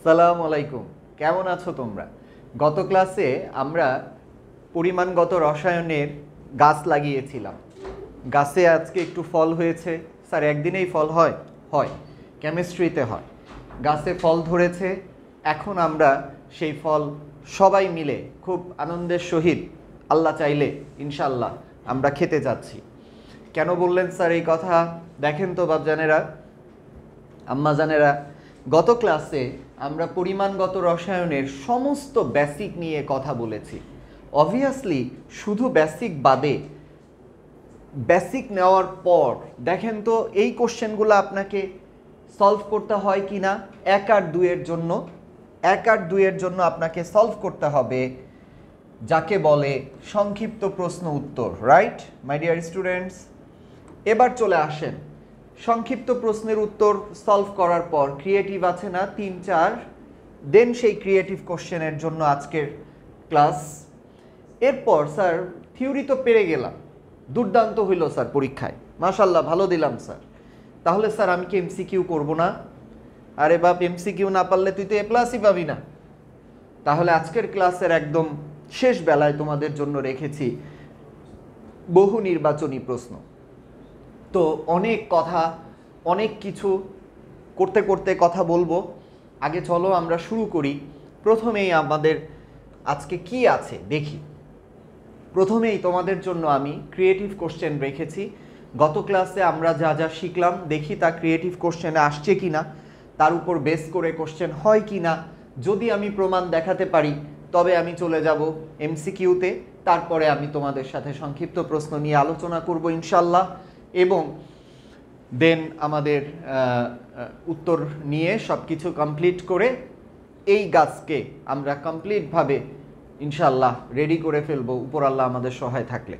আসসালামু আলাইকুম। কেমন আছো তোমরা? গত ক্লাসে আমরা পরিমাণগত রসায়নের গাছ লাগিয়েছিলাম। গাছে আজকে একটু ফল হয়েছে। স্যার একদিনেই ফল হয়? হয়, কেমিস্ট্রিতে হয়। গাছে ফল ধরেছে, এখন আমরা সেই ফল সবাই মিলে খুব আনন্দের সহিত আল্লাহ চাইলে ইনশাল্লাহ আমরা খেতে যাচ্ছি। কেন বললেন স্যার এই কথা? দেখেন তো বাপজানেরা, আম্মাজানেরা, গত ক্লাসে আমরা পরিমাণগত রসায়নের সমস্ত বেসিক নিয়ে কথা বলেছি। অবভিয়াসলি শুধু বেসিক বাদে বেসিক নেওয়ার পর দেখেন তো এই কোশ্চেনগুলো আপনাকে সলভ করতে হয় কি না। 1 আর 2 এর জন্য আপনাকে সলভ করতে হবে যাকে বলে সংক্ষিপ্ত প্রশ্ন উত্তর। রাইট মাই ডিয়ার স্টুডেন্টস, এবার চলে আসেন সংক্ষিপ্ত প্রশ্নের উত্তর সলভ করার পর ক্রিয়েটিভ আছে না 3-4, দেন সেই ক্রিয়েটিভ কোশ্চেনের জন্য আজকের ক্লাস। এরপর স্যার থিওরি তো পেরে গেলাম, দুর্দান্ত হইল স্যার পরীক্ষায়, মাশাল্লাহ ভালো দিলাম স্যার। তাহলে স্যার আমি কি এমসিকিউ করব না? আরে বাপ, এমসিকিউ না পারলে তুই তো এ প্লাসই পাবি না। তাহলে আজকের ক্লাসের একদম শেষ বেলায় তোমাদের জন্য রেখেছি বহু নির্বাচনী প্রশ্ন। তো অনেক কথা, অনেক কিছু করতে করতে কথা বলবো। আগে চলো আমরা শুরু করি। প্রথমেই আমাদের আজকে কি আছে দেখি। প্রথমেই তোমাদের জন্য আমি ক্রিয়েটিভ কোশ্চেন রেখেছি। গত ক্লাসে আমরা যা যা শিখলাম দেখি তা ক্রিয়েটিভ কোশ্চেনে আসছে কি না, তার উপর বেস করে কোশ্চেন হয় কি না। যদি আমি প্রমাণ দেখাতে পারি তবে আমি চলে যাব এমসিকিউতে, তারপরে আমি তোমাদের সাথে সংক্ষিপ্ত প্রশ্ন নিয়ে আলোচনা করব ইনশাল্লাহ, এবং দেন আমাদের উত্তর নিয়ে সব কিছু কমপ্লিট করে এই গাছকে আমরা কমপ্লিটভাবে ইনশাল্লাহ রেডি করে ফেলবো উপর আল্লাহ আমাদের সহায় থাকলে।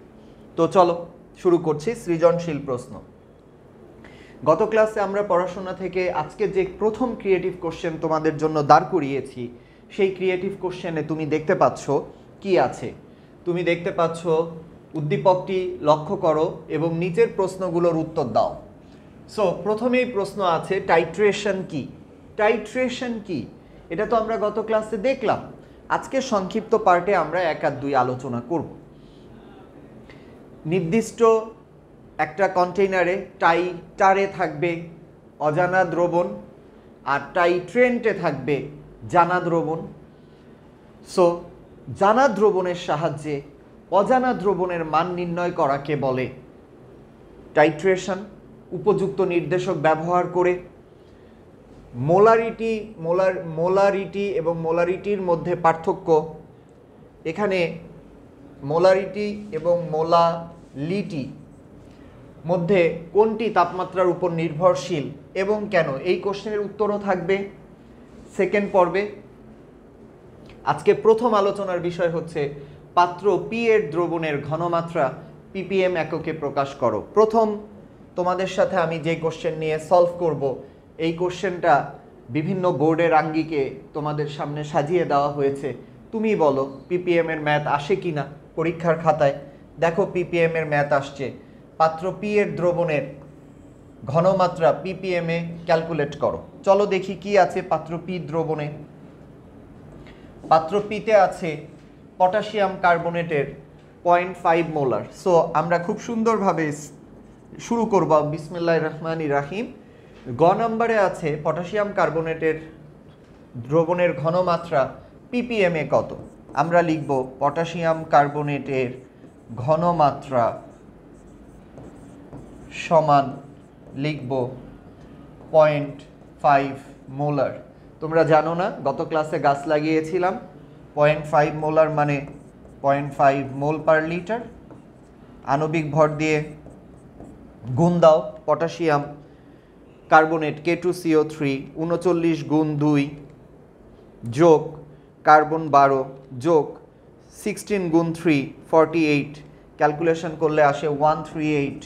তো চলো শুরু করছি সৃজনশীল প্রশ্ন। গত ক্লাসে আমরা পড়াশোনা থেকে আজকে যে প্রথম ক্রিয়েটিভ কোশ্চেন তোমাদের জন্য দাঁড় করিয়েছি, সেই ক্রিয়েটিভ কোশ্চেনে তুমি দেখতে পাচ্ছ কি আছে। তুমি দেখতে পাচ্ছ উদ্দীপকটি লক্ষ্য করো এবং নিচের প্রশ্নগুলোর উত্তর দাও। সো প্রথমেই প্রশ্ন আছে টাইট্রেশন কি? টাইট্রেশন কি এটা তো আমরা গত ক্লাসে দেখলাম। আজকে সংক্ষিপ্ত পার্টে আমরা 1 আর 2 আলোচনা করব। নির্দিষ্ট একটা কন্টেইনারে টাইটারে থাকবে অজানা দ্রবণ আর টাইট্রেন্টে থাকবে জানা দ্রবণ। সো জানা দ্রবণের সাহায্যে অজানা দ্রবণের মান নির্ণয় করাকে বলে টাইট্রেশন। উপযুক্ত নির্দেশক ব্যবহার করে মোলারিটি এবং মোলারিটির মধ্যে পার্থক্য। এখানে মোলারিটি এবং মোলালিটি মধ্যে কোনটি তাপমাত্রার উপর নির্ভরশীল এবং কেন, এই কোশ্চেনের উত্তরও থাকবে সেকেন্ড পর্বে। আজকে প্রথম আলোচনার বিষয় হচ্ছে পাত্র পি এর দ্রবণের ঘনমাত্রা ppm এককে প্রকাশ করো। প্রথম তোমাদের সাথে আমি যে কোশ্চেন নিয়ে সলভ করব, এই কোশ্চেনটা বিভিন্ন বোর্ডের আঙ্গিকে তোমাদের সামনে সাজিয়ে দেওয়া হয়েছে। তুমি বলো ppm এর ম্যাথ আসে কি না পরীক্ষার খাতায়। দেখো ppm এর ম্যাথ আসছে। পাত্র পি এর দ্রবণের ঘনমাত্রা ppm এ ক্যালকুলেট করো। চলো দেখি কি আছে পাত্র পি দ্রবণে। পাত্র পিতে আছে পটাশিয়াম কার্বনেটের 0.5 মোলার। সো আমরা খুব সুন্দরভাবে শুরু করব বিসমিল্লাহির রহমানির রহিম। গ নম্বরে আছে পটাশিয়াম কার্বনেটের দ্রবণের ঘনমাত্রা ppm এ কত। আমরা লিখব পটাশিয়াম কার্বনেটের ঘনমাত্রা সমান লিখব 0.5 মোলার। তোমরা জানো না গত ক্লাসে গাছ লাগিয়েছিলাম, 0.5 মোলার মানে 0.5 মোল পার লিটার। আণবিক ভর দিয়ে গুণ দাও। পটাশিয়াম কার্বনেট K2CO3 39 গুণ 2 যোগ কার্বন 12 যোগ 16 গুণ 3 48, ক্যালকুলেশন করলে আসে 138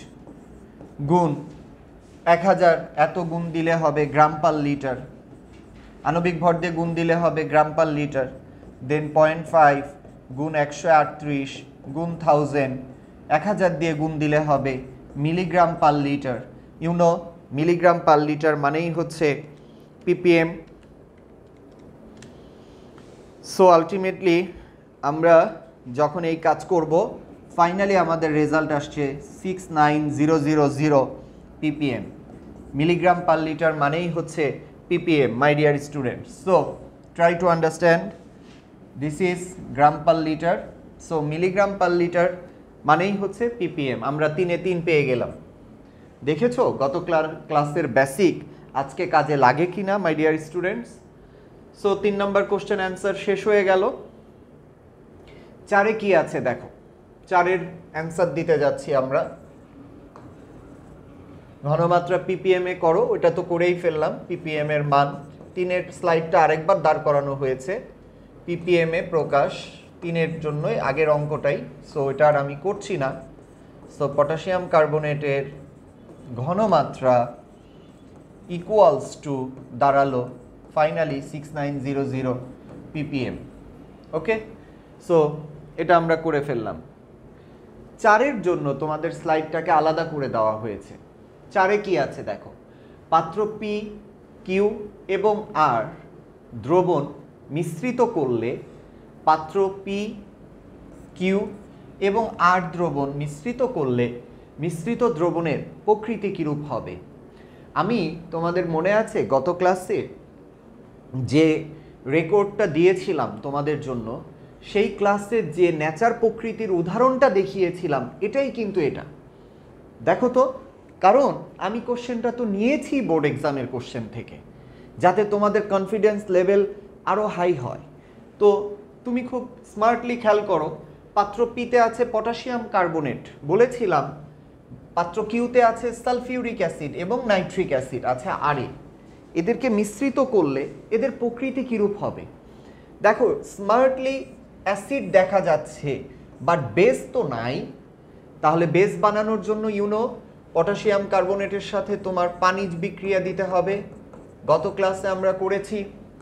গুণ 1000, এত গুণ দিলে হবে গ্রাম পার লিটার। আণবিক ভর দিয়ে গুণ দিলে হবে গ্রাম পার লিটার। দেন 0.5 গুণ 138 গুণ 1000, 1000 দিয়ে গুণ দিলে হবে milligram per litre. Milligram per litre মানেই হচ্ছে ppm। সো আলটিমেটলি আমরা যখন এই কাজ করব, ফাইনালি আমাদের রেজাল্ট আসছে 69000 ppm। মিলিগ্রাম পার লিটার মানেই হচ্ছে ppm, my dear student. So try to understand, this is gram per litre. So milligram per litre মানেই হচ্ছে ppm। আমরা 3 এ 3 পেয়ে গেলাম। দেখেছো গত ক্লাসের বেসিক আজকে কাজে লাগে কিনা মাই ডিয়ার স্টুডেন্টস? সো 3 নম্বর কোশ্চেন অ্যান্সার শেষ হয়ে গেল। 4-এ কি আছে দেখো, 4-এর অ্যান্সার দিতে যাচ্ছি আমরা। ঘনমাত্রা ppm এ করো, ওটা তো করেই ফেললাম। ppm এর মান 3-এর স্লাইডটা আরেকবার দাঁড় করানো হয়েছে। ppm এ প্রকাশ 3-এর জন্যই আগের অঙ্কটাই, সো এটা আর আমি করছি না। সো পটাশিয়াম কার্বনেটের ঘনমাত্রা ইকুয়ালস টু দাঁড়ালো ফাইনালি 6900 ppm। ওকে, সো এটা আমরা করে ফেললাম। 4-এর জন্য তোমাদের স্লাইডটাকে আলাদা করে দেওয়া হয়েছে। 4-এ কি আছে দেখো, পাত্র পি, কিউ এবং আর দ্রবণ মিশ্রিত করলে পাত্র পি, কিউ এবং আর দ্রবণ মিশ্রিত করলে মিশ্রিত দ্রবণের প্রকৃতি কিরূপ হবে। আমি তোমাদের মনে আছে গত ক্লাসে যে রেকর্ডটা দিয়েছিলাম তোমাদের জন্য, সেই ক্লাসে যে নেচার প্রকৃতির উদাহরণটা দেখিয়েছিলাম, এটাই কিন্তু এটা। দেখো তো, কারণ আমি কোশ্চেনটা তো নিয়েছি বোর্ড এক্সামের কোশ্চেন থেকে, যাতে তোমাদের কনফিডেন্স লেভেল আরও হাই হয়। তো তুমি খুব স্মার্টলি খেয়াল করো, পাত্র পিতে আছে পটাশিয়াম কার্বনেট বলেছিলাম, পাত্র কিউতে আছে সালফিউরিক অ্যাসিড এবং নাইট্রিক অ্যাসিড আছে আরে। এদেরকে মিশ্রিত করলে এদের প্রকৃতি কিরূপ হবে। দেখো স্মার্টলি অ্যাসিড দেখা যাচ্ছে, বাট বেস তো নাই। তাহলে বেস বানানোর জন্য পটাশিয়াম কার্বনেটের সাথে তোমার পানিজ বিক্রিয়া দিতে হবে। গত ক্লাসে আমরা করেছি,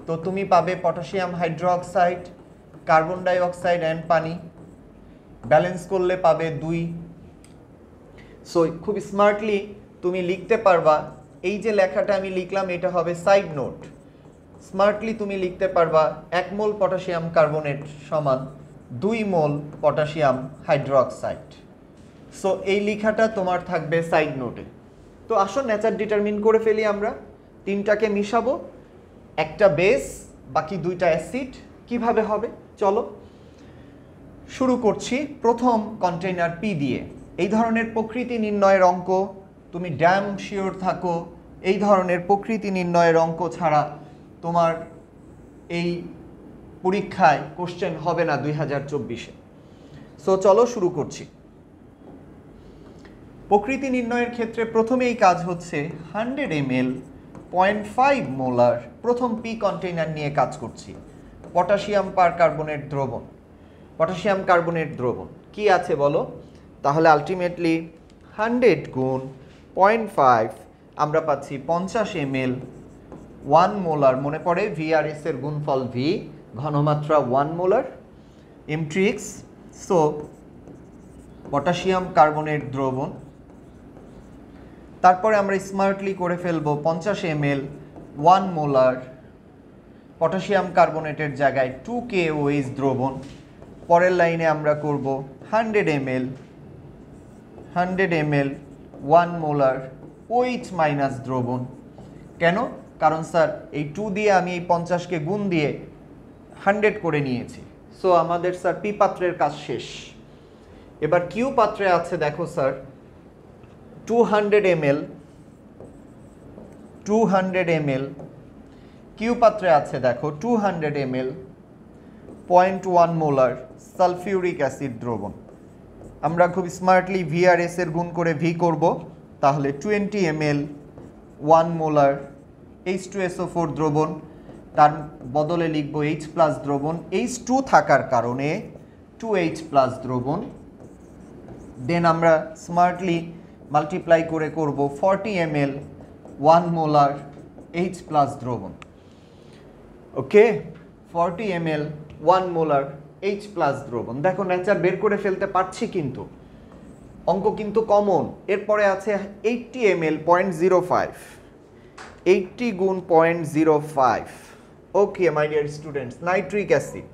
তো তুমি পাবে potassium hydroxide, carbon dioxide and পানি, ব্যালেন্স করলে পাবে 2। সো খুব স্মার্টলি তুমি লিখতে পারবা, এই যে লেখাটা আমি লিখলাম এটা হবে সাইড নোট। স্মার্টলি তুমি লিখতে পারবা 1 মোল পটাশিয়াম কার্বনেট সমান 2 মোল পটাশিয়াম হাইড্রোক্সাইড। সো এই লেখাটা তোমার থাকবে সাইড নোটে। তো আসো নেচার ডিটারমিন করে ফেলি আমরা। 3টাকে মিশাবো, একটা বেস, বাকি 2টা অ্যাসিড। কিভাবে হবে চলো শুরু করছি। প্রথম কন্টেইনার পি দিয়ে। এই ধরনের প্রকৃতি নির্ণয়ের অঙ্ক তুমি ড্যাম শিওর থাকো, এই ধরনের প্রকৃতি নির্ণয়ের অঙ্ক ছাড়া তোমার এই পরীক্ষায় কোশ্চেন হবে না 2024-এ। সো চলো শুরু করছি। প্রকৃতি নির্ণয়ের ক্ষেত্রে প্রথমেই কাজ হচ্ছে 100 ml 0.5 মোলার প্রথম পি কন্টেইনার নিয়ে কাজ করছি। পটাশিয়াম পার কার্বনেট দ্রবণ, পটাশিয়াম কার্বনেট দ্রবণ কি আছে বলো। তাহলে আলটিমেটলি 100 গুণ 0.5 আমরা পাচ্ছি 50 ml 1 মোলার। মনে পড়ে ভিআরএস এর গুণফল ভি, ঘনমাত্রা 1 মোলার এমট্রিক্স। সো পটাশিয়াম কার্বনেট দ্রবণ, তারপরে আমরা স্মার্টলি করে ফেলবো 50 ml 1 মোলার পটাশিয়াম কার্বনেটের জায়গায় 2KOH দ্রবণ। পরের লাইনে আমরা করব 100 ml 1 মোলার OH মাইনাস দ্রবণ। কেন? কারণ স্যার এই 2 দিয়ে আমি এই 50কে গুণ দিয়ে 100 করে নিয়েছি। সো আমাদের স্যার পি পাত্রের কাজ শেষ। এবার কিউ পাত্রে আছে দেখো স্যার 200 ml কিউ পাত্রে আছে দেখো 200 ml 0.1 মোলার সালফিউরিক অ্যাসিড দ্রবণ। আমরা খুব স্মার্টলি ভিআরএস এর গুণ করে ভি করব। তাহলে 20 ml 1 মোলার H2SO4 দ্রবণ, তার বদলে লিখব H+ দ্রবণ। H2 থাকার কারণে 2H+ দ্রবণ। দেন আমরা স্মার্টলি মাল্টিপ্লাই করে করব 40 ml 1 মোলার H+ দ্রবণ। ওকে, 40 ml 1 মোলার H+ দ্রবণ। দেখো নেচার বের করে ফেলতে পারছি, কিন্তু অঙ্ক কিন্তু কমন। এরপরে আছে 80 ml 0.05, 80 গুণ 0.05 Okay, my dear students, nitric acid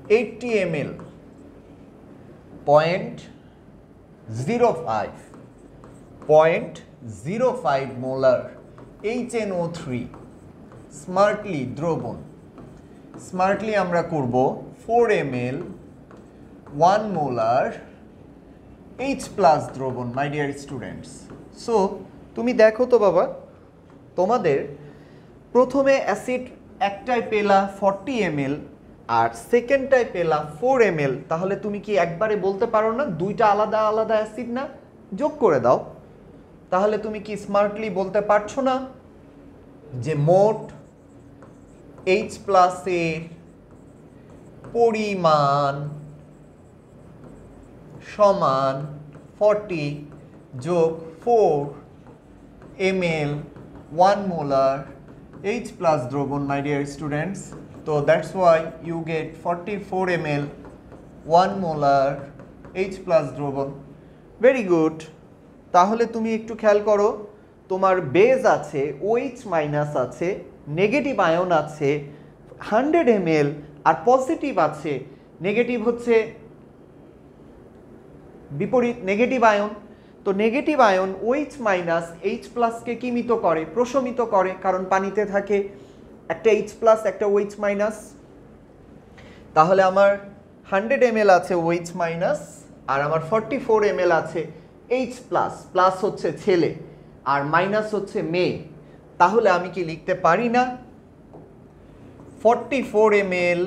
80 ml 0.05 molar HNO3 smartly দ্রবণ স্মার্টলি আমরা করব 4 ml 1 molar H প্লাস দ্রবণ মাই ডিয়ার স্টুডেন্টস। সো তুমি দেখো তো বাবা, তোমাদের প্রথমে অ্যাসিড একটাই পেলা 40 ml আর সেকেন্ডটাই পেলা 4 ml, তাহলে তুমি কি একবারে বলতে পারো না দুইটা আলাদা আলাদা অ্যাসিড না? যোগ করে দাও, তাহলে তুমি কি স্মার্টলি বলতে পারছো না যে মোট H প্লাসের পরিমাণ সমান 40 যোগ 4 ml 1 molar H plus দ্রবণ my dear students. So that's why you get 44 ml 1 molar H plus দ্রবণ। Very good. তাহলে তুমি একটু খেয়াল করো, তোমার বেজ আছে OH মাইনাস আছে, নেগেটিভ আয়ন আছে 100 ml আর পজিটিভ আছে, নেগেটিভ হচ্ছে বিপরীত নেগেটিভ আয়ন। তো negative ion OH minus H প্লাসকে কি মিত করে? প্রশমিত করে, কারণ পানিতে থাকে একটা H প্লাস একটা OH মাইনাস। তাহলে আমার 100 ml আছে OH মাইনাস আর আমার 44 ml আছে H প্লাস। প্লাস হচ্ছে ছেলে আর মাইনাস হচ্ছে মেয়ে। তাহলে আমি কি লিখতে পারি না 44 ml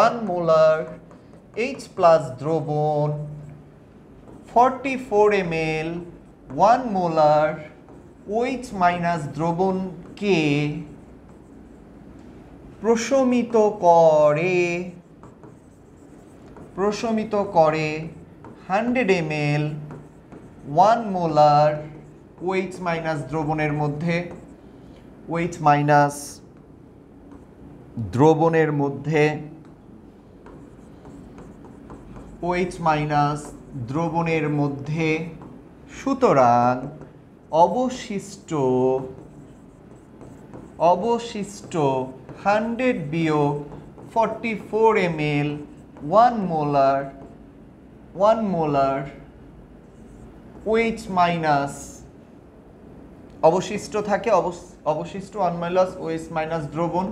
1 মোলার H প্লাস দ্রবণ 44 ml 1 মোলার OH মাইনাস দ্রবণকে প্রশমিত করে 100 ml 1 মোলার OH মাইনাস দ্রবণের মধ্যে OH মাইনাস দ্রবণের মধ্যে OH মাইনাস দ্রবণের মধ্যে। সুতরাং অবশিষ্ট 100 বিয়োগ 44 ml 1 মোলার OH মাইনাস অবশিষ্ট থাকে, অবশিষ্ট 1 মাইনাস OH মাইনাস দ্রবণ।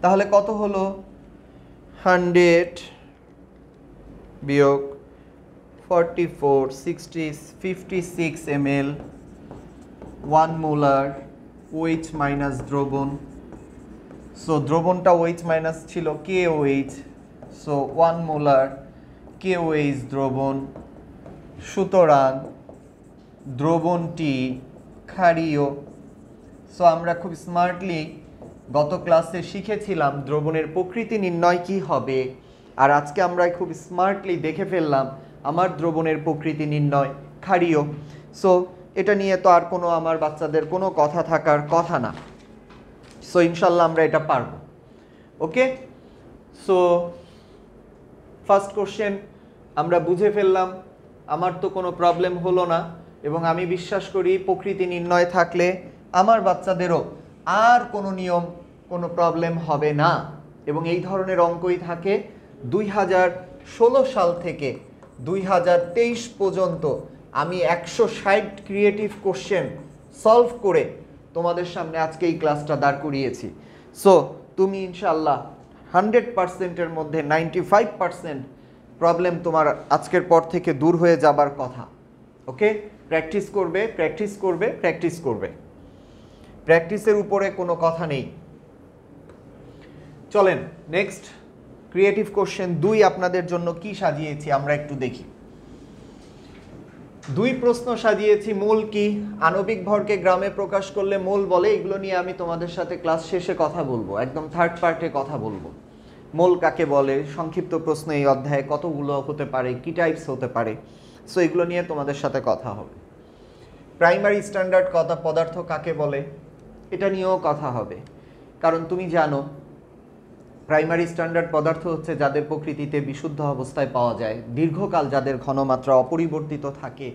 তাহলে কত হলো 100 বিয়োগ 44 56 ml 1 মোলার OH মাইনাস দ্রবণ। সো দ্রবণটা OH মাইনাস ছিল KOH, সো 1 মোলার KOH দ্রবণ। সুতরাং দ্রবণটি ক্ষারীয়। সো আমরা খুব স্মার্টলি গত ক্লাসে শিখেছিলাম দ্রবণের প্রকৃতি নির্ণয় কি হবে, আর আজকে আমরা খুব স্মার্টলি দেখে ফেললাম আমার দ্রবণের প্রকৃতি নির্ণয় ক্ষারীয়। সো এটা নিয়ে তো আর কোনো আমার বাচ্চাদের কোনো কথা থাকার কথা না। সো ইনশাল্লাহ আমরা এটা পারবো। ওকে, সো ফার্স্ট কোশ্চেন আমরা বুঝে ফেললাম, আমার তো কোনো প্রবলেম হলো না, এবং আমি বিশ্বাস করি প্রকৃতি নির্ণয় থাকলে আমার বাচ্চাদেরও আর কোনো নিয়ম কোনো প্রবলেম হবে না। এবং এই ধরনের অঙ্কই থাকে 2016 সাল থেকে 2023 পর্যন্ত আমি 160 ক্রিয়েটিভ কোশ্চেন সলভ করে তোমাদের সামনে আজকে এই ক্লাসটা দাঁড় করিয়েছি। সো তুমি ইনশাল্লাহ 100%-এর মধ্যে 95% প্রবলেম তোমার আজকের পর থেকে দূর হয়ে যাবার কথা। ওকে, প্র্যাকটিস করবে, প্র্যাকটিস করবে, প্র্যাকটিস করবে, প্র্যাকটিসের উপরে কোনো কথা নেই। চলেন নেক্সট ক্রিয়েটিভ কোশ্চেন 2 আপনাদের জন্য কি সাজিয়েছি আমরা একটু দেখি। 2 প্রশ্ন সাজিয়েছি। মোল কি? আণবিক ভরকে গ্রামে প্রকাশ করলে মোল বলে। এগুলো নিয়ে আমি তোমাদের সাথে ক্লাস শেষে কথা বলবো, একদম থার্ড পার্টে কথা বলবো। মোল কাকে বলে, সংক্ষিপ্ত প্রশ্ন এই অধ্যায়ে কতগুলো হতে পারে, কি টাইপস হতে পারে, সো এগুলো নিয়ে তোমাদের সাথে কথা হবে। প্রাইমারি স্ট্যান্ডার্ড পদার্থ কাকে বলে এটা নিয়েও কথা হবে, কারণ তুমি জানো প্রাইমারি স্ট্যান্ডার্ড পদার্থ হচ্ছে যাদের প্রকৃতিতে বিশুদ্ধ অবস্থায় পাওয়া যায়, দীর্ঘকাল যাদের ঘনমাত্রা অপরিবর্তিত থাকে,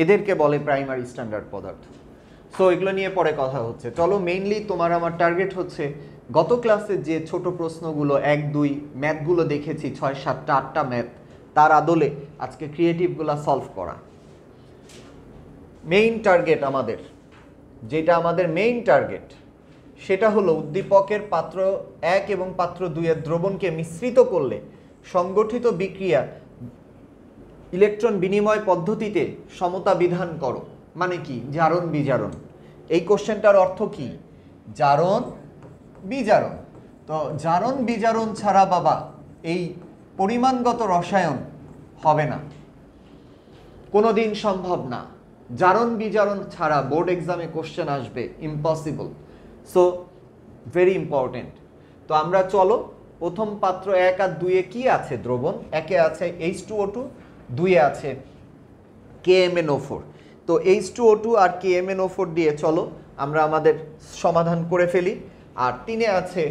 এদেরকে বলে প্রাইমারি স্ট্যান্ডার্ড পদার্থ। সো এগুলো নিয়ে পরে কথা হচ্ছে। চলো, মেইনলি তোমার আমার টার্গেট হচ্ছে গত ক্লাসে যে ছোট প্রশ্নগুলো 1-2 ম্যাথগুলো দেখেছি 6-7টা 8টা ম্যাথ, তার আদলে আজকে ক্রিয়েটিভগুলো সলভ করা। মেইন টার্গেট আমাদের, যেটা আমাদের মেইন টার্গেট, সেটা হলো উদ্দীপকের পাত্র 1 এবং পাত্র 2 এর দ্রবণকে মিশ্রিত করলে সংগঠিত বিক্রিয়া ইলেকট্রন বিনিময় পদ্ধতিতে সমতা বিধান করো। মানে কি? জারণ বিজারণ। এই কোশ্চেনটার অর্থ কি? জারণ বিজারণ। তো জারণ বিজারণ ছাড়া বাবা এই পরিমাণগত রসায়ন হবে না, কোনোদিন সম্ভব না। জারণ বিজারণ ছাড়া বোর্ড এক্সামে কোশ্চেন আসবে, ইম্পসিবল। So very important. তো আমরা চলো প্রথম পাত্র 1 আর 2 এ কি আছে দ্রবণ? 1 এ আছে H2O2, 2 এ আছে KMnO4। তো H2O2 আর KMnO4 দিয়ে চলো আমরা আমাদের সমাধান করে ফেলি। আর 3 এ আছে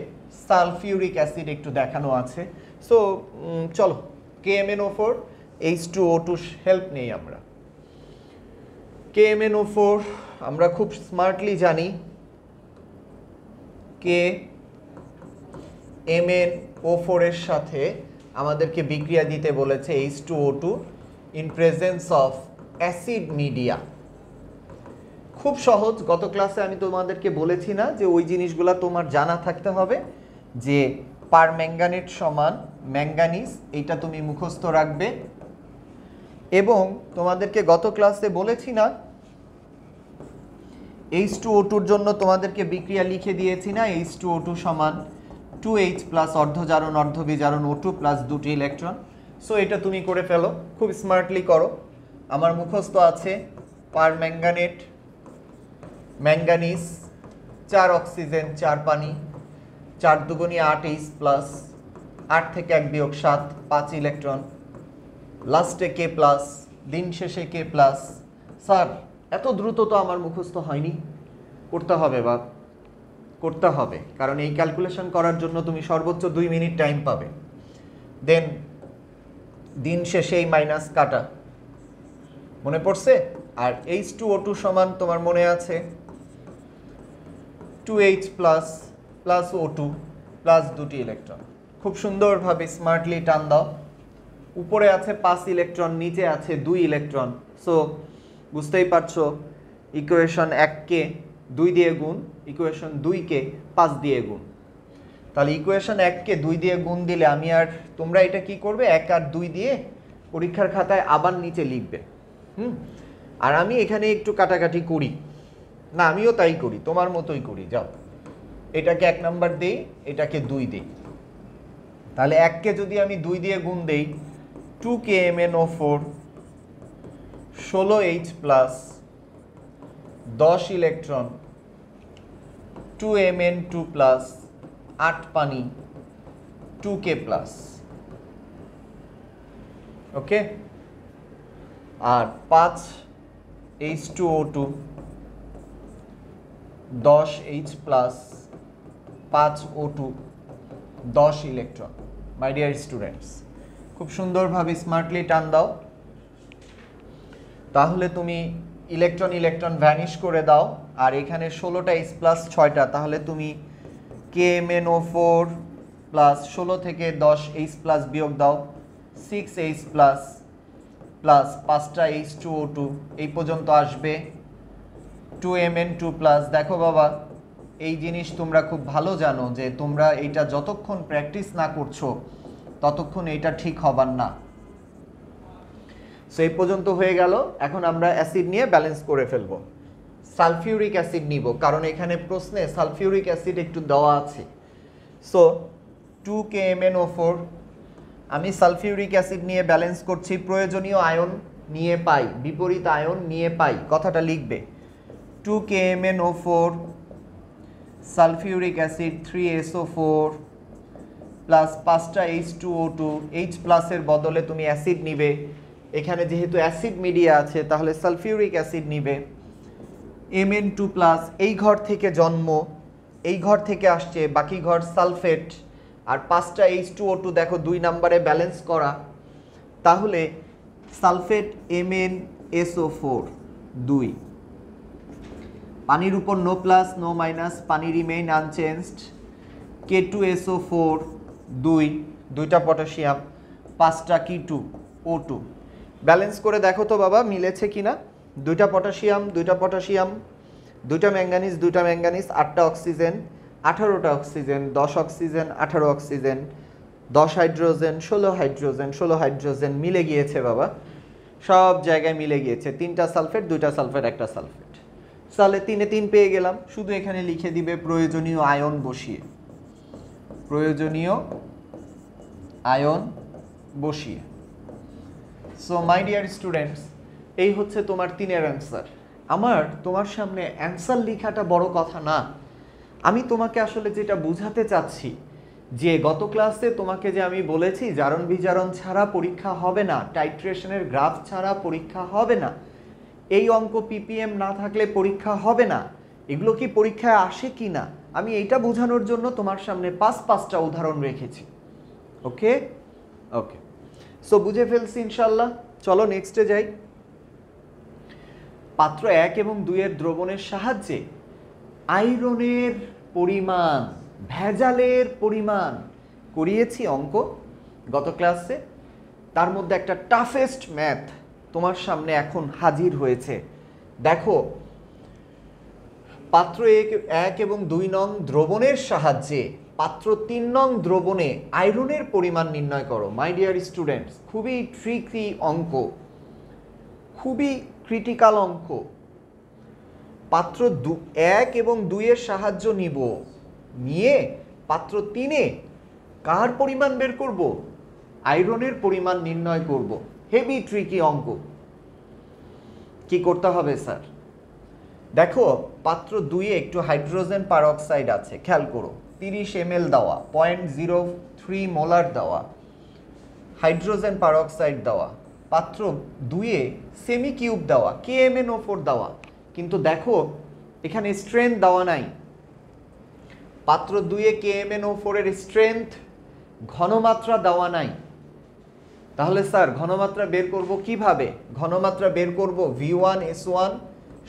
সালফিউরিক অ্যাসিড, একটু দেখানো আছে। সো চলো KMnO4 H2O2 হেল্প নেই আমরা। KMnO4 আমরা খুব স্মার্টলি জানি, KMnO4 এর সাথে আমাদেরকে বিক্রিয়া দিতে বলেছে H2O2 in presence of acid media. খুব সহজ। গত ক্লাসে আমি তোমাদেরকে বলেছি না যে ওই জিনিসগুলো তোমার জানা থাকতে হবে, যে পার ম্যাঙ্গানেট সমান ম্যাঙ্গানিজ, এইটা তুমি মুখস্থ রাখবে। এবং তোমাদেরকে গত ক্লাসে বলেছি না H2O2 জন্য তোমাদেরকে বিক্রিয়া লিখে দিয়েছি না, H2O2 সমান 2H প্লাস অর্ধজারণ অর্ধবিজারণ O2 প্লাস 2টি ইলেকট্রন। সো এটা তুমি করে ফেলো, খুব স্মার্টলি করো। আমার মুখস্থ আছে পার ম্যাঙ্গানেট ম্যাঙ্গানিজ 4 অক্সিজেন 4 পানি, 4 দুগুণী 8H প্লাস, 8 থেকে 1 বিয়োগ 7, 5 ইলেকট্রন, লাস্টে K প্লাস, দিন শেষে K প্লাস। স্যার এত দ্রুত তো আমার মুখস্থ হয়নি। করতে হবে বাপ, করতে হবে, কারণ এই ক্যালকুলেশন করার জন্য তুমি সর্বোচ্চ 2 মিনিট টাইম পাবে। দেন দিন শেষে এই মাইনাস কাটা, মনে পড়ছে? আর H2O2 সমান তোমার মনে আছে 2H plus plus O2 plus 2টি ইলেকট্রন। খুব সুন্দরভাবে স্মার্টলি টান দাও। উপরে আছে 5 ইলেকট্রন, নিচে আছে 2 ইলেকট্রন। সো বুঝতেই পারছো ইকুয়েশন 1-কে 2 দিয়ে গুণ, ইকুয়েশন 2-কে 5 দিয়ে গুণ। তাহলে ইকুয়েশন 1-কে 2 দিয়ে গুণ দিলে আমি আর তোমরা এটা কি করবে, 1 আর 2 দিয়ে পরীক্ষার খাতায় আবার নিচে লিখবে। আর আমি এখানে একটু কাটাকাটি করি না, আমিও তাই করি, তোমার মতোই করি। যাও, এটাকে 1 নাম্বার দেই, এটাকে 2 দেই। তাহলে 1-কে যদি আমি 2 দিয়ে গুণ দেই, 2 KMnO4 16H plus 10 electron, 2 Mn2 plus 8 পানি, 2K প্লাস। ওকে, আর 5 H2O2 10H plus 5 O2 10 electron. My dear students, খুব সুন্দরভাবে স্মার্টলি টান দাও। তাহলে তুমি ইলেকট্রন ইলেকট্রন ভ্যানিশ করে দাও। আর এখানে 16টা H প্লাস 6টা, তাহলে তুমি KMnO4 প্লাস 16 থেকে 10H প্লাস বিয়োগ দাও, 6H প্লাস প্লাস 5টা H2O2 এই পর্যন্ত আসবে 2 Mn2 প্লাস। দেখো বাবা, এই জিনিস তোমরা খুব ভালো জানো যে তোমরা এইটা যতক্ষণ প্র্যাকটিস না করছো ততক্ষণ এইটা ঠিক হবার না। সো এই পর্যন্ত হয়ে গেল। এখন আমরা অ্যাসিড নিয়ে ব্যালেন্স করে ফেলবো। সালফিউরিক অ্যাসিড নিব, কারণ এখানে প্রশ্নে সালফিউরিক অ্যাসিড একটু দেওয়া আছে। সো 2 KMnO4, আমি সালফিউরিক অ্যাসিড নিয়ে ব্যালেন্স করছি। প্রয়োজনীয় আয়ন নিয়ে পাই, বিপরীত আয়ন নিয়ে পাই, কথাটা লিখবে। 2 KMnO4 sulphuric acid 3SO4 plus 5টা H2O2, H প্লাসের বদলে তুমি অ্যাসিড নিবে। এখানে যেহেতু অ্যাসিড মিডিয়া আছে তাহলে সালফিউরিক অ্যাসিড নিবে। Mn2 প্লাস, এই ঘর থেকে জন্ম, এই ঘর থেকে আসছে, বাকি ঘর সালফেট। আর 5টা H2O2 দেখো 2 নম্বরে ব্যালেন্স করা, তাহলে সালফেট MnSO4 2। পানির উপর নো প্লাস নো মাইনাস, পানি রিমেইন আনচেঞ্জড। K2SO4 2, দুইটা পটাশিয়াম, 5টা K2O2। ব্যালেন্স করে দেখো তো বাবা মিলেছে কিনা। দুইটা পটাশিয়াম, দুইটা ম্যাঙ্গানিজ, 8টা অক্সিজেন, 18টা oxygen, 10 oxygen, 18 oxygen, 10 hydrogen, 16 hydrogen মিলে গিয়েছে বাবা, সব জায়গায় মিলে গিয়েছে। 3টা সালফেট, 2টা সালফেট, 1টা সালফেট। তাহলে 3 এ 3 পেয়ে গেলাম। শুধু এখানে লিখে দিবে প্রয়োজনীয় আয়ন বসিয়ে, প্রয়োজনীয় আয়ন বসিয়ে। সো মাই ডিয়ার স্টুডেন্টস, এই হচ্ছে তোমার 3-এর অ্যান্সার। আমার তোমার সামনে অ্যান্সার লেখাটা বড় কথা না, আমি তোমাকে আসলে যেটা বোঝাতে চাচ্ছি যে গত ক্লাসে তোমাকে যে আমি বলেছি জারণ বিজারণ ছাড়া পরীক্ষা হবে না, টাইট্রেশনের গ্রাফ ছাড়া পরীক্ষা হবে না, এই অঙ্ক পিপিএম না থাকলে পরীক্ষা হবে না, এগুলো কি পরীক্ষায় আসে কি না, আমি এইটা বোঝানোর জন্য তোমার সামনে 5টা উদাহরণ রেখেছি। ওকে ওকে, সো বুঝে ফেলছি ইনশাল্লাহ। চলো নেক্সটে যাই। পাত্র 1 এবং 2 এর দ্রবণের সাহায্যে আয়রনের পরিমাণ, ভেজালের পরিমাণ করিয়েছি অঙ্ক গত ক্লাসে। তার মধ্যে একটা টাফেস্ট ম্যাথ তোমার সামনে এখন হাজির হয়েছে। দেখো, পাত্র 1 এবং 2 নং দ্রবণের সাহায্যে পাত্র 3 নং দ্রবণে আয়রনের পরিমাণ নির্ণয় করো। মাই ডিয়ার স্টুডেন্টস, খুবই ট্রিকি অঙ্ক, খুবই ক্রিটিক্যাল অঙ্ক। পাত্র 1 এবং 2 এর সাহায্য নিব, নিয়ে পাত্র 3-এ কার পরিমাণ বের করব? আয়রনের পরিমাণ নির্ণয় করব। হেভি ট্রিকি অঙ্ক। কি করতে হবে স্যার? দেখো, পাত্র 2-এ একটু হাইড্রোজেন পারঅক্সাইড আছে, খেয়াল করো। 30 ml দেওয়া, 0.03 মোলার দেওয়া হাইড্রোজেন পারঅক্সাইড দেওয়া। পাত্র 2-এ সেমি কিউব দেওয়া, KMnO4 দেওয়া, কিন্তু দেখো এখানে স্ট্রেংথ দেওয়া নাই। পাত্র 2-এ KMnO4 এর স্ট্রেংথ, ঘনমাত্রা দেওয়া নাই। তাহলে স্যার ঘনমাত্রা বের করব কিভাবে? ঘনমাত্রা বের করব V1S1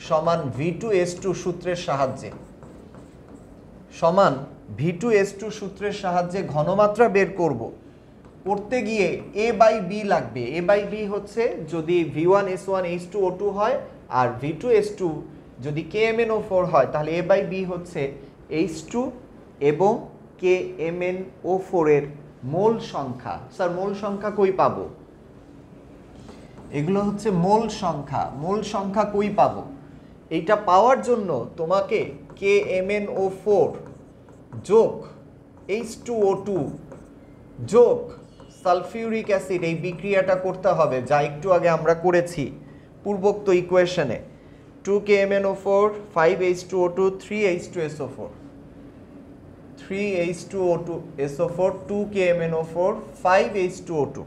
সমান V2S2 সূত্রের সাহায্যে, সমান V2S2 সূত্রের সাহায্যে ঘনমাত্রা বের করব। করতে গিয়ে A/B লাগবে। A/B হচ্ছে যদি V1S1 H2O2 হয় আর V2S2 যদি KMnO4 হয়, তাহলে A/B হচ্ছে H2 এবং KMnO4 এর মোল সংখ্যা। স্যার মোল সংখ্যা কই পাবো? এগুলো হচ্ছে মোল সংখ্যা। মোল সংখ্যা কই পাবো? এইটা পাওয়ার জন্য তোমাকে KMnO4 যোগ H2O2 যোগ সালফিউরিক অ্যাসিড, এই বিক্রিয়াটা করতে হবে, যা একটু আগে আমরা করেছি পূর্বোক্ত ইকুয়েশনে। 2 KMnO4, 5 H2O2, 3 H2SO4, 3 H2O2SO4, 2 KMnO4, 5 H2O2,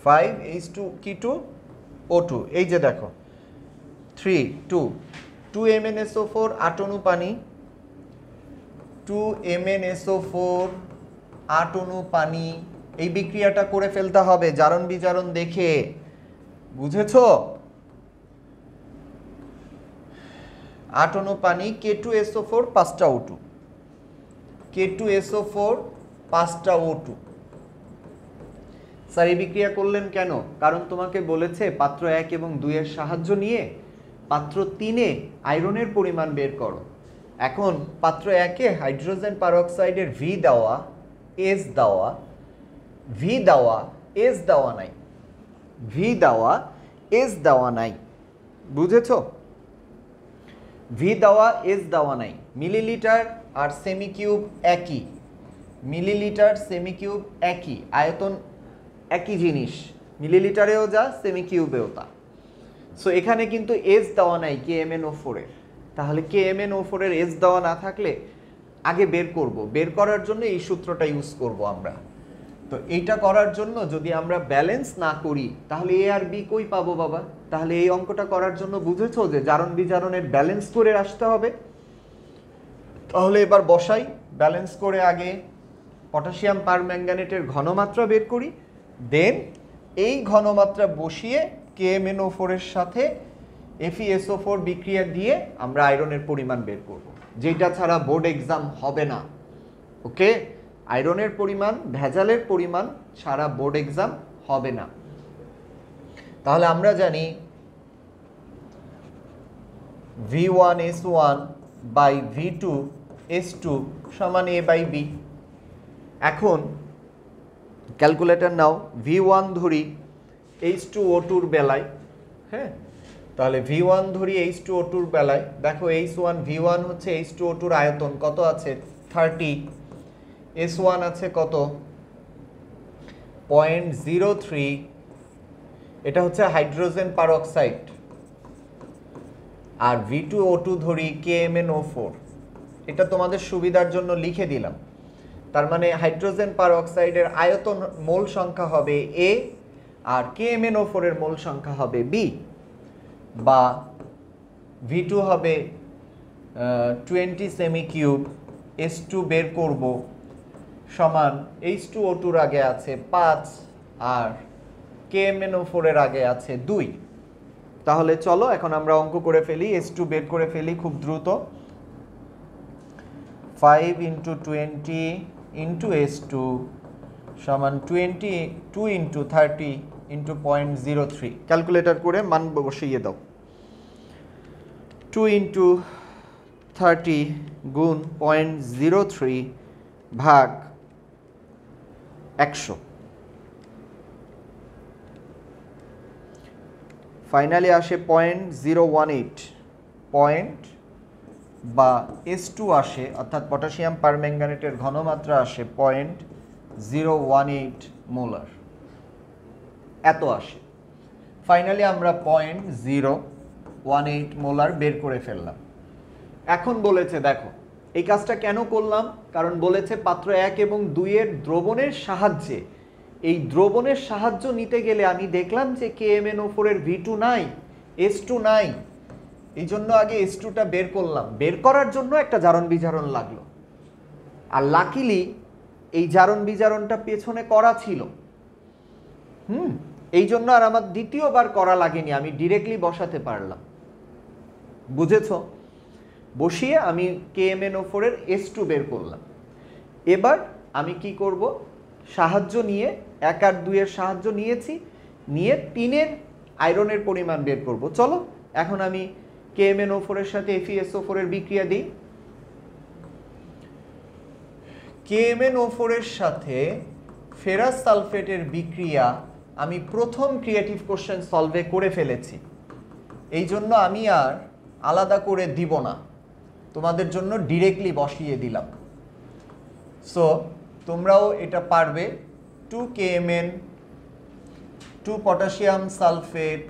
5 H2O2। এই যে দেখো 3 2 MnSO4 8 অণু পানি, 2 MnSO4 8 অণু পানি। এই বিক্রিয়াটা করে ফেলতে হবে জারণ বিজারণ দেখে, বুঝেছো? 8 অণু পানি, K2SO4 5টা O2, K2SO4 5টা O2। স্যার এই বিক্রিয়া করলেন কেন? কারণ তোমাকে বলেছে পাত্র 1 এবং 2 এর সাহায্য নিয়ে পাত্র 3-এ আয়রনের পরিমাণ বের করো। এখন পাত্র 1-এ হাইড্রোজেন পারঅক্সাইডের V দেওয়া, S দেওয়া, V দেওয়া, S দেওয়া নাই, V দেওয়া, S দেওয়া নাই, বুঝেছো? V দেওয়া, S দেওয়া নাই। মিলিলিটার আর সেমি কিউব একই, মিলিলিটার সেমি কিউব একই, আয়তন একই জিনিস, মিলিলিটারেও যা সেমি কিউবেও তা। সো এখানে কিন্তু S দেওয়া নাই KMnO4 এর, তাহলে KMnO4 এর S দেওয়া না থাকলে আগে বের করব, বের করার জন্য এই সূত্রটা ইউজ করব আমরা। তো এইটা করার জন্য যদি আমরা ব্যালেন্স না করি তাহলে A আর B কই পাবো বাবা? তাহলে এই অঙ্কটা করার জন্য বুঝেছো যে জারণ বিজারণের ব্যালেন্স করে আসতে হবে। তাহলে এবার বসাই, ব্যালেন্স করে আগে পটাশিয়াম পারম্যাঙ্গানেটের ঘনমাত্রা বের করি, দেন এই ঘনমাত্রা বসিয়ে KMnO4 এর সাথে FeSO4 বিক্রিয়া দিয়ে আমরা আয়রনের পরিমাণ বের করব। যেটা ছাড়া বোর্ড এক্সাম হবে না। ওকে, আয়রনের পরিমাণ, ভেজালের পরিমাণ ছাড়া বোর্ড এক্সাম হবে না। তাহলে আমরা জানি V1S1 বাই V2S2 সমান A/B। এখন ক্যালকুলেটর নাও, V1 ধরি H2O2 বেলায়, হ্যাঁ, তাহলে V1 ধরি H2O2 বেলায়, দেখো H1 V1 হচ্ছে H2O2 আয়তন কত আছে 30, S1 আছে কত 0.03, এটা হচ্ছে হাইড্রোজেন পারঅক্সাইড। আর V2O2 ধরি KMnO4, এটা তোমাদের সুবিধার জন্য লিখে দিলাম। তার মানে হাইড্রোজেন পারঅক্সাইডের আয়তন মোল সংখ্যা হবে A আর KMnO4 এর মোল সংখ্যা হবে B, বা V2 হবে 20 সেমি কিউব, S2 বের করব সমান H2O2 এর আগে আছে 5 আর KMnO4 এর আগে আছে 2। তাহলে চলো এখন আমরা অঙ্ক করে ফেলি, S2 বের করে ফেলি খুব দ্রুত। 5 × 20 × S2 সমান 22 × 30 × 0.03। ক্যালকুলেটর করে মান বসিয়ে দাও। 2 × 30 গুণ 0.03 ভাগ 100, ফাইনালি আসে 0.018 পয়েন্ট, বা S2 আসে, অর্থাৎ পটাশিয়াম পারম্যাঙ্গানেটের ঘনমাত্রা আসে 0.018 মোলার, এত আসে। ফাইনালি আমরা 0.018 মোলার বের করে ফেললাম। এখন বলেছে দেখো এই কাজটা কেন করলাম, কারণ বলেছে পাত্র 1 এবং 2 এর দ্রবণের সাহায্যে, এই দ্রবণের সাহায্য নিতে গেলে আমি দেখলাম যে KMnO4 এর V2 নাই, S2 নাই, এই জন্য আগে S2টা বের করলাম। বের করার জন্য একটা জারণ বিজারণ লাগলো, আর লাকিলি এই জারণ বিজারণটা পেছনে করা ছিল, এই জন্য আর আমার দ্বিতীয়বার করা লাগেনি, আমি ডিরেক্টলি বসাতে পারলাম। বুঝেছো? বসিয়ে আমি KMnO4 এর S2 বের করলাম। এবার আমি কি করব, সাহায্য নিয়ে 1 আর 2 এর সাহায্য নিয়েছি, নিয়ে 3 এর আয়রনের পরিমাণ বের করব। চলো এখন আমি KMnO4 এর সাথে FeSO4 এর বিক্রিয়া দিই। KMnO4 এর সাথে ফেরাস সালফেটের বিক্রিয়া আমি প্রথম ক্রিয়েটিভ কোশ্চেন সলভে করে ফেলেছি, এই জন্য আমি আর আলাদা করে দিব না, তোমাদের জন্য ডিরেক্টলি বসিয়ে দিলাম। সো তোমরাও এটা পারবে। 2 KMn 2 potassium sulphate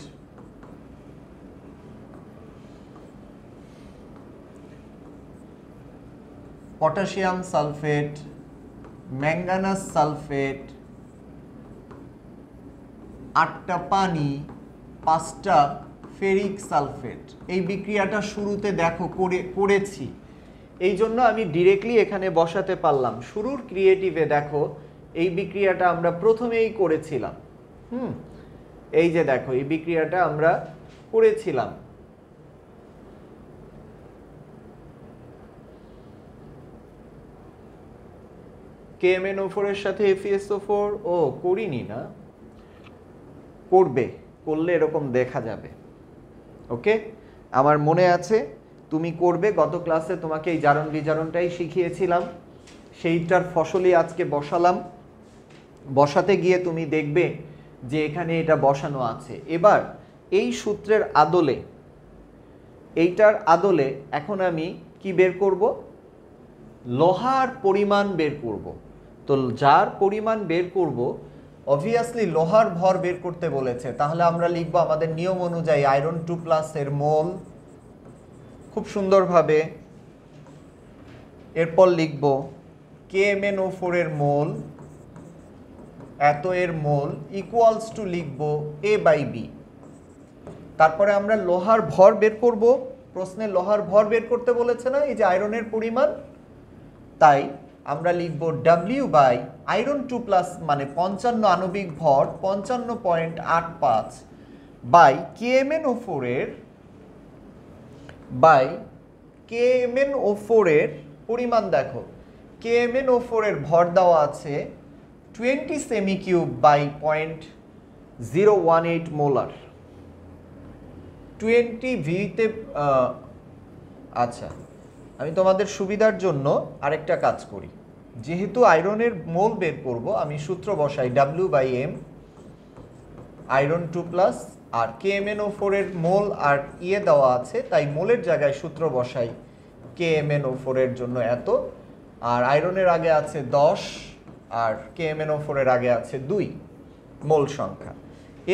potassium sulphate, manganous sulphate, 8টা পানি, 5টা ফেরিক সালফেট। এই বিক্রিয়াটা শুরুতে দেখো করেছি, এই জন্য আমি ডিরেক্টলি এখানে বসাতে পারলাম। শুরুর ক্রিয়েটিভে দেখো এই বিক্রিয়াটা আমরা প্রথমেই করেছিলাম। এই যে দেখো এই বিক্রিয়াটা আমরা করেছিলাম। KMnO4 এর সাথে FeSO4 ও করিনি না, করবে, করলে এরকম দেখা যাবে। ওকে, আমার মনে আছে তুমি করবে, গত ক্লাসে তোমাকে এই জারণ বিজারণটাই শিখিয়েছিলাম, সেইটার ফসলই আজকে বসালাম। বসাতে গিয়ে তুমি দেখবে যে এখানে এটা বসানো আছে। এবার এই সূত্রের আদলে, এইটার আদলে এখন আমি কি বের করব, লোহার পরিমাণ বের করব। তো যার পরিমাণ বের করব, অবভিয়াসলি লোহার ভর বের করতে বলেছে, তাহলে আমরা লিখব আমাদের নিয়ম অনুযায়ী আয়রন 2+ এর মোল, খুব সুন্দরভাবে। এরপর লিখব KMnO4 এর মোল, এত এর মোল, ইকুয়ালস টু লিখব A/B। তারপরে আমরা লোহার ভর বের করব, প্রশ্নে লোহার ভর বের করতে বলেছে না, এই যে আয়রনের পরিমাণ, তাই আমরা লিখব W বাই আয়রন 2+ মানে 55 আণবিক ভর 55.85 বাই KMnO4 এর বাই KMnO4 এর পরিমাণ দেখো, KMnO4 এর ভর দেওয়া আছে 20 সেমি কিউব বাই 0.018 মোলার। 20 ভিতে আচ্ছা, আমি তোমাদের সুবিধার জন্য আরেকটা কাজ করি। যেহেতু আয়রনের মোল বের করব, আমি সূত্র বসাই W/M আয়রন 2+, আর KMnO4 এর মোল আর দেওয়া আছে, তাই মোলের জায়গায় সূত্র বসাই KMnO4 এর জন্য এত, আর আয়রনের আগে আছে 10 আর KMnO4 এর আগে আছে 2 মোল সংখ্যা।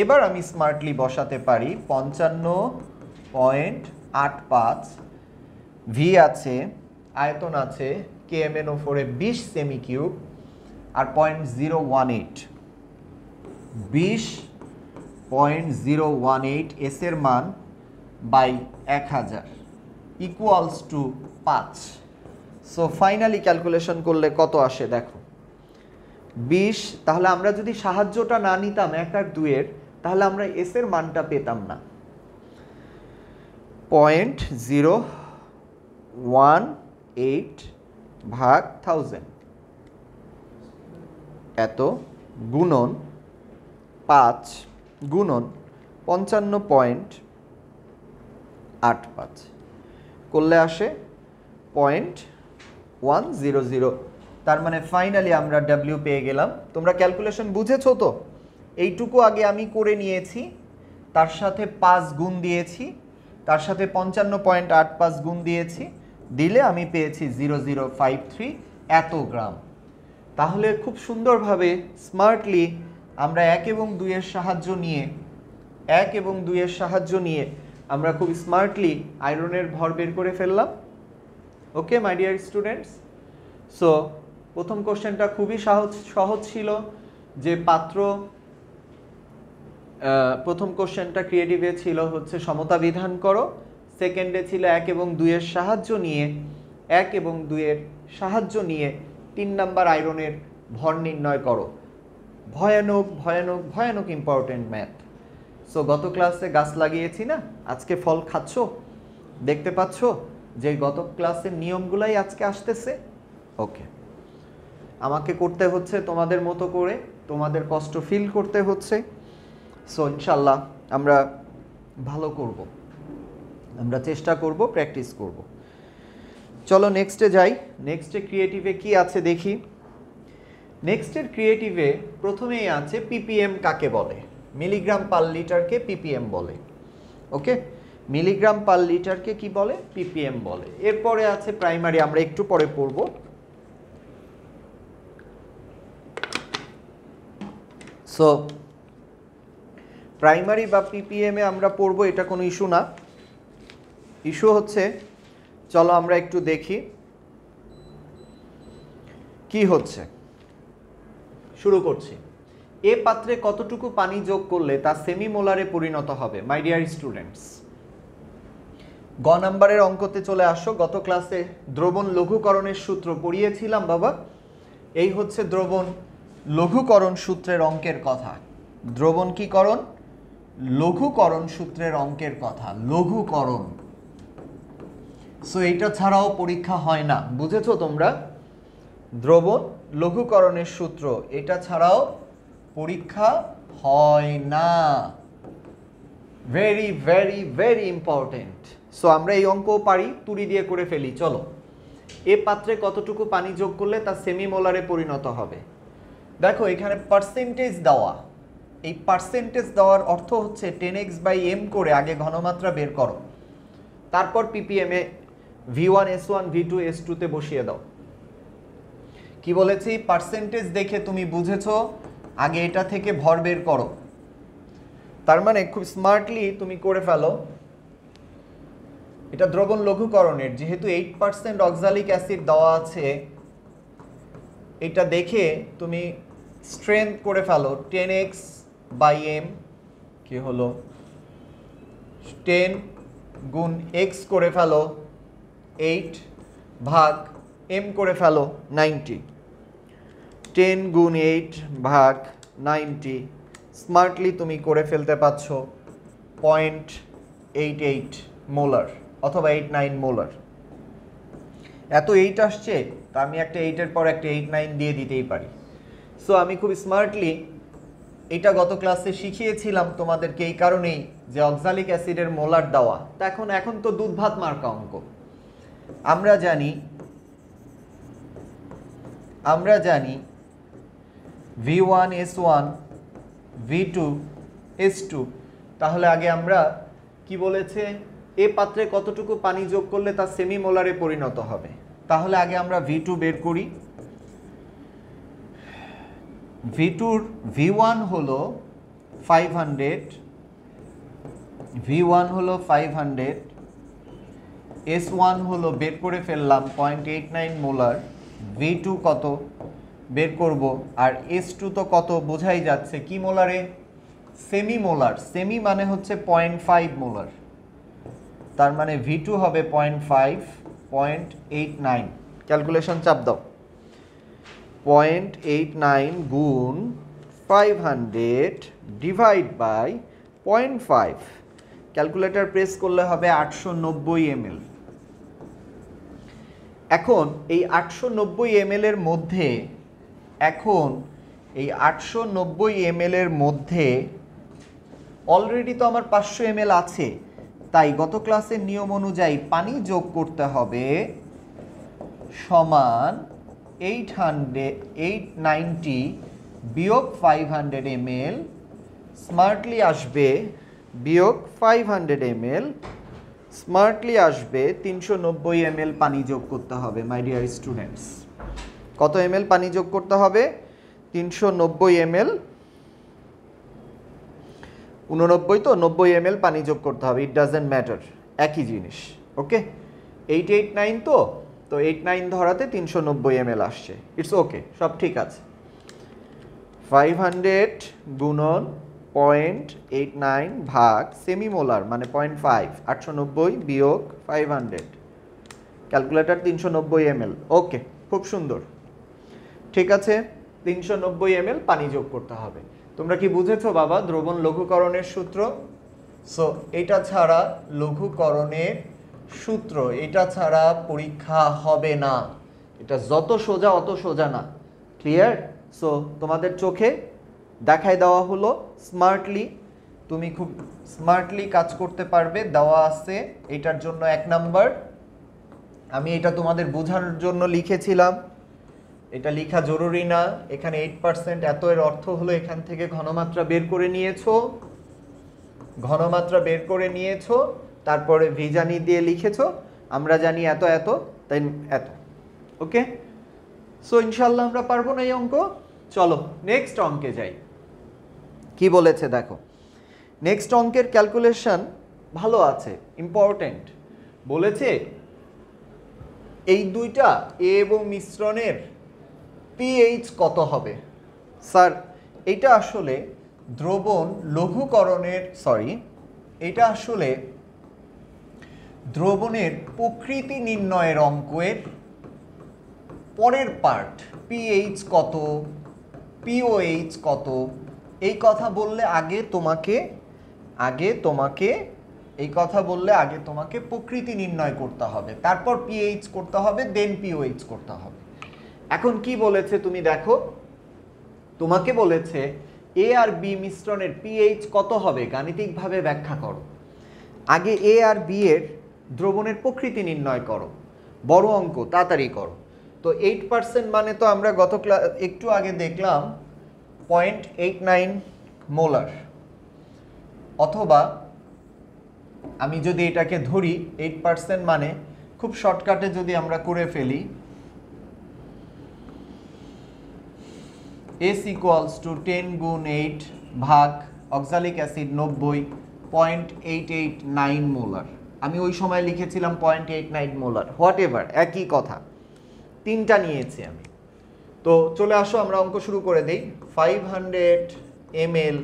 এবার আমি স্মার্টলি বসাতে পারি 55.85 ভি আছে, আয়তন আছে KMnO4 এ 20 সেমি কিউব আর 0.018, 20.018 এস এর মান by 1000 equals to 5। So finally calculation করলে কত আসে দেখো, 20। তাহলে আমরা যদি সাহায্যটা না নিতাম 1 আর 2 এর, তাহলে আমরা এস এর মানটা পেতাম না। 0.018 ভাগ 1000 এত গুণন 5 গুণন 55.85 করলে আসে 0.100। তার মানে ফাইনালি আমরা W পেয়ে গেলাম। তোমরা ক্যালকুলেশন বুঝেছো তো? এইটুকু আগে আমি করে নিয়েছি, তার সাথে 5 গুণ দিয়েছি, তার সাথে 55.85 গুণ দিয়েছি, দিলে আমি পেয়েছি 0053 এত গ্রাম। তাহলে খুব সুন্দরভাবে স্মার্টলি আমরা 1 এবং 2 এর সাহায্য নিয়ে আমরা খুব স্মার্টলি আয়রনের ভর বের করে ফেললাম। ওকে মাই ডিয়ার স্টুডেন্টস, সো প্রথম কোশ্চেনটা খুবই সহজ ছিল যে প্রথম কোশ্চেনটা ক্রিয়েটিভে ছিল হচ্ছে সমতা বিধান করো, সেকেন্ডে ছিল 1 এবং 2 এর সাহায্য নিয়ে 3 নাম্বার আয়রনের ভর নির্ণয় করো। ভয়ানক ভয়ানক ভয়ানক ইম্পর্টেন্ট ম্যাথ। সো গত ক্লাসে গাছ লাগিয়েছি না, আজকে ফল খাচ্ছ, দেখতে পাচ্ছ যে গত ক্লাসের নিয়মগুলাই আজকে আসতেছে। ওকে, আমাকে করতে হচ্ছে তোমাদের মতো করে, তোমাদের কষ্ট ফিল করতে হচ্ছে। সো ইনশাল্লাহ আমরা ভালো করব, আমরা চেষ্টা করব, প্র্যাকটিস করব। চলো নেক্সটে যাই। নেক্সটে ক্রিয়েটিভে কি আছে দেখি। নেক্সটের ক্রিয়েটিভে প্রথমেই আছে পিপিএম কাকে বলে, মিলিগ্রাম পার লিটারকে পিপিএম বলে। ওকে, মিলিগ্রাম পার লিটারকে কি বলে, পিপিএম বলে। এরপরে আছে প্রাইমারি, আমরা একটু পরে পড়ব। সো প্রাইমারি বা পিপিএমে আমরা পড়ব, এটা কোনো ইস্যু না। ইস্যু হচ্ছে, চলো আমরা একটু দেখি কি হচ্ছে। শুরু করছি। এ পাত্রে কতটুকু পানি যোগ করলে তা সেমি মোলারে পরিণত হবে? মাই ডিয়ার স্টুডেন্টস, গ নাম্বারের অঙ্কতে চলে আসো। গত ক্লাসে দ্রবণ লঘুকরণের সূত্র পড়িয়েছিলাম বাবা। এই হচ্ছে দ্রবণ লঘুকরণ সূত্রের অঙ্কের কথা। দ্রবণ কি করণ? লঘুকরণ সূত্রের অঙ্কের কথা, লঘুকরণ। সো এইটা ছাড়াও পরীক্ষা হয় না, বুঝেছো তোমরা? দ্রবণ লঘুকরণের সূত্র, এটা ছাড়াও পরীক্ষা হয় না। Very very very important. So আমরা এই অঙ্কও পারি, তুড়ি দিয়ে করে ফেলি। চলো, এ পাত্রে কতটুকু পানি যোগ করলে তা সেমি মোলারে পরিণত হবে? দেখো এখানে পার্সেন্টেজ দেওয়া, এই পার্সেন্টেজ দেওয়ার অর্থ হচ্ছে 10x/m করে আগে ঘনমাত্রা বের করো, তারপর পিপিএম এ V1 S1 V2 S2 তে বসিয়ে দাও। কি বলেছি? পার্সেন্টেজ দেখে তুমি বুঝেছো, আগে এটা থেকে ভর বের করো। তার মানে খুব স্মার্টলি তুমি করে ফেলো। এটা দ্রবণ লঘুকরণের, যেহেতু 8% অক্সালিক অ্যাসিড দেওয়া আছে, এটা দেখে তুমি স্ট্রেংথ করে ফেলো। 10x/m কি হলো, 10 গুণ x করে ফেলো 8 ভাগ m করে ফেলো 90। 10 গুণ 8 ভাগ 90 স্মার্টলি তুমি করে ফেলতে পারছ 0.88 মোলার অথবা 89 মোলার। এত 8 আসছে, তো আমি একটা 8-এর পর একটা 8-9 দিয়ে দিতেই পারি। সো আমি খুব স্মার্টলি এটা গত ক্লাসে শিখিয়েছিলাম তোমাদেরকে এই কারণেই যে অক্সালিক অ্যাসিডের মোলার দেওয়া। তা এখন তো দুধ ভাত মার্কা অঙ্ক। আমরা জানি V1S1 V2 S2। তাহলে আগে আমরা কি বলেছে, এ পাত্রে কতটুকু পানি যোগ করলে তা সেমি মোলারে পরিণত হবে। তাহলে আগে আমরা V2 বের করি। V2-র V1 হলো 500, V1 হলো 500, S1 হলো বের করে ফেললাম 0.89 মোলার, V2 কত বের করব, আর S2 তো কত বোঝাই যাচ্ছে, কি মোলারে, সেমি মোলার। সেমি মানে হচ্ছে 0.5 মোলার, তার মানে V2 হবে 0.5, 0.89। ক্যালকুলেশন চাপ দাও। 0.89 গুণ 500 ডিভাইড বাই 0.5, ক্যালকুলেটর প্রেস করলে হবে 890 ml। এখন এই 890 ml এর মধ্যে, অলরেডি তো আমার 500 ml আছে, তাই গত ক্লাসের নিয়ম অনুযায়ী পানি যোগ করতে হবে সমান 890 বিয়োগ 500 ml, স্মার্টলি আসবে বিয়োগ 500 ml, স্মার্টলি আসবে 390 ml পানি যোগ করতে হবে। মাই ডিয়ার স্টুডেন্টস, কত ml পানি যোগ করতে হবে? 390 ml, 89 তো 90 ml পানি যোগ করতে হবে। ইট ডাজেন্ট ম্যাটার, একই জিনিস। ওকে, 889 তো 89 ধরাতে 390 ml আসছে। ইটস ওকে, সব ঠিক আছে। 500 গুণন 0.89 ভাগ সেমি মোলার মানে 0.5, 890 বিয়োগ 500, ক্যালকুলেটর 390 ml। ওকে, খুব সুন্দর, ঠিক আছে। 390 ml পানি যোগ করতে হবে। তোমরা কি বুঝেছো বাবা দ্রবণ লঘুকরণের সূত্র? সো এটা ছাড়া লঘুকরণের সূত্র, এটা ছাড়া পরীক্ষা হবে না। এটা যত সোজা অত সোজা না। ক্লিয়ার? সো তোমাদের চোখে দেখাই দেওয়া হলো, স্মার্টলি তুমি খুব স্মার্টলি কাজ করতে পারবে। দেওয়া আছে এটার জন্য 1 নাম্বার। আমি এটা তোমাদের বোঝানোর জন্য লিখেছিলাম, এটা লেখা জরুরি না। এখানে 8%, এত এর অর্থ হলো এখান থেকে ঘনমাত্রা বের করে নিয়েছো, তারপরে ভি জানি দিয়ে লিখেছো। আমরা জানি এত এত, তাই এত। ওকে, সো ইনশাল্লাহ আমরা পারবো না এই অঙ্ক। চলো নেক্সট অঙ্কে যাই। কি বলেছে দেখো, নেক্সট অঙ্কের ক্যালকুলেশন ভালো আছে, ইম্পর্টেন্ট। বলেছে এই দুইটা এ এবং মিশ্রণের পিএইচ কত হবে। স্যার এটা আসলে দ্রবণ লঘুকরণের, এটা আসলে দ্রবণের প্রকৃতি নির্ণয়ের অঙ্কের পরের পার্ট। পিএইচ কত, পিওএইচ কত, এই কথা বললে আগে তোমাকে প্রকৃতি নির্ণয় করতে হবে, তারপর পিএইচ করতে হবে, দেন পিওএইচ করতে হবে। এখন কি বলেছে তুমি দেখো, তোমাকে বলেছে এ আর বি মিশ্রণের পিএইচ কত হবে, গাণিতিকভাবে ব্যাখ্যা করো। আগে এ আর বি এর দ্রবণের প্রকৃতি নির্ণয় করো, বড় অঙ্ক, তাড়াতাড়ি করো। তো 8% মানে তো আমরা একটু আগে দেখলাম 0.89 মোলার, অথবা আমি যদি এটাকে ধরি 8% মানে খুব শর্টকাটে যদি আমরা করে ফেলি, S equals to 10 গুণ 8 ভাগ অক্সালিক অ্যাসিড 90, 0.889 মোলার। আমি ওই সময় লিখেছিলাম 0.89 মোলার, হোয়াট এভার, একই কথা, তিনটা নিয়েছি আমি। তো চলে আসো আমরা অঙ্ক শুরু করে দেই। 500 ml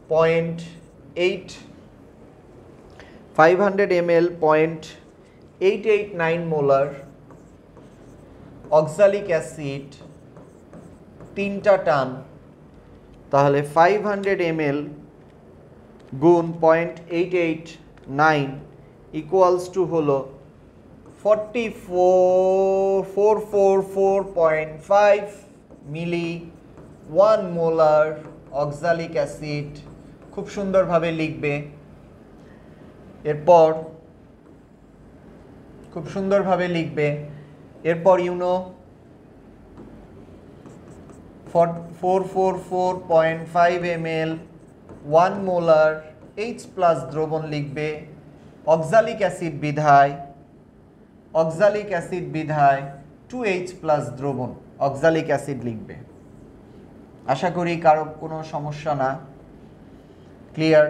0.889 মোলার অক্সালিক অ্যাসিড, তিনটা টান, তাহলে 500 ml গুণ 0.889 ইকুয়ালস টু হলো 444.5 মিলি 1 মোলার অক্সালিক অ্যাসিড, খুব সুন্দরভাবে লিখবে। এরপর খুব সুন্দরভাবে লিখবে। এরপর ইউনো 444.5 ml 1 মোলার H+ দ্রবণ লিখবে। অক্সালিক অ্যাসিড বিধায় 2H+ দ্রবণ অক্সালিক অ্যাসিড লিখবে। আশা করি কারো কোনো সমস্যা না, ক্লিয়ার?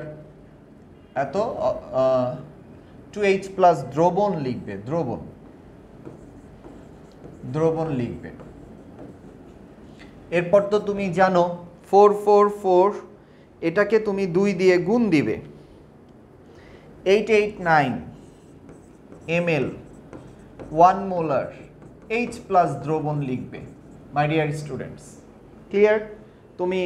এত 2H+ দ্রবণ লিখবে, দ্রবণ লিখবে। এরপর তো তুমি জানো 444 এটাকে তুমি 2 দিয়ে গুণ দিবে, 889 ml 1 মোলার H+ দ্রবণ লিখবে। মাই ডিয়ার স্টুডেন্টস, ক্লিয়ার? তুমি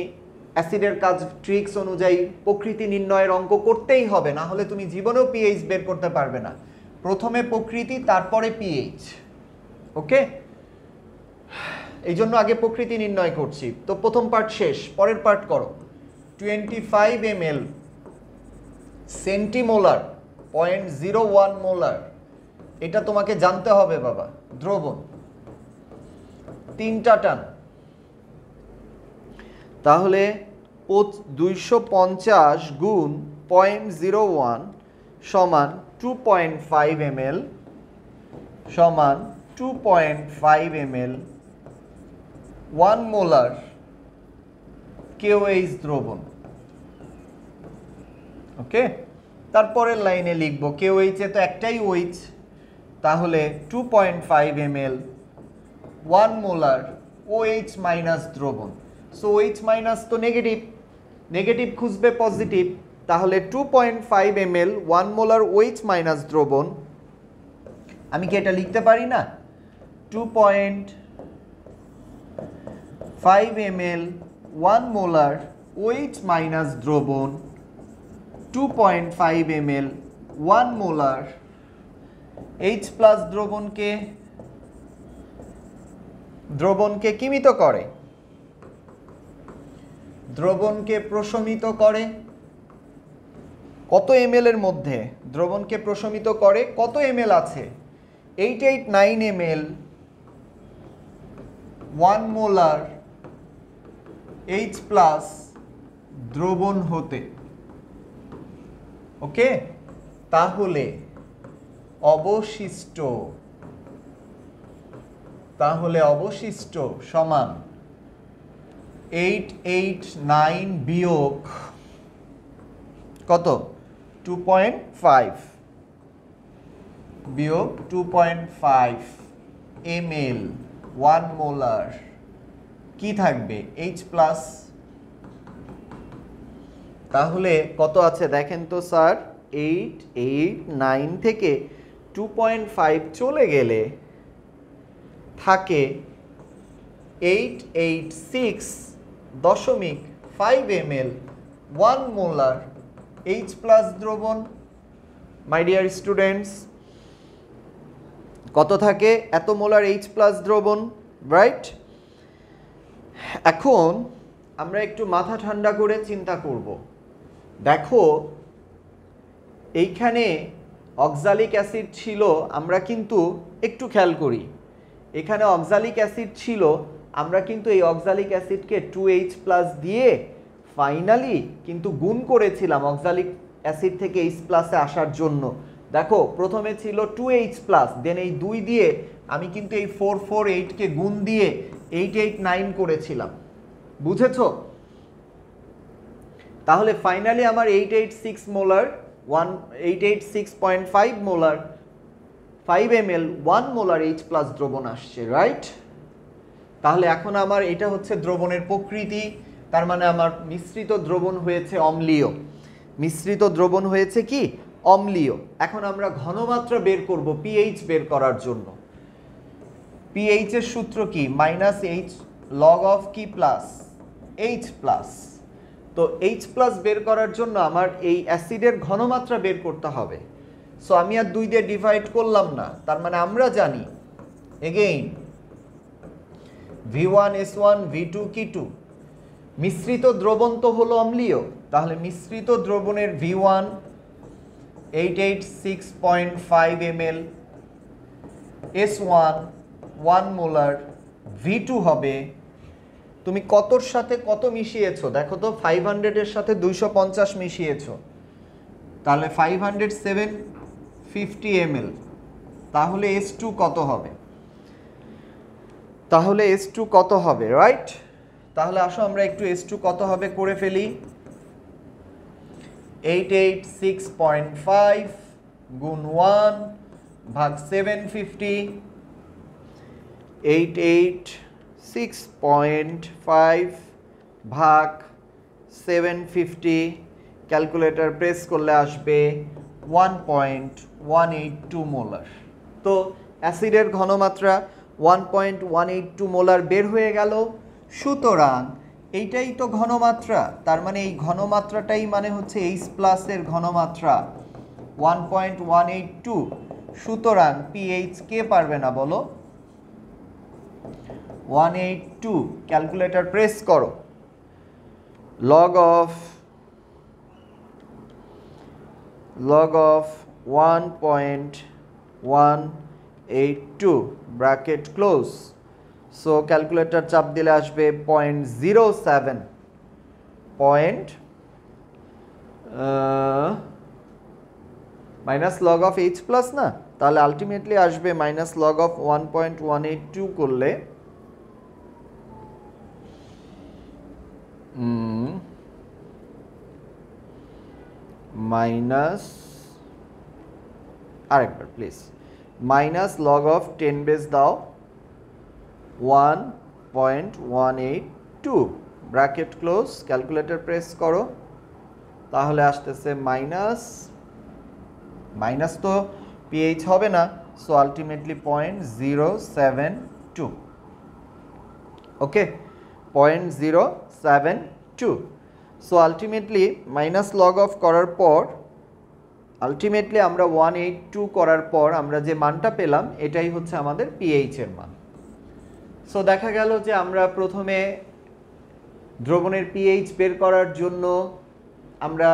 অ্যাসিডের কাজ ট্রিক্স অনুযায়ী প্রকৃতি নির্ণয়ের অঙ্ক করতেই হবে, না হলে তুমি জীবনেও পিএইচ বের করতে পারবে না। প্রথমে প্রকৃতি, তারপরে পিএইচ। ওকে, এই জন্য আগে প্রকৃতি নির্ণয় করছি। তো প্রথম পার্ট শেষ, পরের পার্ট করো। 25 ml সেন্টিমোলার 0.01 মোলার, এটা তোমাকে জানতে হবে বাবা, দ্রবণ। 3টা টান, তাহলে 250 গুণ 0.01 সমান 2.5 ml সমান 2.5 ml 1 মোলার KOH দ্রবণ। ওকে, তারপরের লাইনে লিখবো KOH এ তো একটাই OH, তাহলে 2.5 ml 1 মোলার OH- দ্রবণ। সো OH- তো নেগেটিভ, নেগেটিভ খুঁজবে পজিটিভ, তাহলে 2.5 ml 1 মোলার OH- দ্রবণ। আমি কি এটা লিখতে পারি না? 2.5 ml 1 মোলার OH- দ্রবণ, 2.5 ml 1 মোলার H+ দ্রবণকে কিমিত করে, দ্রবণকে প্রশমিত করে। কত ml এর মধ্যে দ্রবণকে প্রশমিত করে? কত ml আছে? 889 ml 1 মোলার H+ দ্রবণ হতে। ওকে, তাহলে অবশিষ্ট সমান 889 বিয়োগ কত? 2.5 বিয়োগ 2.5 ml 1 মোলার কি থাকবে? H+। তাহলে কত আছে দেখেন তো স্যার, 889 থেকে 2.5 চলে গেলে থাকে 886.5 ml 1 মোলার H+ দ্রবণ। মাই ডিয়ার স্টুডেন্টস, কত থাকে? এত মোলার H+ দ্রবণ, রাইট? এখন আমরা একটু মাথা ঠান্ডা করে চিন্তা করব। দেখো এইখানে অক্সালিক অ্যাসিড ছিল, আমরা কিন্তু একটু খেয়াল করি, এখানে অক্সালিক অ্যাসিড ছিল, আমরা কিন্তু এই অক্সালিক অ্যাসিডকে 2H+ দিয়ে ফাইনালি কিন্তু গুণ করেছিলাম অক্সালিক অ্যাসিড থেকে H+ এ আসার জন্য। দেখো প্রথমে ছিল 2H+, দেন এই 2 দিয়ে আমি কিন্তু এই 448কে গুণ দিয়ে 889 করেছিলাম, বুঝেছো? তাহলে ফাইনালি আমার 886.5 মোলার 5 ml 1 মোলার H+ দ্রবণ আসছে, রাইট? তাহলে এখন আমার এটা হচ্ছে দ্রবণের প্রকৃতি, তার মানে আমার মিশ্রিত দ্রবণ হয়েছে অম্লীয়। মিশ্রিত দ্রবণ হয়েছে কি? অম্লীয়। এখন আমরা ঘনমাত্রা বের করব পিএইচ বের করার জন্য। পিএইচ এর সূত্র কি? -H log of কি প্লাস H+। তো H+ বের করার জন্য আমার এই অ্যাসিডের ঘনমাত্রা বের করতে হবে। সো আমি আর 2 দিয়ে ডিভাইড করলাম না, তার মানে আমরা জানি এগেইন V1S1 V2 K2 মিশ্রিত দ্রবণ তো হলো অম্লীয়, তাহলে মিশ্রিত দ্রবণের V1 886.5 ml, S1 1 molar, V2 হবে, তুমি কতর সাথে কত মিশিয়েছো দেখো তো, 500 এর সাথে 250 মিশিয়েছো, তাহলে 50750 ml, তাহলে S2 কত হবে, তাহলে S2 কত হবে, রাইট? তাহলে আসো আমরা একটু S2 কত হবে করে ফেলি। 886.5 গুণ 1 ভাগ 750, 886.5 ভাগ 750, ক্যালকুলেটর প্রেস করলে আসবে 1.182 মোলার। তো অ্যাসিডের ঘনমাত্রা 1.182 মোলার বের হয়ে গেল। সুতরাং এইটাই তো ঘনমাত্রা, তার মানে এই ঘনমাত্রাটাই মানে হচ্ছে H+ এর ঘনমাত্রা 1.182। সুতরাং pH কে পারবে না বলো? 182, ক্যালকুলেটর প্রেস করো, log of 1.182 bracket close. So calculator চাপ দিলে আসবে 0.07 মাইনাস লগ অফ H+ না, তাহলে আলটিমেটলি আসবে মাইনাস লগ অফ 1.182 করলে মাইনাস, আরেকবার please, minus log of 10 base দাও 1.182 ব্র্যাকেট ক্লোজ, ক্যালকুলেটর প্রেস করো, তাহলে আসতেছে মাইনাস তো pH হবে না, so ultimately 0.072, okay 0.072। So ultimately minus log of করার পর আলটিমেটলি আমরা 182 করার পর আমরা যে মানটা পেলাম এটাই হচ্ছে আমাদের pH এর মান। সো দেখা গেল যে আমরা প্রথমে দ্রবণের pH বের করার জন্য আমরা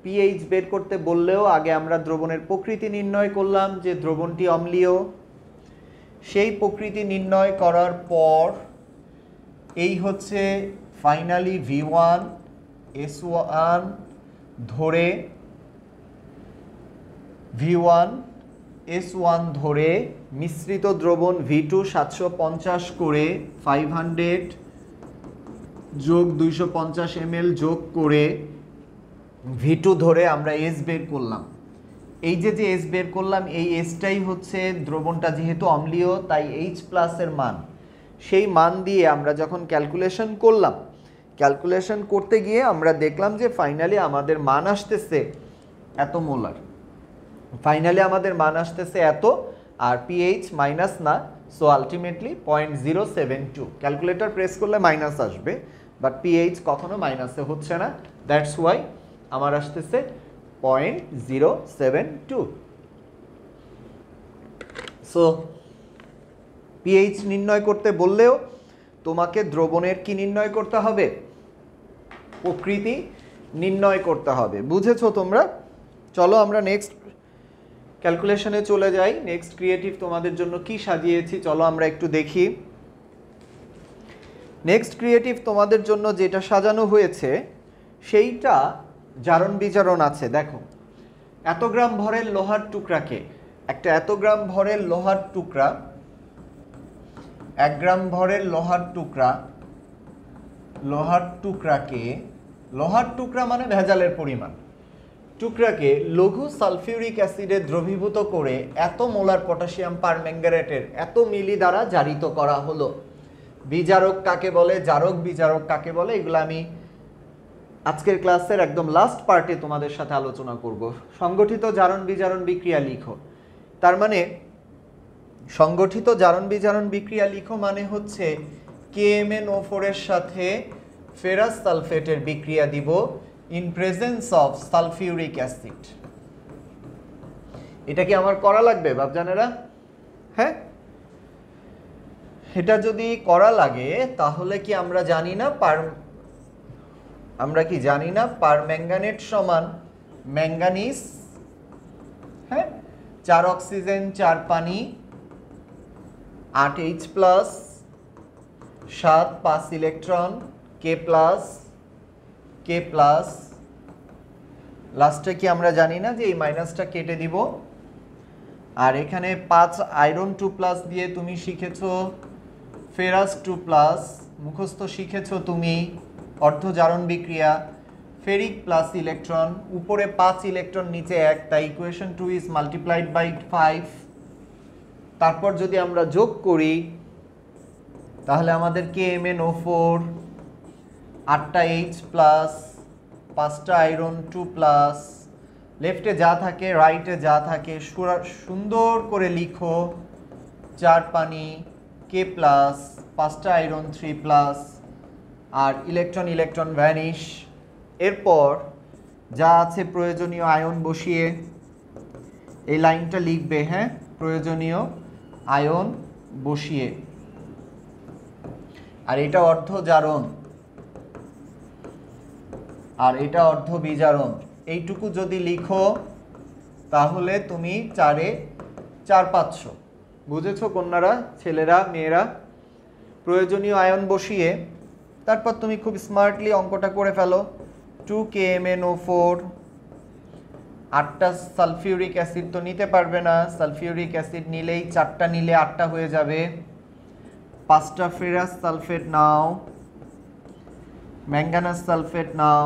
pH বের করতে বললেও আগে আমরা দ্রবণের প্রকৃতি নির্ণয় করলাম যে দ্রবণটি অম্লীয়। সেই প্রকৃতি নির্ণয় করার পর এই হচ্ছে ফাইনালি V1S1 ধরে V1S1 ধরে মিশ্রিত দ্রবণ V2 750 করে 500 যোগ 250 ml যোগ করে V2 ধরে আমরা S বের করলাম। এই যে S বের করলাম, এই Sটাই হচ্ছে দ্রবণটা যেহেতু অম্লীয় তাই H+ এর মান, সেই মান দিয়ে আমরা যখন ক্যালকুলেশন করলাম, ক্যালকুলেশন করতে গিয়ে আমরা দেখলাম যে ফাইনালি আমাদের মান আসতেছে এত মোলার, ফাইনালি আমাদের মান আসতেছে এত, আর pH মাইনাস না, সো আলটিমেটলি 0.072, ক্যালকুলেটর প্রেস করলে মাইনাস আসবে, বাট pH কখনো মাইনাসে হচ্ছে না, দ্যাটস ওয়াই আমার আসতেছে 0.072। সো pH নির্ণয় করতে বললেও তোমাকে দ্রবণের কি নির্ণয় করতে হবে? প্রকৃতি নির্ণয় করতে হবে। বুঝেছো তোমরা? চলো আমরা নেক্সট ক্যালকুলেশনে চলে যাই। নেক্সট ক্রিয়েটিভ তোমাদের জন্য কি সাজিয়েছি চলো আমরা একটু দেখি। নেক্সট ক্রিয়েটিভ তোমাদের জন্য যেটা সাজানো হয়েছে সেইটা জারণ বিজারণ আছে। দেখো, এত গ্রাম ভরের লোহার টুকরাকে, একটা এত গ্রাম ভরের লোহার টুকরা, 1 গ্রাম ভরের লোহার টুকরাকে, লোহার টুকরা মানে ভেজালের পরিমাণ, টুকরাকে লঘু সালফিউরিক অ্যাসিডে দ্রবীভূত করে এত মোলার পটাশিয়াম পারম্যাঙ্গানেটের এত মিলি দ্বারা জারিত করা হলো। বিজারক কাকে বলে, জারক বিজারক কাকে বলে, এগুলো আমি আজকের ক্লাসের একদম লাস্ট পার্টে তোমাদের সাথে আলোচনা করব। সংগঠিত জারণ বিজারণ বিক্রিয়া লিখো, তার মানে সংগঠিত জারণ বিজারণ বিক্রিয়া লিখো মানে হচ্ছে KMnO4 এর সাথে ফেরাস সালফেটের বিক্রিয়া দিব in presence of sulphuric acid. এটা কি আমার করা লাগবে বাপজানেরা? হ্যাঁ, এটা যদি করা লাগে তাহলে কি আমরা জানি না পারম্যাঙ্গানেট সমান ম্যাঙ্গানিজ, হ্যাঁ, 4 অক্সিজেন 4 পানি 8H plus 7 5 electron K plus লাস্টে কি আমরা জানি না যে এই মাইনাসটা কেটে দিব। আর এখানে 5 আয়রন 2 প্লাস দিয়ে তুমি শিখেছো ফেরাস 2 প্লাস, মুখস্থ শিখেছো তুমি অর্ধজারণ বিক্রিয়া ফেরিক প্লাস ইলেকট্রন, উপরে 5 ইলেকট্রন নিচে 1, তাই ইকুয়েশন 2 ইজ মাল্টিপ্লাইড বাই 5। তারপর যদি আমরা যোগ করি তাহলে আমাদের KMnO4 8টা H প্লাস 5টা আয়রন 2 প্লাস, লেফটে যা থাকে রাইটে যা থাকে সুন্দর করে লিখো 4 পানি K প্লাস 5টা আয়রন 3 প্লাস, আর ইলেকট্রন ভ্যানিশ। এরপর যা আছে প্রয়োজনীয় আয়ন বসিয়ে এই লাইনটা লিখবে, হ্যাঁ, প্রয়োজনীয় আয়ন বসিয়ে। আর এটা অর্ধজারণ আর এটা অর্ধবিজারণ, এইটুকু যদি লিখো তাহলে তুমি 4 4 500। বুঝেছো কন্যারা, ছেলেরা, মেয়েরা? প্রয়োজনীয় আয়ন বসিয়ে তারপর তুমি খুব স্মার্টলি অঙ্কটা করে ফেলো। 2 KMnO4, 8টা সালফিউরিক অ্যাসিড তো নিতে পারবে না, সালফিউরিক অ্যাসিড নিলেই 4টা নিলে 8টা হয়ে যাবে। 5টা ফেরাস সালফেট নাও, ম্যাঙ্গানাস সালফেট নাও,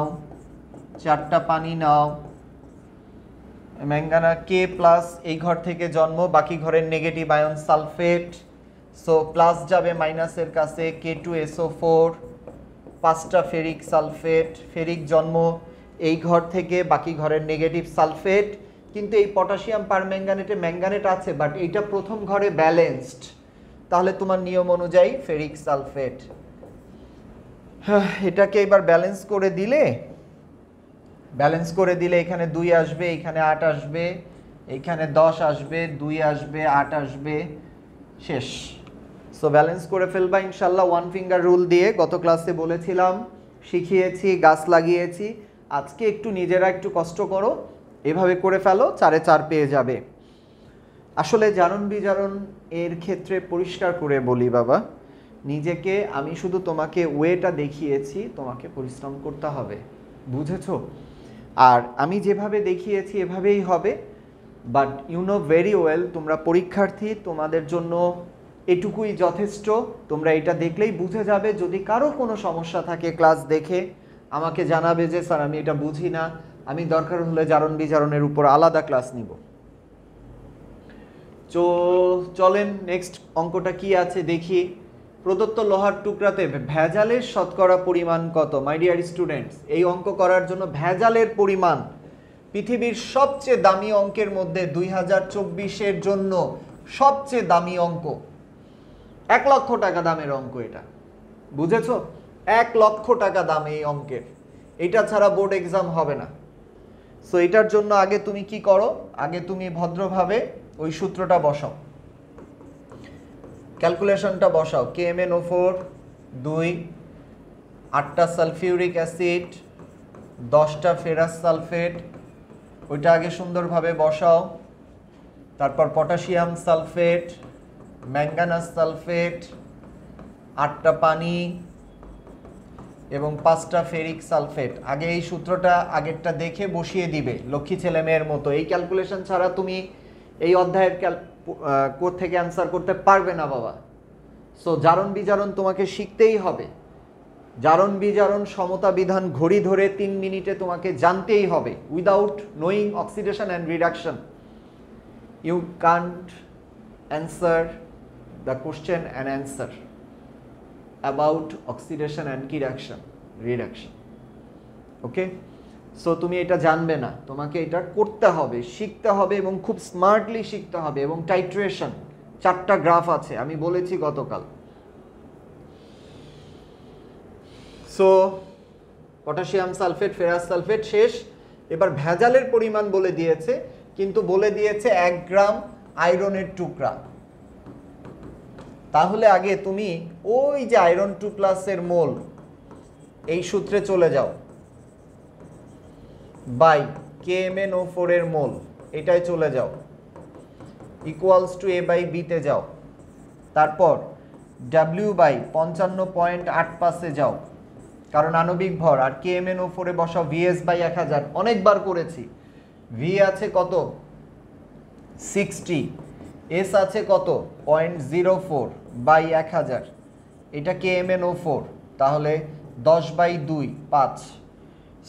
4টা পানি নাও। ম্যাঙ্গানা K প্লাস এই ঘর থেকে জন্ম, বাকি ঘরের negative ion sulphate, so plus যাবে মাইনাসের কাছে K2SO4। 5টা ফেরিক সালফেট, ফেরিক জন্ম এই ঘর থেকে, বাকি ঘরের নেগেটিভ সালফেট। কিন্তু এই পটাশিয়াম পারম্যাঙ্গানেটে ম্যাঙ্গানেট আছে, বাট এইটা প্রথম ঘরে ব্যালেন্সড, তাহলে তোমার নিয়ম অনুযায়ী ফেরিক সালফেট। এটাকে এবার ব্যালেন্স করে দিলে এখানে 2 আসবে, এখানে 8 আসবে, এখানে 10 আসবে, 2 আসবে, 8 আসবে, শেষ। সো ব্যালেন্স করে ফেলবা ইনশাল্লাহ 1 ফিঙ্গার রুল দিয়ে। গত ক্লাসে বলেছিলাম, শিখিয়েছি, গাছ লাগিয়েছি। আজকে একটু নিজেরা একটু কষ্ট করো, এভাবে করে ফেলো, 4-এ 4 পেয়ে যাবে। আসলে জারণ বিজারণ এর ক্ষেত্রে পরিষ্কার করে বলি বাবা, নিজেকে, আমি শুধু তোমাকে ওয়েটা দেখিয়েছি, তোমাকে পরিশ্রম করতে হবে, বুঝেছো? আর আমি যেভাবে দেখিয়েছি এভাবেই হবে, but you know very well তোমরা পরীক্ষার্থী, তোমাদের জন্য এটুকুই যথেষ্ট। তোমরা এটা দেখলেই বুঝে যাবে। যদি কারো কোনো সমস্যা থাকে ক্লাস দেখে আমাকে জানাবে যে স্যার আমি এটা বুঝি না, আমি দরকার হলে জারণ বিজারণের উপর আলাদা ক্লাস নিব। চলেন নেক্সট অঙ্কটা কি আছে দেখি। প্রদত্ত লোহার টুকরাতে ভেজালের শতকরা পরিমাণ কত? মাই ডিয়ার স্টুডেন্টস, এই অঙ্ক করার জন্য ভেজালের পরিমাণ পৃথিবীর সবচেয়ে দামি অঙ্কের মধ্যে 2024-এর জন্য সবচেয়ে দামি অঙ্ক, 1 লক্ষ টাকা দামের অঙ্ক এটা, বুঝেছো? 1 লক্ষ টাকা দাম এই অঙ্কের, এটা ছাড়া বোর্ড এক্সাম হবে না। সো এটার জন্য আগে তুমি কি করো, আগে তুমি ভদ্রভাবে ওই সূত্রটা বসাও, ক্যালকুলেশনটা বসাও। KMnO4 2, 8টা সালফিউরিক অ্যাসিড, 10টা ফেরাস সালফেট, ওইটা আগে সুন্দরভাবে বসাও। তারপর পটাশিয়াম সালফেট, ম্যাঙ্গানাস সালফেট, 8টা পানি এবং 5টা ফেরিক সালফেট। আগে এই সূত্রটা আগেরটা দেখে বসিয়ে দিবে লক্ষ্মী ছেলে মেয়ের মতো। এই ক্যালকুলেশন ছাড়া তুমি এই অধ্যায়ের কোড থেকে অ্যান্সার করতে পারবে না বাবা। সো জারণ বিজারণ তোমাকে শিখতেই হবে। জারণ বিজারণ সমতা বিধান ঘড়ি ধরে 3 মিনিটে তোমাকে জানতেই হবে। Without knowing oxidation and reduction you can't answer the question and answer about oxidation and reduction. Okay, so তুমি এটা জানবে না, তোমাকে এটা করতে হবে, শিখতে হবে এবং খুব স্মার্টলি শিখতে হবে। এবং টাইট্রেশন 4টা গ্রাফ আছে, আমি বলেছি গতকাল। So potassium sulphate, ferrous sulphate শেষ। এবার ভেজালের পরিমাণ বলে দিয়েছে কিন্তু বলে দিয়েছে 1 গ্রাম আয়রনের টুকরা। তাহলে আগে তুমি ওই যে আয়রন 2+ এর মোল এই সূত্রে চলে যাও, বাই KMnO4 এর মোল এটাই চলে যাও, ইকুয়ালস টু A/B তে যাও, তারপর W বাই 55.85 যাও, কারণ আণবিক ভর, আর KMnO4 এ বসাও VS বাই 1000, অনেকবার করেছি। V আছে কত 60, S আছে কত 0.04 বাই 1000, এটা KMnO4, তাহলে 10/2 5।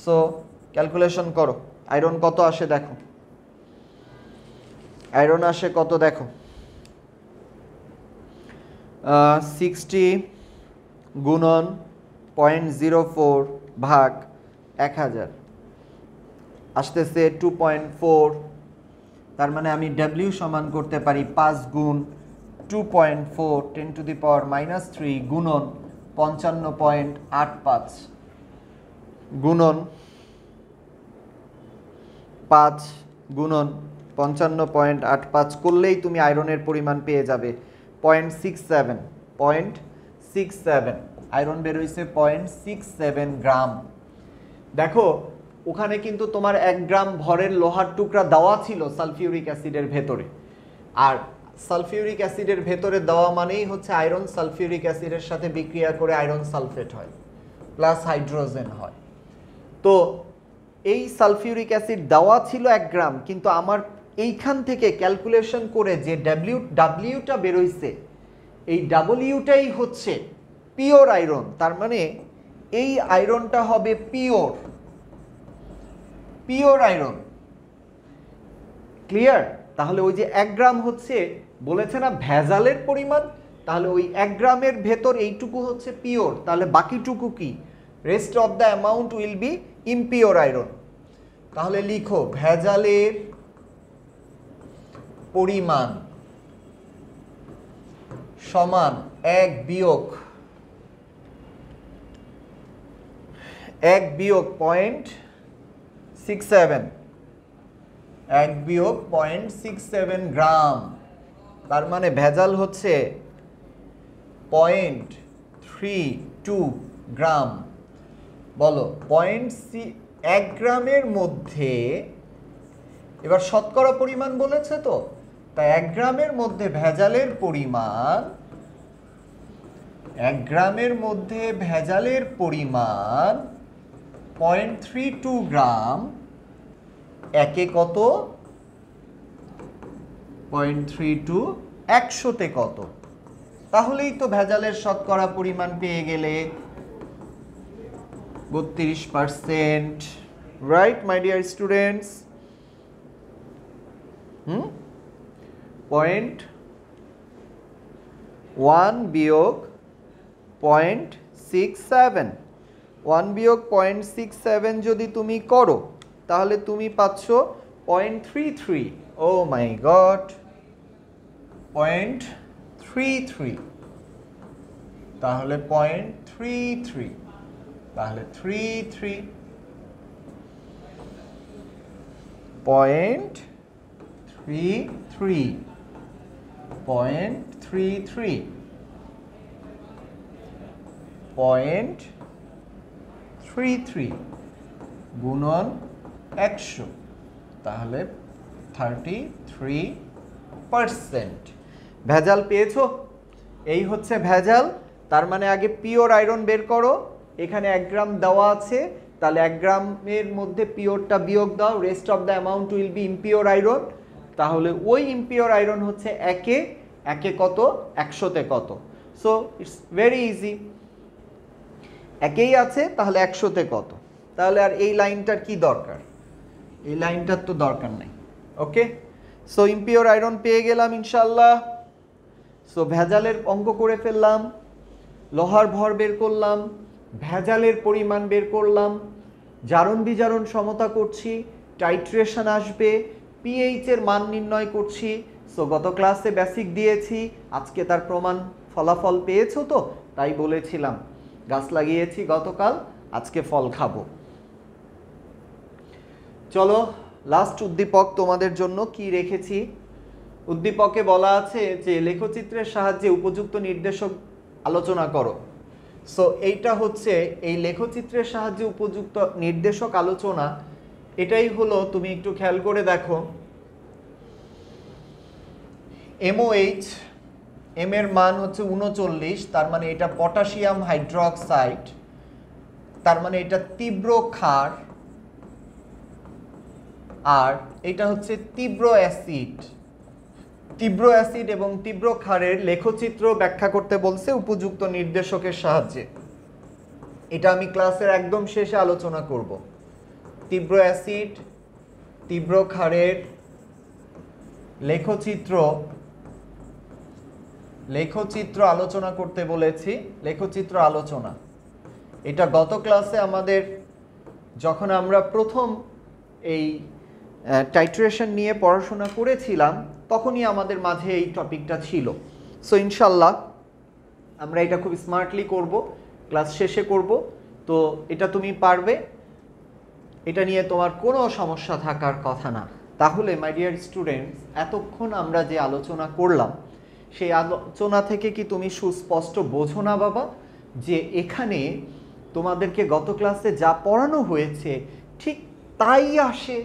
সো ক্যালকুলেশন করো, আয়রন কত আসে দেখো, আয়রন আসে কত দেখো, 60 গুণন 0.04 ভাগ 1000 আসতেছে 2.4। তার মানে আমি W সমান করতে পারি 5 গুণ 2.4 10⁻³ গুণন 55.85 গুণন 5 গুণন 55.85 করলেই তুমি আয়রনের পরিমাণ পেয়ে যাবে 0.67 আয়রন বের হইছে 0.67 গ্রাম। দেখো ওখানে কিন্তু তোমার 1 গ্রাম ভরের লোহার টুকরা দেওয়া ছিল সালফিউরিক অ্যাসিডের ভেতরে, আর সালফিউরিক অ্যাসিডের ভেতরে দেওয়া মানেই হচ্ছে আয়রন সালফিউরিক অ্যাসিডের সাথে বিক্রিয়া করে আয়রন সালফেট হয় প্লাস হাইড্রোজেন হয়। তো এই সালফিউরিক অ্যাসিড দেওয়া ছিল 1 গ্রাম, কিন্তু আমার এইখান থেকে ক্যালকুলেশন করে যে ডাব্লিউটা বেরোইছে, এই ডাব্লিউটাই হচ্ছে পিওর আয়রন। তার মানে এই আয়রনটা হবে পিওর আয়রন। ক্লিয়ার? তাহলে ওই যে 1 গ্রাম হচ্ছে বলেছে না ভেজালের পরিমাণ, তাহলে ওই 1 গ্রামের ভেতর এইটুকু হচ্ছে পিওর, তাহলে বাকিটুকু কি, rest of the amount will be impure iron. তাহলে লিখো ভেজালের পরিমাণ সমান 1 বিয়োগ 0.67, 1 বিয়োগ 0.67 গ্রাম। তার মানে ভেজাল হচ্ছে 0.32 গ্রাম। বলো 1 গ্রামের মধ্যে, এবার শতকরা পরিমাণ বলেছে তো, তাই 1 গ্রামের মধ্যে ভেজালের পরিমাণ, 1 গ্রামের মধ্যে ভেজালের পরিমাণ 0.32 গ্রাম। একে কত 0.32, 100তে কত, তাহলেই তো ভেজালের শতকরা পরিমাণ পেয়ে গেলে 32%। রাইট মাই ডিয়ার স্টুডেন্টস? 0.1 বিয়োগ 0.67, 1 বিয়োগ 0.67 যদি তুমি করো তাহলে তুমি পাচ্ছ 0.33। ও মাই গড, 0.33, তাহলে 0.33, তাহলে 33 0.33 গুণন 100, তাহলে 33%। ভেজাল পেয়েছো? এই হচ্ছে ভেজাল। তার মানে আগে পিওর আয়রন বের করো, এখানে 1 গ্রাম দেওয়া আছে, তাহলে 1 গ্রামের মধ্যে পিওরটা বিয়োগ দাও, rest of the amount will be impure iron. তাহলে ওই ইমপিওর আয়রন হচ্ছে একে কত, 100তে কত। সো ইটস ভেরি ইজি, একেই আছে তাহলে 100তে কত, তাহলে আর এই লাইনটার কি দরকার, এই লাইনটার তো দরকার নাই। ওকে, সো ইমপিওর আয়রন পেয়ে গেলাম ইনশাল্লাহ। সো ভেজালের অঙ্ক করে ফেললাম, লোহার ভর বের করলাম, ভেজালের পরিমাণ বের করলাম, জারণ বিজারণ সমতা করছি, টাইট্রেশন আসবে, পিএইচ এর মান নির্ণয় করছি। সো গত ক্লাসে বেসিক দিয়েছি, আজকে তার প্রমাণ ফলাফল পেয়েছো তো, তাই বলেছিলাম গাছ লাগিয়েছি গতকাল, আজকে ফল খাবো। চলো লাস্ট উদ্দীপক তোমাদের জন্য কি রেখেছি? উদ্দীপকে বলা আছে যে লেখচিত্রের সাহায্যে উপযুক্ত নির্দেশক আলোচনা করো। সো এইটা হচ্ছে এই লেখচিত্রের সাহায্যে উপযুক্ত নির্দেশক আলোচনা। এটাই হলো, তুমি একটু খেয়াল করে দেখো, MOH, এম এর মান হচ্ছে 39, তার মানে এটা পটাশিয়াম হাইড্রোক্সাইড, তার মানে এটা তীব্র ক্ষার, আর এটা হচ্ছে তীব্র অ্যাসিড। তীব্র অ্যাসিড এবং তীব্র ক্ষারের লেখচিত্র ব্যাখ্যা করতে বলছে উপযুক্ত নির্দেশকের সাহায্যে। এটা আমি ক্লাসের একদম শেষে আলোচনা করব। তীব্র অ্যাসিড, তীব্র ক্ষারের লেখচিত্র আলোচনা করতে বলেছি। লেখচিত্র আলোচনা এটা গত ক্লাসে আমাদের, যখন আমরা প্রথম এই টাইট্রেশন নিয়ে পড়াশোনা করেছিলাম, তখনই আমাদের মাঝে এই টপিকটা ছিল। সো ইনশাল্লাহ আমরা এটা খুব স্মার্টলি করব, ক্লাস শেষে করব। তো এটা তুমি পারবে, এটা নিয়ে তোমার কোনো সমস্যা থাকার কথা না। তাহলে মাই ডিয়ার স্টুডেন্টস, এতক্ষণ আমরা যে আলোচনা করলাম, সেই আলোচনা থেকে কি তুমি সুস্পষ্ট বোঝো না বাবা যে এখানে তোমাদেরকে গত ক্লাসে যা পড়ানো হয়েছে ঠিক তাই আসে,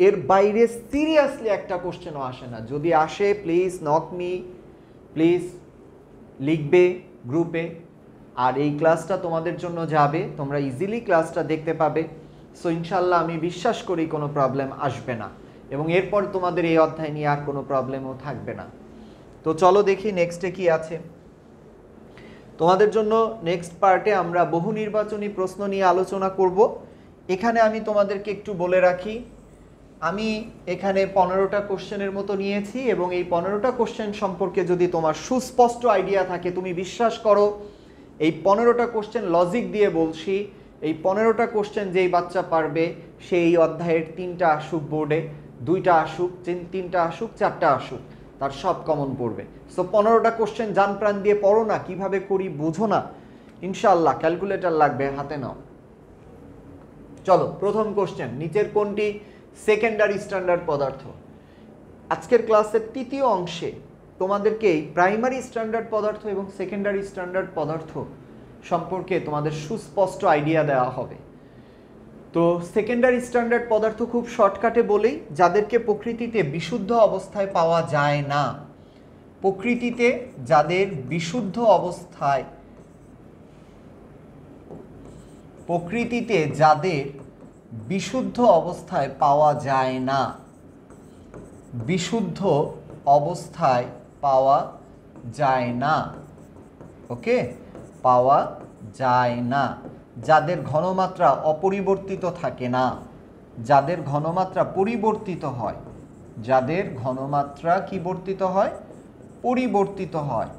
এর বাইরে সিরিয়াসলি একটা কোশ্চেনও আসে না? যদি আসে প্লিজ নক মি, প্লিজ লিখবে গ্রুপে। আর এই ক্লাসটা তোমাদের জন্য যাবে, তোমরা ইজিলি ক্লাসটা দেখতে পাবে। সো ইনশাল্লাহ আমি বিশ্বাস করি কোনো প্রবলেম আসবে না, এবং এরপর তোমাদের এই অধ্যায় নিয়ে আর কোনো প্রবলেমও থাকবে না। তো চলো দেখি নেক্সটে কি আছে তোমাদের জন্য। নেক্সট পার্টে আমরা বহু নির্বাচনী প্রশ্ন নিয়ে আলোচনা করব। এখানে আমি তোমাদেরকে একটু বলে রাখি, আমি এখানে 15টা কোশ্চেনের মতো নিয়েছি, এবং এই 15টা কোশ্চেন সম্পর্কে যদি তোমার সুস্পষ্ট আইডিয়া থাকে, তুমি বিশ্বাস করো এই 15টা কোশ্চেন লজিক দিয়ে বলছি, এই 15টা কোশ্চেন যেই বাচ্চা পারবে সেই অধ্যায়ের 3টা আসুক বোর্ডে, 2টা আসুক, 3টা আসুক, 4টা আসুক, তার সব কমন পড়বে। সো 15টা কোশ্চেন জান প্রাণ দিয়ে পড়ো না, কিভাবে করি বুঝো না, ইনশাল্লাহ ক্যালকুলেটর লাগবে, হাতে নাও। চলো প্রথম কোশ্চেন, নিচের কোনটি সেকেন্ডারি স্ট্যান্ডার্ড পদার্থ? আজকের ক্লাসের তৃতীয় অংশে তোমাদেরকে প্রাইমারি স্ট্যান্ডার্ড পদার্থ এবং সেকেন্ডারি স্ট্যান্ডার্ড পদার্থ সম্পর্কে তোমাদের সুস্পষ্ট আইডিয়া দেওয়া হবে। তো সেকেন্ডারি স্ট্যান্ডার্ড পদার্থ খুব শর্টকাটে বলেই, যাদেরকে প্রকৃতিতে বিশুদ্ধ অবস্থায় পাওয়া যায় না। প্রকৃতিতে যাদের বিশুদ্ধ অবস্থায়, প্রকৃতিতে যাদের বিশুদ্ধ অবস্থায় পাওয়া যায় না, বিশুদ্ধ অবস্থায় পাওয়া যায় না, ওকে, পাওয়া যায় না, যাদের ঘনমাত্রা অপরিবর্তিত থাকে না, যাদের ঘনমাত্রা পরিবর্তিত হয়, যাদের ঘনমাত্রা কি বর্তিত হয়? পরিবর্তিত হয়।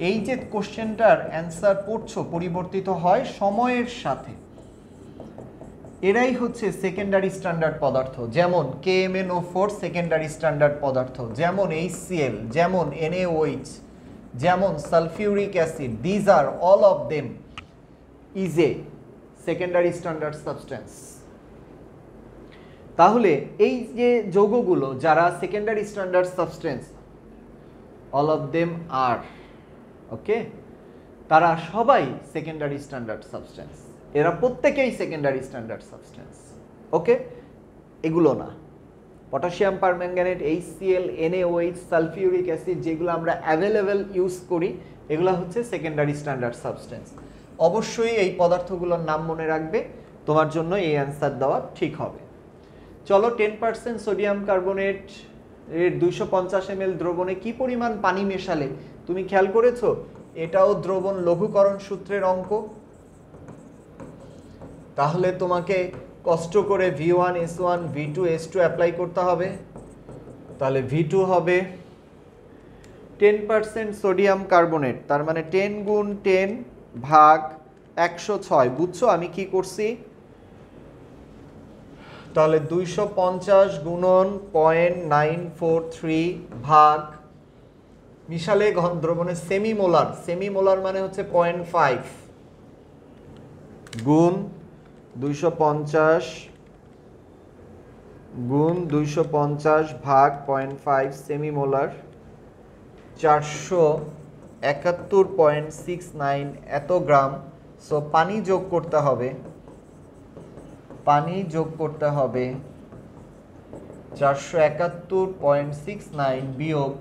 এই যে কোশ্চেনটার অ্যান্সার পড়ছো, পরিবর্তিত হয় সময়ের সাথে, এরাই হচ্ছে সেকেন্ডারি স্ট্যান্ডার্ড পদার্থ। যেমন KMnO4 সেকেন্ডারি স্ট্যান্ডার্ড পদার্থ, যেমন HCl, যেমন NaOH, যেমন sulphuric acid, these are all of them is a secondary standard substance. তাহলে এই যে যৌগগুলো যারা secondary standard substance, all of them are, okay, তারা সবাই সেকেন্ডারি স্ট্যান্ডার্ড সাবস্টেন্স, এরা প্রত্যেকেই সেকেন্ডারি স্ট্যান্ডার্ড সাবস্টেন্স, ওকে। এগুলো না, potassium permanganate, HCl, NaOH, sulphuric acid, যেগুলো আমরা অ্যাভেলেবেল ইউজ করি, এগুলো হচ্ছে সেকেন্ডারি স্ট্যান্ডার্ড সাবস্টেন্স। অবশ্যই এই পদার্থগুলোর নাম মনে রাখবে, তোমার জন্য এই অ্যান্সার দেওয়া ঠিক হবে। চলো 10% সোডিয়াম কার্বনেট এর 250 ml দ্রবণে কি পরিমাণ পানি মেশালে, তুমি খেয়াল করেছো এটাও দ্রবণ লঘুকরণ সূত্রের অঙ্ক। তাহলে তোমাকে কষ্ট করে V1S1 V2S2 অ্যাপ্লাই করতে হবে। তাহলে V2 হবে 10% সোডিয়াম কার্বনেট, তার মানে 10 গুণ 10 ভাগ 106। বুঝছো আমি কি করছি? তাহলে 250 গুণন 0.943 ভাগ, মিশালে দ্রবণের সেমিমোলার, সেমিমোলার মানে হচ্ছে 0.5 গুণ 250 গুণ 250 ভাগ 0.5 সেমিমোলার 471.69 এত গ্রাম। সো পানি যোগ করতে হবে, 471.69 বিয়োগ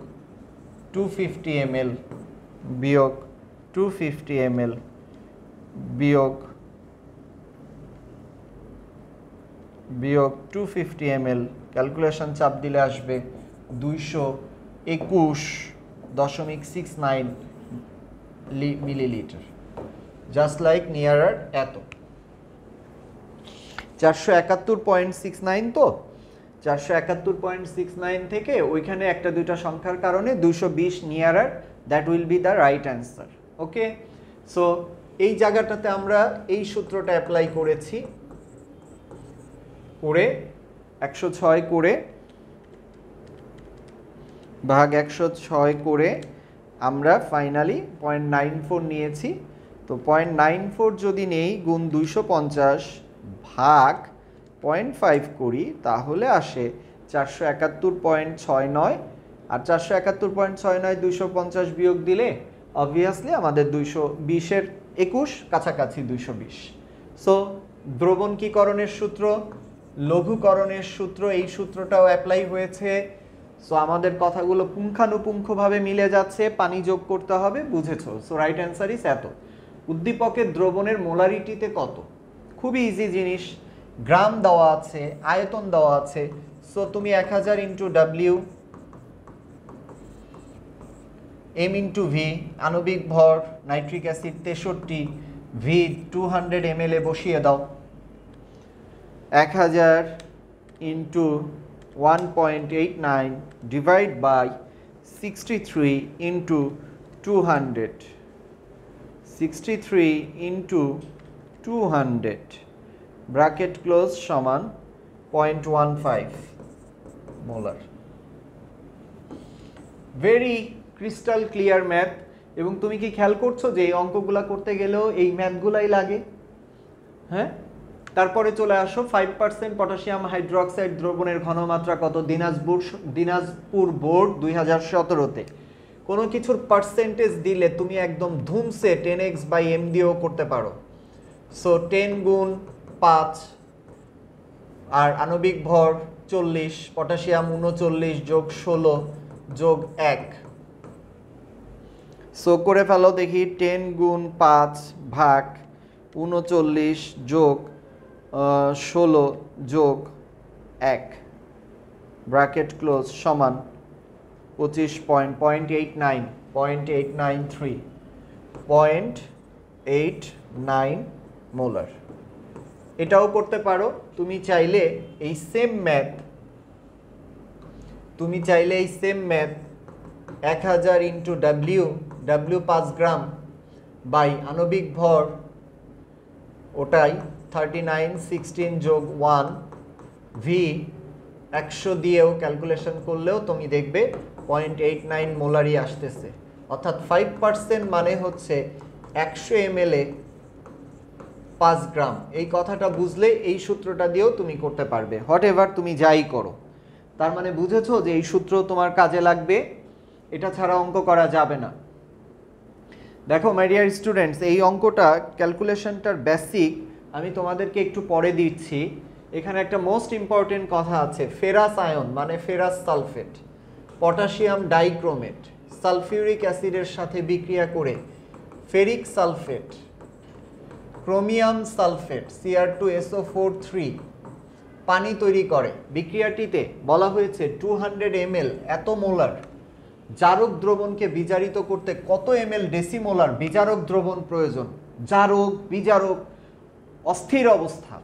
250 ml বিয়োগ 250 ml বিয়োগ 250 ml, ক্যালকুলেশন চাপ দিলে আসবে 221.69 মিলিলিটার। জাস্ট লাইক নিয়ারার এত 471.69 তো 471.69 থেকে ওইখানে একটা দুইটা সংখ্যার কারণে 220 নিয়ারার, that will be the right answer. Okay, so এই জায়গাটাতে আমরা এই সূত্রটা অ্যাপ্লাই করেছি, করে 106 করে ভাগ 106 করে আমরা ফাইনালি 0.94 নিয়েছি। তো 0.94 যদি নেই গুণ 250 ভাগ 0.5 করি তাহলে আসে 471.69, আর 471.69 250 বিয়োগ দিলে অবভিয়াসলি আমাদের 220-এর 21 কাছাকাছি 220। সো দ্রবণকীকরণের সূত্র, লঘুকরণের সূত্র, এই সূত্রটাও অ্যাপ্লাই হয়েছে। সো আমাদের কথাগুলো পুঙ্খানুপুঙ্খভাবে মিলে যাচ্ছে, পানি যোগ করতে হবে, বুঝেছো? সো রাইট অ্যান্সার ইজ এত। উদ্দীপকের দ্রবণের মোলারিটিতে কত? খুবই ইজি জিনিস, গ্রাম দেওয়া আছে, আয়তন দেওয়া আছে। সো তুমি 1000 into W M into V, আণবিক ভর নাইট্রিক অ্যাসিড 63, ভি 200 ml এ বসিয়ে দাও। 1000 into 1.89 divide by 63 into 200, 63 into 200 bracket close সমান 0.15 molar. Very crystal clear math. এবং তুমি কি খেয়াল করছো যে এই অঙ্কগুলা করতে গেলেও এই ম্যাথগুলাই লাগে? হ্যাঁ, তারপরে চলে আসো 5% পটাশিয়াম হাইড্রোক্সাইড দ্রবণের ঘনমাত্রা কত? দিনাজপুর বোর্ড 2017-তে। কোনো কিছুর পার্সেন্টেজ দিলে তুমি একদম ধুমসে 10x/m দিয়েও করতে পারো। সো 10 গুণ 5 আর আণবিক ভর 40, পটাশিয়াম 39 যোগ 16 যোগ 1। সো করে ফেলো দেখি, 10 গুণ 5 ভাগ 39 যোগ 16 যোগ 1 ব্র্যাকেট ক্লোজ সমান 0.89 মোলার। এটাও করতে পারো তুমি চাইলে। এই same math 1000 into W 5 gram by আণবিক ভর ওটাই 39, 16 যোগ 1, ভি 100 দিয়েও ক্যালকুলেশন করলেও তুমি দেখবে 0.89 মোলারই আসতেছে। অর্থাৎ 5% মানে হচ্ছে 100 ml এ 5 গ্রাম। এই কথাটা বুঝলে এই সূত্রটা দিয়েও তুমি করতে পারবে। হোয়াট এভার তুমি যাই করো, তার মানে বুঝেছো যে এই সূত্র তোমার কাজে লাগবে, এটা ছাড়া অঙ্ক করা যাবে না। দেখো মাই ডিয়ার স্টুডেন্টস, এই অঙ্কটা ক্যালকুলেশনটার বেসিক আমি তোমাদেরকে একটু পরে দিচ্ছি। এখানে একটা মোস্ট ইম্পর্টেন্ট কথা আছে, ফেরাস আয়ন মানে ferrous sulphate, potassium dichromate sulphuric অ্যাসিডের সাথে বিক্রিয়া করে ferric sulphate, chromium sulphate Cr2SO4 3 পানি তৈরি করে। বিক্রিয়াটিতে বলা হয়েছে 200 ml এত মোলার জারক দ্রবণকে বিজারিত করতে কত ml ডেসিমোলার বিজারক দ্রবণ প্রয়োজন। জারক বিজারক অস্থির অবস্থা।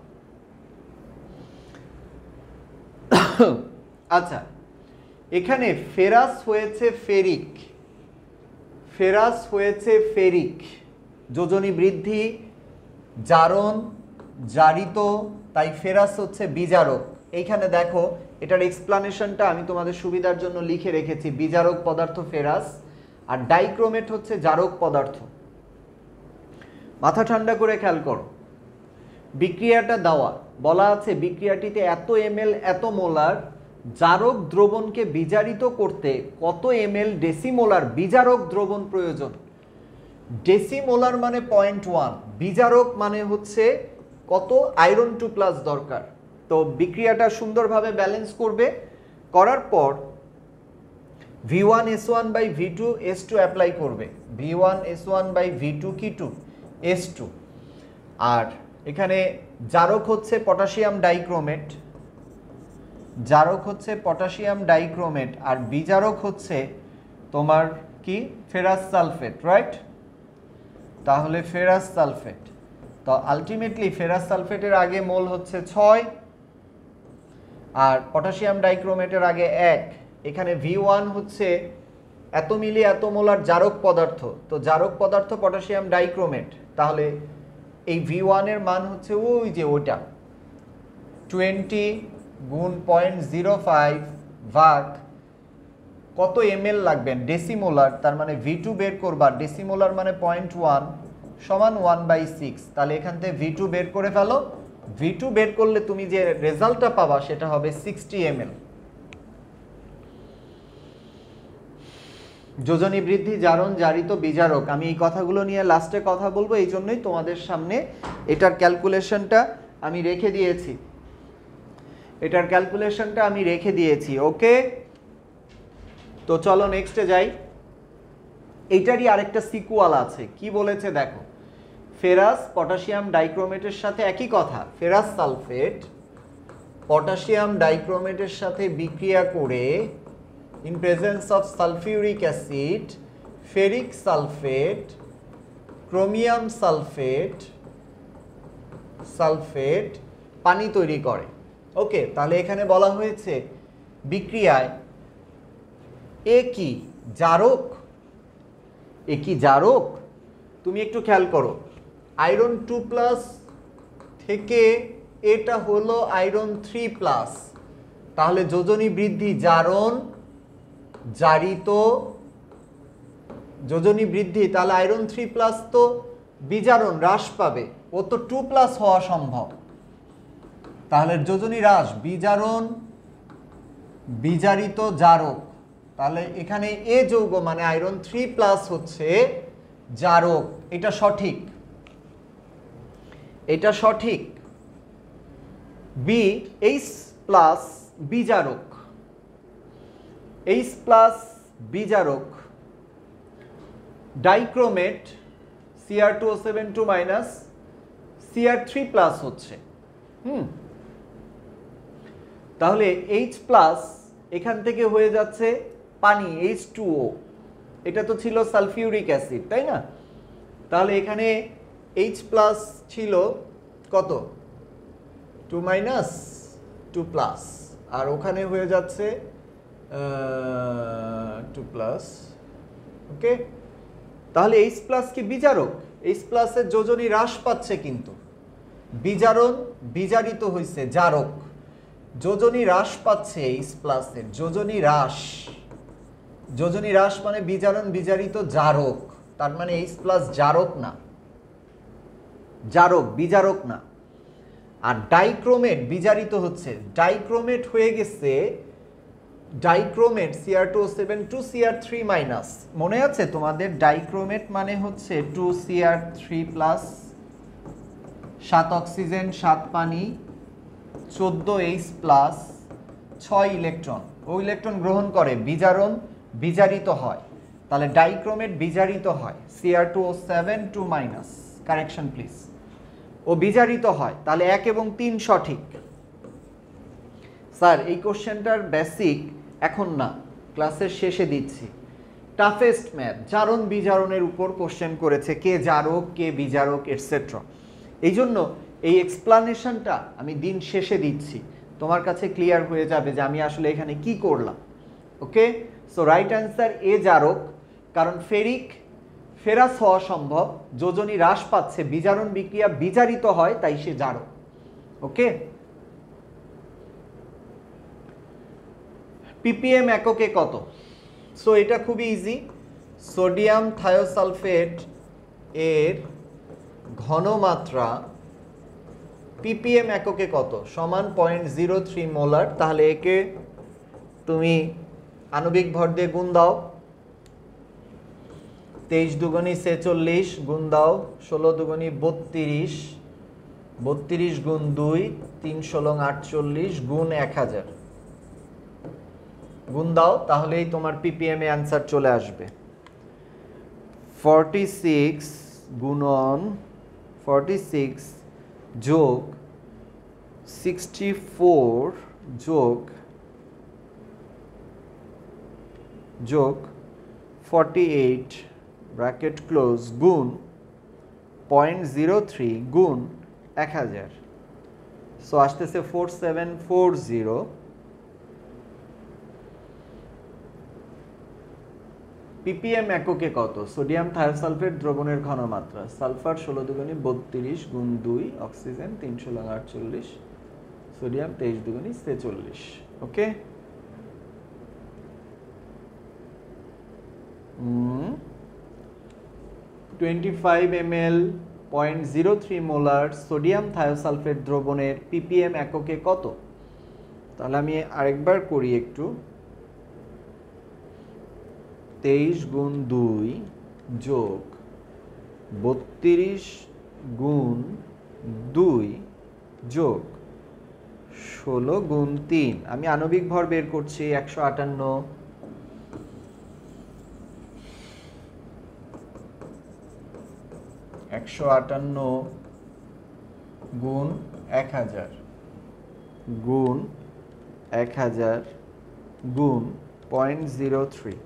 আচ্ছা, এখানে ফেরাস হয়েছে ফেরিক, যোজনী বৃদ্ধি, জারণ, জারিত, তাই ফেরাস হচ্ছে বিজারক। এইখানে দেখো এটার এক্সপ্লানেশনটা আমি তোমাদের সুবিধার জন্য লিখে রেখেছি। বিজারক পদার্থ ফেরাস, আর ডাইক্রোমেট হচ্ছে জারক পদার্থ। মাথা ঠান্ডা করে খেয়াল করো, বিক্রিয়াটা দেওয়া বলা আছে বিক্রিয়াটিতে এত ml এত মোলার জারক দ্রবণকে বিজারিত করতে কত ml ডেসিমোলার বিজারক দ্রবণ প্রয়োজন। ডেসিমোলার মানে 0.1, বিজারক মানে হচ্ছে কত আয়রন 2+ দরকার। তো বিক্রিয়াটা সুন্দরভাবে ব্যালেন্স করবে, করার পর V1S1/V2S2 অ্যাপ্লাই করবে। V1S1/V2 কি 2 S2। আর এখানে জারক হচ্ছে পটাশিয়াম ডাইক্রোমেট, জারক হচ্ছে পটাশিয়াম ডাইক্রোমেট, আর বিজারক হচ্ছে তোমার কি ফেরাস সালফেট, রাইট? তাহলে ফেরাস সালফেট, তো আলটিমেটলি ফেরাস সালফেটের আগে মোল হচ্ছে 6 আর পটাশিয়াম ডাইক্রোমেটের আগে 1। এখানে V1 হচ্ছে এত মিলি এত মোলার জারক পদার্থ, তো জারক পদার্থ পটাশিয়াম ডাইক্রোমেট, তাহলে এই V1 এর মান হচ্ছে ওই যে ওটা 20 গুণ 0.05 ভাগ কত ml লাগবে ডেসিমোলার, তার মানে V2 বের করবা, ডেসিমোলার মানে 0.1 সমান 1/6। তাহলে এখান থেকে V2 বের করে ফেলো, V2 বের করলে তুমি যে রেজাল্টটা পাবা সেটা হবে 60 ml। যোজনী বৃদ্ধি, জারণ, জারিত, বিজারক, আমি এই কথাগুলো নিয়ে লাস্টে কথা বলবো, এই জন্যই তোমাদের সামনে এটার ক্যালকুলেশনটা আমি রেখে দিয়েছি, এটার ক্যালকুলেশনটা আমি রেখে দিয়েছি। ওকে, তো চলো নেক্সটে যাই। এইটারই আরেকটা সিকুয়াল আছে, কি বলেছে দেখো, ফেরাস পটাশিয়াম ডাইক্রোমেটের সাথে একই কথা, ফেরাস সালফেট পটাশিয়াম ডাইক্রোমেটের সাথে বিক্রিয়া করে in presence of sulfuric acid ferric sulfate chromium sulfate পানি তৈরি করে। ওকে, তাহলে এখানে বলা হয়েছে বিক্রিয়ায় এ কি জারক, এ কি জারক? তুমি একটু খেয়াল করো, আয়রন 2+ থেকে এটা হলো আয়রন 3+, তাহলে যোজনী বৃদ্ধি, জারণ, জারিত, যোজনী বৃদ্ধি, তাহলে আয়রন 3+ তো বিজারণ হ্রাস পাবে, ও তো 2+ হওয়া সম্ভব, তাহলে যোজনী হ্রাস, বিজারণ, বিজারিত, জারক, তাহলে এখানে এ যৌগ মানে আয়রন 3+ হচ্ছে জারক, এটা সঠিক, এটা সঠিক। বি H+ বিজারক, H+ বিজারক, ডাইক্রোমেট Cr2O7 2 Cr3+ হচ্ছে। তাহলে H+ এখান থেকে হয়ে যাচ্ছে পানি H2O, এটা তো ছিল সালফিউরিক অ্যাসিড, তাই না? তাহলে এখানে H+ ছিল কত 2 2+, আর ওখানে হয়ে যাচ্ছে 2+। ওকে, তাহলে H+ কি বিজারক? H+ এর যোজনী হ্রাস পাচ্ছে, কিন্তু বিজারণ বিজারিত হয়েছে জারক, যোজনী হ্রাস পাচ্ছে H+ এর, যোজনী হ্রাস, যোজনী হ্রাস মানে বিজারণ বিজারিত জারক, তার মানে H+ জারক না, জারক বিজারক না। আর ডাইক্রোমেট বিজারিত হচ্ছে, ডাইক্রোমেট হয়ে গেছে, ডাইক্রোমেট Cr2O7 2 Cr3-, মনে আছে তোমাদের? ডাইক্রোমেট মানে হচ্ছে 2 Cr3+, 7 অক্সিজেন 7 পানি 14 H+, 6 ইলেকট্রন, ও ইলেকট্রন গ্রহণ করে, বিজারণ বিজারিত হয়, তাহলে ডাইক্রোমেট বিজারিত হয়, Cr2O7 2-, কারেকশন প্লিজ, ও বিজারিত হয়, তাহলে 1 এবং 3 সঠিক। স্যার এই কোশ্চেনটার বেসিক এখন না, ক্লাসের শেষে দিচ্ছি, টাফেস্ট ম্যাথ, জারণ বিজারণের উপর কোশ্চেন করেছে, কে জারক কে বিজারক এটসেট্রা, এই জন্য এই এক্সপ্লানেশনটা আমি দিন শেষে দিচ্ছি, তোমার কাছে ক্লিয়ার হয়ে যাবে যে আমি আসলে এখানে কি করলাম। ওকে, সো রাইট অ্যান্সার এ জারক, কারণ ফেরাস হওয়া সম্ভব, যোজনী হ্রাস পাচ্ছে, বিজারণ বিক্রিয়া বিজারিত হয়, তাই সে জারক। ওকে, ppm এককে কত? সো এটা খুবই ইজি, সোডিয়াম থায়োসালফেট এর ঘনমাত্রা ppm এককে কত সমান 0.03 মোলার। তাহলে একে তুমি আণবিক ভর দিয়ে গুণ দাও, 23 দুগুণী 46 গুণ দাও 16 দুগুণী 32, 32 গুণ 2 3 16 48 গুণ 1000 গুণ দাও, তাহলেই তোমার ppm এ অ্যান্সার চলে আসবে। 46 গুণন 46 যোগ 64 যোগ 48 ব্র্যাকেট ক্লোজ গুণ 0.03 গুণ 1000, সো আসতেছে 4740। ppm এককে কত সোডিয়াম থায়োসালফেট দ্রবণের ঘনমাত্রা। সালফার 16 দুগুণী 32 গুণ 2, অক্সিজেন 3 16 48, সোডিয়াম 23 দুগুণী 46। Okay, 25 ml 0.03 molar sodium thiosulphate দ্রবণের ppm এককে কত? তাহলে আমি আরেকবার করি একটু। 23 গুণ 2 যোগ 32 গুণ 2 যোগ 16 গুণ 3, আমি আণবিক ভর বের করছি 158, 158 গুণ 1000 গুণ 1000 গুণ 0.03,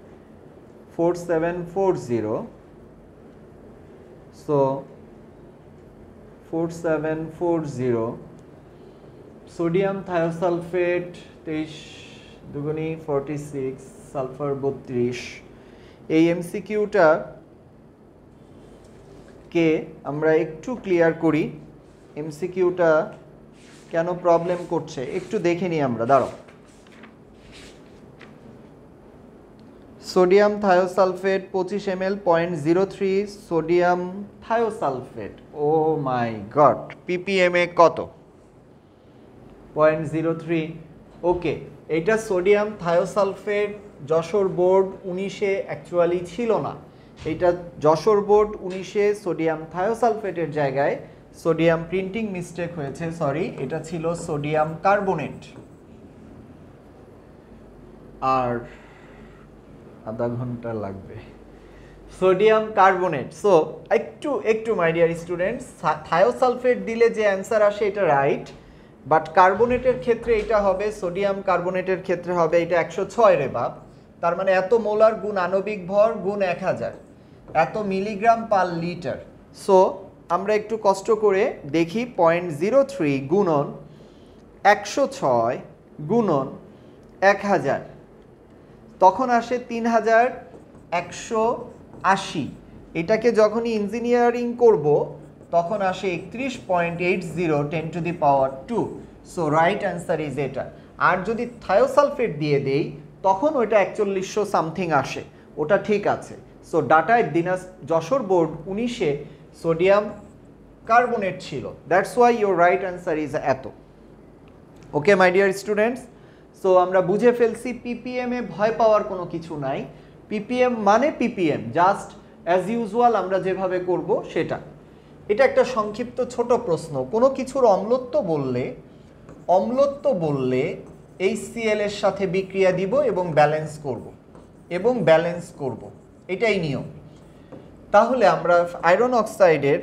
4740, so 4740 সোডিয়াম থায়োসালফেট 23 দুগুণী 46, সালফার 32। এই এমসিকিউটা কে আমরা একটু ক্লিয়ার করি, এমসিকিউটা কেন প্রবলেম করছে একটু দেখে নিই আমরা, দাঁড়াও। Sodium thiosulphate 25 ml 0.03 sodium thiosulphate, oh my God, ppm এ কত? 0.03। ওকে, এটা সোডিয়াম থায়োসালফেট যশোর বোর্ড 19-এ অ্যাকচুয়ালি ছিল না, এটা যশোর বোর্ড 19-এ সোডিয়াম থায়োসালফেটের জায়গায় সোডিয়াম প্রিন্টিং মিস্টেক হয়েছে, সরি, এটা ছিল সোডিয়াম কার্বনেট। আর আধা ঘন্টা লাগবে, সোডিয়াম কার্বনেট। সো একটু মাই ডিয়ার স্টুডেন্টস, থায়োসালফেট দিলে যে অ্যান্সার আসে এটা রাইট, বাট কার্বনেটের ক্ষেত্রে এটা হবে, সোডিয়াম কার্বনেটের ক্ষেত্রে হবে এটা 106 রে বাপ, তার মানে এত মোলার গুণ আণবিক ভর গুণ 1000, এত মিলিগ্রাম পার লিটার। সো আমরা একটু কষ্ট করে দেখি 0.03 গুণন 106 গুণন 1000, তখন আসে 3180। এটাকে যখনই ইঞ্জিনিয়ারিং করব তখন আসে 31.80 10 to the power 2। So right answer is এটা। আর যদি থায়োসালফেট দিয়ে দেই তখন ওইটা 4100 সামথিং আসে, ওটা ঠিক আছে। সো ডাটায় যশোর বোর্ড 19-এ সোডিয়াম কার্বনেট ছিল, that's why your right answer is এত। Okay my dear students, so আমরা বুঝে ফেলছি ppm এ ভয় পাওয়ার কোনো কিছু নাই, ppm মানে ppm, জাস্ট অ্যাজ ইউজুয়াল আমরা যেভাবে করব সেটা। এটা একটা সংক্ষিপ্ত ছোট প্রশ্ন, কোনো কিছুর অম্লত্ব বললে HCl এর সাথে বিক্রিয়া দিব এবং ব্যালেন্স করব, এটাই নিয়ম। তাহলে আমরা আয়রন অক্সাইডের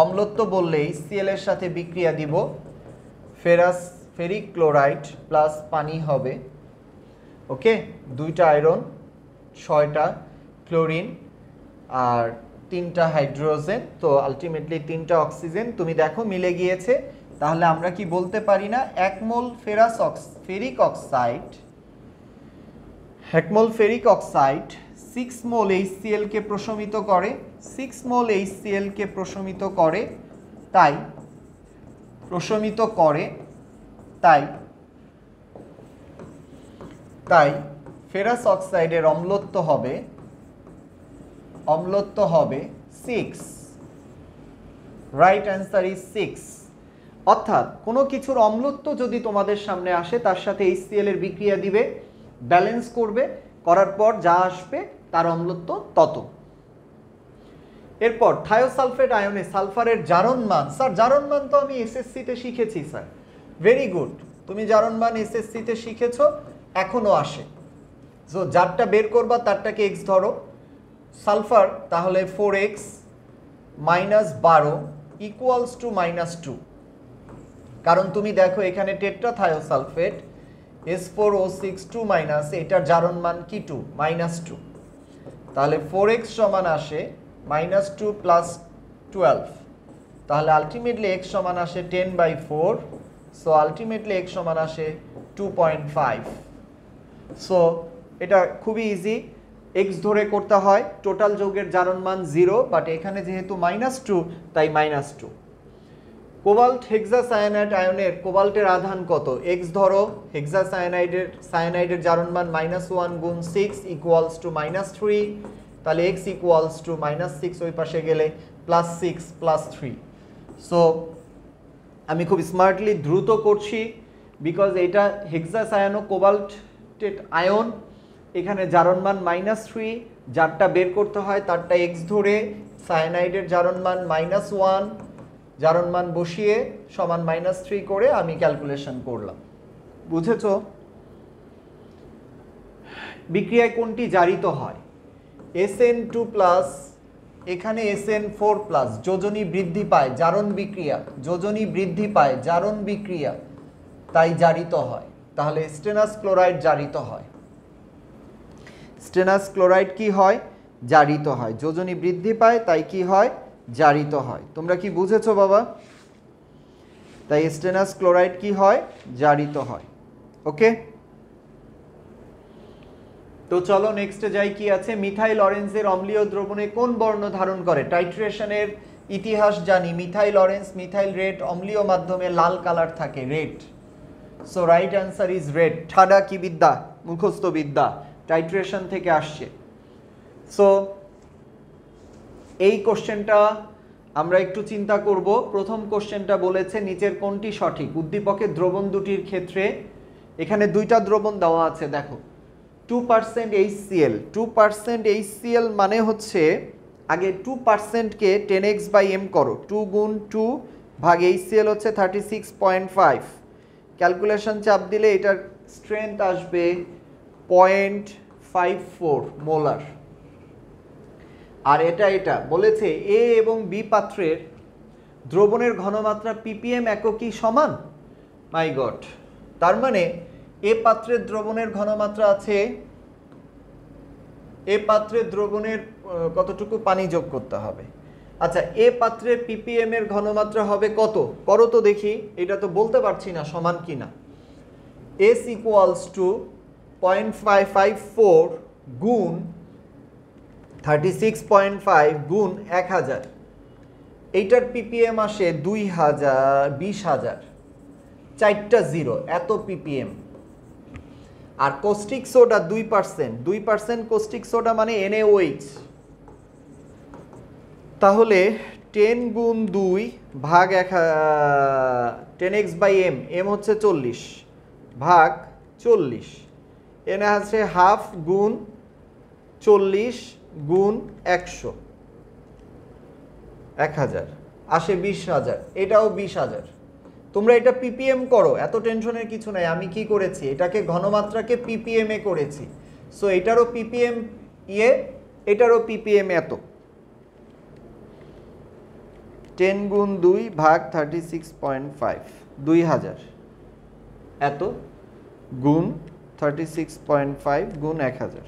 অম্লত্ব বললে HCl এর সাথে বিক্রিয়া দিব, ফেরিক ক্লোরাইড প্লাস পানি হবে। ওকে, 2টা আয়রন, 6টা ক্লোরিন আর 3টা হাইড্রোজেন, তো আলটিমেটলি 3টা অক্সিজেন। তুমি দেখো মিলে গিয়েছে, তাহলে আমরা কি বলতে পারি না 1 মোল ফেরিক অক্সাইড 6 মোল HCl কে প্রশমিত করে, 6 মোল HCl কে প্রশমিত করে, তাই ফেরাস অক্সাইডের অম্লত্ব হবে 6। Right answer is 6। অর্থাৎ কোনো কিছুর অম্লত্ব যদি তোমাদের সামনে আসে তার সাথে HCl এর বিক্রিয়া দিবে, ব্যালেন্স করবে, করার পর যা আসবে তার অম্লত্ব তত। এরপর থায়োসালফেট আয়নে সালফারের জারণ মান। স্যার জারণ মান তো আমি এসএসসিতে শিখেছি স্যার। ভেরি গুড, তুমি জারণ মান এসএসসিতে শিখেছো, এখনো আসে। সো যারটা বের করবা তারটাকে এক্স ধরো। সালফার তাহলে 4x মাইনাস 12 ইকুয়ালস টু -2, কারণ তুমি দেখো এখানে টেট্রাথায়োসালফেট S4O6 মাইনাস, এটার জারণ মান কি 2 -2, তাহলে 4x সমান আসে -2 প্লাস 12, তাহলে আলটিমেটলি x সমান আসে 10/4, সো আলটিমেটলি x সমান আসে 2.5। সো এটা খুবই ইজি, x ধরে করতে হয়। টোটাল যৌগের জারণ মান 0, বাট এখানে যেহেতু -2 তাই -2। কোবাল্ট হেক্সাসায়ানাইড আয়নের কোবাল্টের আধান কত? x ধরো, হেক্সাসায়ানাইডের জারণ মান -1 গুণ 6 ইকুয়ালস টু -3, তাহলে x ইকুয়ালস টু -6 ওই পাশে গেলে +6 +3। সো আমি খুব স্মার্টলি দ্রুত করছি বিকজ এটা হেক্সাসায়ানো কোবাল্টেড আয়ন, এখানে জারণ মান -3, যারটা বের করতে হয় তারটা x ধরে, সায়ানাইডের জারণ মান -1, জারণ মান বসিয়ে সমান -3 করে আমি ক্যালকুলেশন করলাম। বুঝেছো? বিক্রিয়ায় কোনটি জারিত হয়? SN2+, এখানে SN4+, যোজনী বৃদ্ধি পায়, জারণ বিক্রিয়া, যোজনী বৃদ্ধি পায়, জারণ বিক্রিয়া, তাই জারিত হয়। তাহলে স্টেনাস ক্লোরাইড জারিত হয়। স্টেনাস ক্লোরাইড কি হয়? জারিত হয়। যোজনী বৃদ্ধি পায় তাই কি হয়? জারিত হয়। তোমরা কি বুঝেছো বাবা? তাই স্টেনাস ক্লোরাইড কি হয়? জারিত হয়। ওকে, তো চলো নেক্সটে যাই। কি আছে? মিথাইল অরেঞ্জের অম্লীয় দ্রবণে কোন বর্ণ ধারণ করে? টাইট্রেশনের ইতিহাস জানি, মিথাইল অরেঞ্জ, মিথাইল রেড, অম্লীয় মাধ্যমে লাল কালার থাকে, red. So right answer is red. ঠাডা কি বিদ্যা? মুখস্থ বিদ্যা, টাইট্রেশন থেকে আসছে। সো এই কোশ্চেনটা আমরা একটু চিন্তা করব। প্রথম কোশ্চেনটা বলেছে নিচের কোনটি সঠিক? উদ্দীপকের দ্রবণ দুটির ক্ষেত্রে এখানে দুইটা দ্রবণ দেওয়া আছে, দেখো 2% HCl। 2% HCl মানে হচ্ছে আগে 2%কে 10x/m করো, 2 গুণ 2 ভাগ HCl হচ্ছে 36.5, ক্যালকুলেশন চাপ দিলে এটার স্ট্রেংথ আসবে 0.54 মোলার। আর এটা বলেছে এ এবং বি পাত্রের দ্রবণের ঘনমাত্রা ppm এককই সমান। মাই গড, তার মানে এ পাত্রের দ্রবণের ঘনমাত্রা আছে, এ পাত্রের দ্রবণের কতটুকু পানি যোগ করতে হবে। আচ্ছা, এ পাত্রের ppm এর ঘনমাত্রা হবে কত? করো তো দেখি, এটা তো বলতে পারছি না সমান কিনা। S ইকুয়ালস টু 0.554 গুণ 36.5 গুণ 1000, এইটার ppm আসে 20,000, 4টা জিরো, এত ppm। আর কোস্টিক সোডা 2% কোস্টিক সোডা মানে NaOH, তাহলে 10 গুণ 2 ভাগ 10x/m, m হচ্ছে 40 ভাগ 40, এনে আছে হাফ গুণ 40 গুণ 100, 1000 আসে 20,000, এটাও 20,000। তোমরা এটা ppm করো, এত টেনশনের কিছু নাই। আমি কি করেছি? এটাকে ঘনমাত্রাকে ppm এ করেছি। সো এটারও ppm এটারও ppm এত, 10 গুণ 2 ভাগ 36.5, 2000 এত গুণ 36.5 গুণ 1000।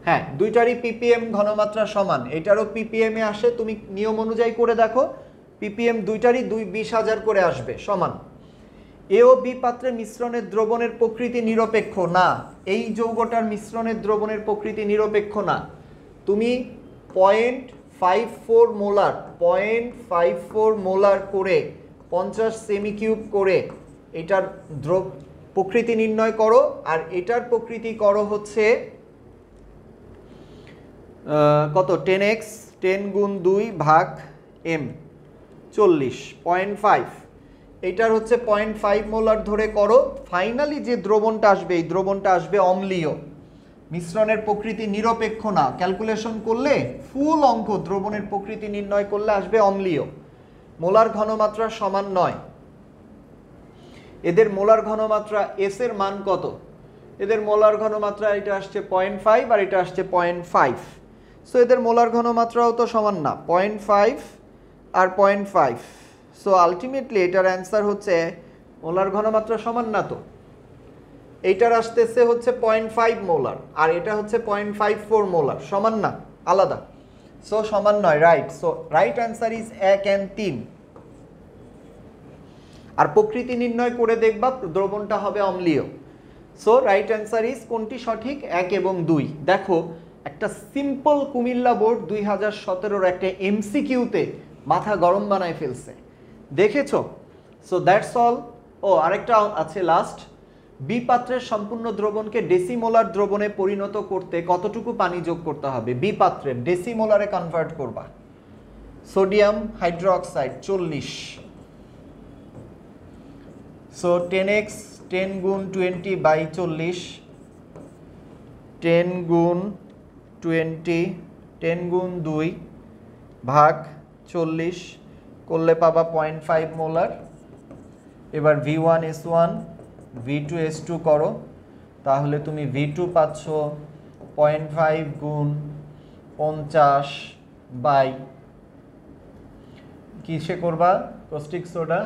হ্যাঁ, দুইটারই ppm ঘনমাত্রা সমান, এটারও ppm এ আসে। তুমি নিয়ম অনুযায়ী করে দেখো, ppm দুইটারই 20,000 করে আসবে, সমান। এ ও বি পাত্রের মিশ্রণের দ্রবণের প্রকৃতি নিরপেক্ষ না। এই যৌগটার মিশ্রণের দ্রবণের প্রকৃতি নিরপেক্ষ না। তুমি 0.54 মোলার 0.54 মোলার করে 50 সেমি কিউব করে এটার প্রকৃতি নির্ণয় করো, আর এটার প্রকৃতি করো হচ্ছে কত? 10x, 10 গুণ 2 ভাগ m, 40.5, এইটার হচ্ছে 0.5 মোলার ধরে করো। ফাইনালি যে দ্রবণটা আসবে এই দ্রবণটা আসবে অম্লীয়। মিশ্রণের প্রকৃতি নিরপেক্ষ না, ক্যালকুলেশন করলে ফুল অঙ্ক দ্রবণের প্রকৃতি নির্ণয় করলে আসবে অম্লীয়। মোলার ঘনমাত্রা সমান নয়। এদের মোলার ঘনমাত্রা এস এর মান কত? এদের মোলার ঘনমাত্রা এটা আসছে 0.5 আর এটা আসছে 0.5। সো এদের মোলার ঘনমাত্রাও তো সমান না, 0.5 আর 0.5। সো আলটিমেটলি এটার অ্যান্সার হচ্ছে মোলার ঘনমাত্রা সমান না, তো এইটার আসতেছে হচ্ছে 0.5 মোলার আর এটা হচ্ছে 0.54 মোলার, সমান না, আলাদা। সো সমান নয়, right. So right answer is 1 and 3। আর প্রকৃতি নির্ণয় করে দেখবা দ্রবণটা হবে অম্লীয়। সো রাইট অ্যান্সার ইজ কোনটি সঠিক? 1 এবং 2। দেখো একটা সিম্পল কুমিল্লা বোর্ড 2017-র একটা এমসিকিউতে মাথা গরম বানায় ফেলছে, দেখেছো? So that's all. ও আরেকটা আছে লাস্ট, বি পাত্রের সম্পূর্ণ দ্রবণকে ডেসিমোলার দ্রবণে পরিণত করতে কতটুকু পানি যোগ করতে হবে? বি পাত্রের ডেসিমোলারে কনভার্ট করবা। Sodium hydroxide 40। সো 10x 10 গুণ 20 বাই 40, 10 গুণ 20, 10 গুণ 2 ভাগ 40 করলে পাবা 0.5 মোলার। এবার V1S1 V2S2 করো, তাহলে তুমি V2 পাচ্ছ 0.5 গুণ 50 বাই কিসে করবা? কস্টিক সোডা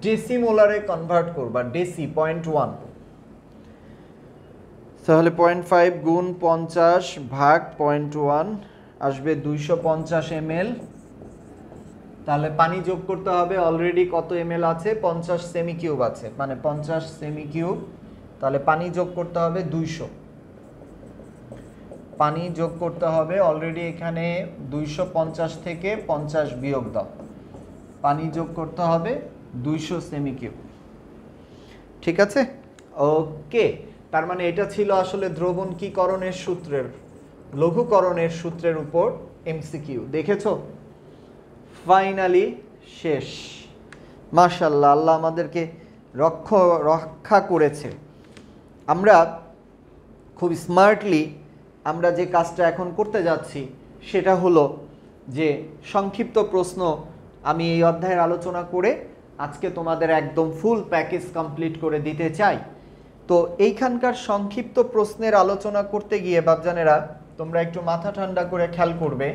ডেসিমোলারে কনভার্ট করবা, ডেসি 0.1। তাহলে 0.5 গুণ 50 ভাগ 0.1 আসবে 250 ml। তাহলে পানি যোগ করতে হবে, অলরেডি কত ml আছে? 50 সেমি কিউব আছে, মানে 50 সেমি কিউব। তাহলে পানি যোগ করতে হবে 200। পানি যোগ করতে হবে, অলরেডি এখানে 250 থেকে 50 বিয়োগ দাও, পানি যোগ করতে হবে 200 সেমি কিউব। ঠিক আছে, ওকে। তার মানে এটা ছিল আসলে দ্রবণকীকরণের সূত্রের, লঘুকরণের সূত্রের উপর এমসিকিউ। দেখেছো? ফাইনালি শেষ। মাশাআল্লাহ, আল্লাহ আমাদেরকে রক্ষা করেছে। আমরা খুব স্মার্টলি আমরা যে কাজটা এখন করতে যাচ্ছি সেটা হলো যে সংক্ষিপ্ত প্রশ্ন আমি এই অধ্যায়ের আলোচনা করে আজকে তোমাদের একদম ফুল প্যাকেজ কমপ্লিট করে দিতে চাই। তো এইখানকার সংক্ষিপ্ত প্রশ্নের আলোচনা করতে গিয়ে বাপজানেরা তোমরা একটু মাথা ঠান্ডা করে খেয়াল করবে।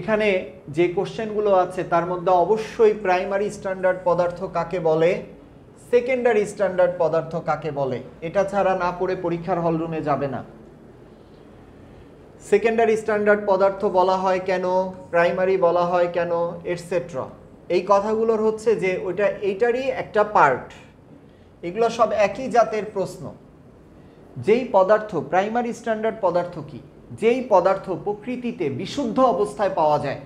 এখানে যে কোশ্চেনগুলো আছে তার মধ্যে অবশ্যই প্রাইমারি স্ট্যান্ডার্ড পদার্থ কাকে বলে, সেকেন্ডারি স্ট্যান্ডার্ড পদার্থ কাকে বলে, এটা ছাড়া না পড়ে পরীক্ষার হলরুমে যাবে না। সেকেন্ডারি স্ট্যান্ডার্ড পদার্থ বলা হয় কেন, প্রাইমারি বলা হয় কেন, এটসেট্রা, এই কথাগুলোর হচ্ছে যে ওইটা এইটারই একটা পার্ট। এগুলো সব একই জাতের প্রশ্ন। যেই পদার্থ, প্রাইমারি স্ট্যান্ডার্ড পদার্থ কি? যেই পদার্থ প্রকৃতিতে বিশুদ্ধ অবস্থায় পাওয়া যায়,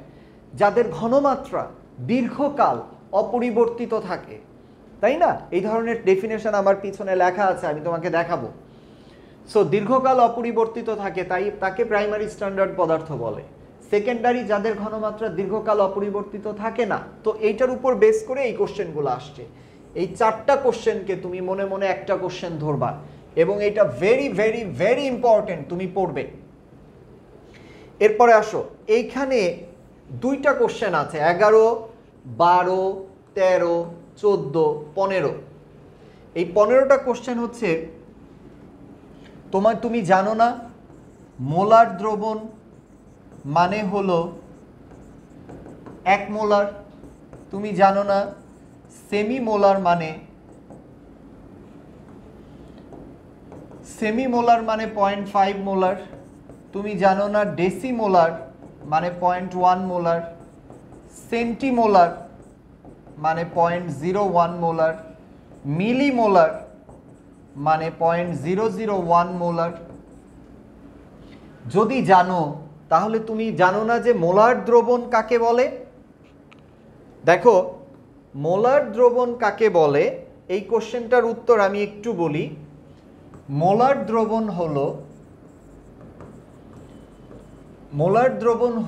যাদের ঘনমাত্রা দীর্ঘকাল অপরিবর্তিত থাকে, তাই না? এই ধরনের ডেফিনেশন আমার পিছনে লেখা আছে, আমি তোমাকে দেখাবো। সো দীর্ঘকাল অপরিবর্তিত থাকে, তাই তাকে প্রাইমারি স্ট্যান্ডার্ড পদার্থ বলে। সেকেন্ডারি যাদের ঘনমাত্রা দীর্ঘকাল অপরিবর্তিত থাকে না। তো এইটার উপর বেস করে এই কোশ্চেনগুলো আসছে। এই 4টা কোশ্চেনকে তুমি মনে মনে একটা কোশ্চেন ধরবা এবং এটা ভেরি ভেরি ভেরি ইম্পর্টেন্ট, তুমি পড়বে। এরপরে আসো, এইখানে 2টা কোশ্চেন আছে, 11, 12, 13, 14, 15। এই 15টা কোশ্চেন হচ্ছে তুমি জানো না মোলার দ্রবণ মানে হলো 1 মোলার, তুমি জানো না সেমি মোলার মানে 0.5 মোলার, তুমি জানো না ডেসিমোলার মানে 0.1 মোলার, সেন্টিমোলার মানে 0.01 মোলার, মিলিমোলার মানে 0.001 মোলার। যদি জানো তাহলে তুমি জানো না যে মোলার দ্রবণ কাকে বলে? দেখো, মোলার দ্রবণ কাকে বলে এই কোশ্চেনটার উত্তর আমি একটু বলি। মোলার দ্রবণ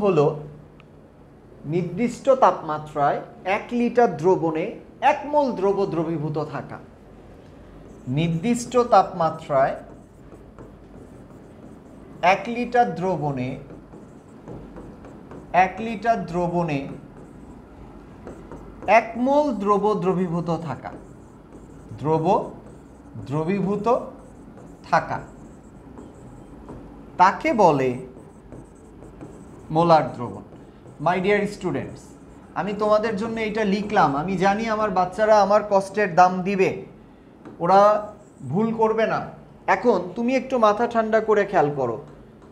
হলো নির্দিষ্ট তাপমাত্রায় 1 লিটার দ্রবণে 1 মোল দ্রব দ্রবীভূত থাকা। নির্দিষ্ট তাপমাত্রায় 1 লিটার দ্রবণে 1 মোল দ্রব দ্রবীভূত থাকা। দ্রব দ্রবীভূত থাকা তাকে বলে মোলার দ্রবণ। মাই ডিয়ার স্টুডেন্টস, আমি তোমাদের জন্য এটা লিখলাম, আমি জানি আমার বাচ্চারা আমার কষ্টের দাম দিবে, ওরা ভুল করবে না। এখন তুমি একটু মাথা ঠান্ডা করে খেয়াল করো,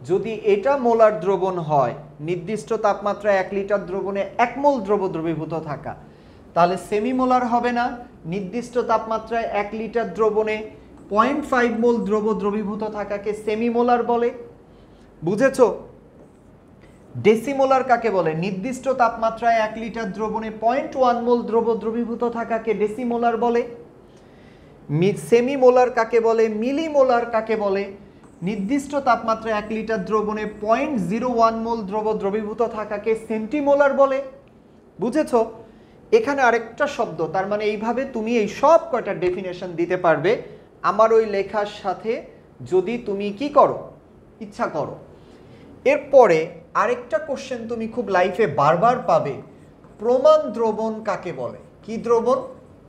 যদি এটা মোলার দ্রবণ হয়, নির্দিষ্ট তাপমাত্রায় 1 লিটার দ্রবণে 1 মোল দ্রব দ্রবীভূত থাকা, তাহলে সেমি মোলার হবে না? নির্দিষ্ট তাপমাত্রায় 1 লিটার দ্রবণে 0.5 মোল দ্রব দ্রবীভূত থাকাকে সেমি মোলার বলে। বুঝেছো? ডেসিমোলার কাকে বলে? নির্দিষ্ট তাপমাত্রায় 1 লিটার দ্রবণে 0.1 মোল দ্রব দ্রবীভূত থাকাকে ডেসিমোলার বলে। সেমি মোলার কাকে বলে? মিলিমোলার কাকে বলে? নির্দিষ্ট তাপমাত্রায় 1 লিটার দ্রবণে 0.01 মোল দ্রব দ্রবীভূত থাকাকে সেন্টিমোলার বলে। বুঝেছো? এখানে আরেকটা শব্দ, তার মানে এইভাবে তুমি এই সব কয়টা ডেফিনেশন দিতে পারবে আমার ওই লেখার সাথে, যদি তুমি কি করো, ইচ্ছা করো। এরপরে আরেকটা কোশ্চেন তুমি খুব লাইফে বারবার পাবে, প্রমাণ দ্রবণ কাকে বলে? কি দ্রবণ?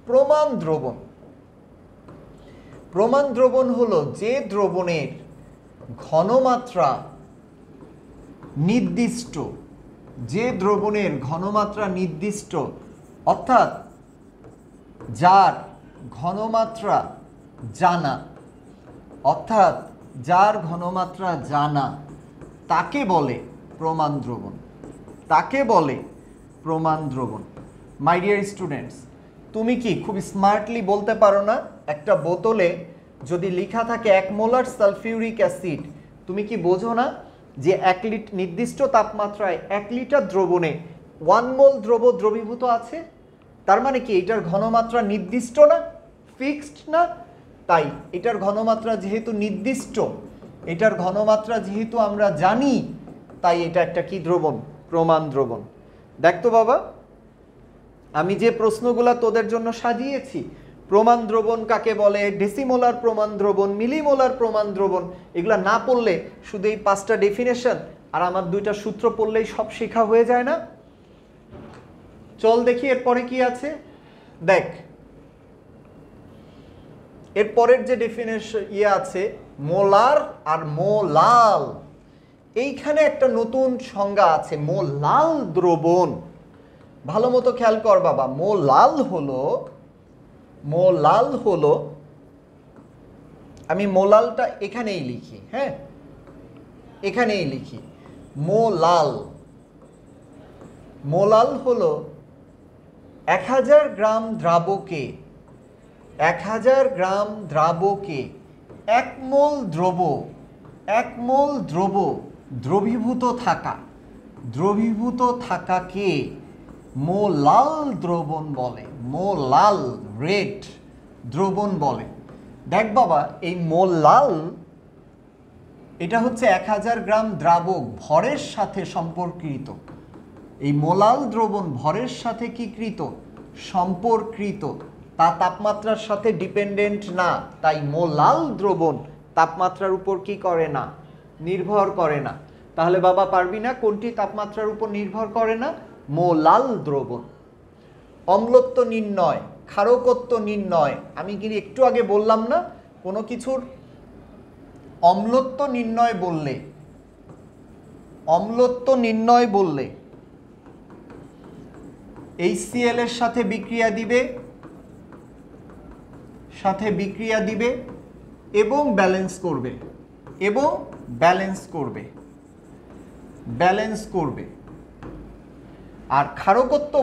প্রমাণ দ্রবণ। প্রমাণ দ্রবণ হলো যে দ্রবণের ঘনমাত্রা নির্দিষ্ট, যে দ্রবণের ঘনমাত্রা নির্দিষ্ট, অর্থাৎ যার ঘনমাত্রা জানা, অর্থাৎ যার ঘনমাত্রা জানা, তাকে বলে প্রমাণ দ্রবণ। তাকে বলে প্রমাণ দ্রবণ। মাই ডিয়ার স্টুডেন্টস, তুমি কি খুব স্মার্টলি বলতে পারো না, একটা বোতলে যদি লেখা থাকে 1 মোলার সালফিউরিক অ্যাসিড, তুমি কি বোঝো না যে নির্দিষ্ট তাপমাত্রায় 1 লিটার দ্রবণে 1 মোল দ্রব দ্রবীভূত আছে? তার মানে কি এটার ঘনমাত্রা নির্দিষ্ট না, ফিক্সড না? তাই এটার ঘনমাত্রা যেহেতু নির্দিষ্ট, এটার ঘনমাত্রা যেহেতু আমরা জানি, তাই এটা একটা কি দ্রবণ? প্রমাণ দ্রবণ। দেখতো বাবা, আমি যে প্রশ্নগুলো তোদের জন্য সাজিয়েছি, প্রমাণ দ্রবণ কাকে বলে, ডেসিমোলার প্রমাণ দ্রবণ, মিলিমোলার প্রমাণ দ্রবণ, এগুলা না পড়লে শুধু এই 5টা ডেফিনেশন আর আমার 2টা সূত্র পড়লেই সব শেখা হয়ে যায় না? চল দেখি এরপরে কি আছে। দেখ, এরপরের যে ডেফিনেশন আছে মোলার আর মোলাল, এইখানে একটা নতুন সংজ্ঞা আছে, মোলাল দ্রবণ। ভালো মতো খেয়াল কর বাবা, মোলাল হলো, আমি মোলালটা এখানেই লিখি, হ্যাঁ এখানেই লিখি, মোলাল হলো 1000 গ্রাম দ্রাবকে 1 মোল দ্রব দ্রবীভূত থাকাকে মোলাল দ্রবণ বলে, মোলাল রেট দ্রবণ বলে। দেখ বাবা, এই মোলাল এটা হচ্ছে 1000 গ্রাম দ্রাবক ভরের সাথে সম্পর্কিত। এই মোলাল দ্রবণ ভরের সাথে কি কৃত? সম্পর্কিত, তা তাপমাত্রার সাথে ডিপেন্ডেন্ট না। তাই মোলাল দ্রবণ তাপমাত্রার উপর কি করে না? নির্ভর করে না। তাহলে বাবা পারবি না কোনটি তাপমাত্রার উপর নির্ভর করে না? মোলাল দ্রবণ। অম্লত্ব নির্ণয়, ক্ষারকত্ব নির্ণয়, আমি কি একটু আগে বললাম না, কোনো কিছুর অম্লত্ব নির্ণয় বললে HCl এর সাথে বিক্রিয়া দিবে এবং ব্যালেন্স করবে। আর ক্ষারকত্ব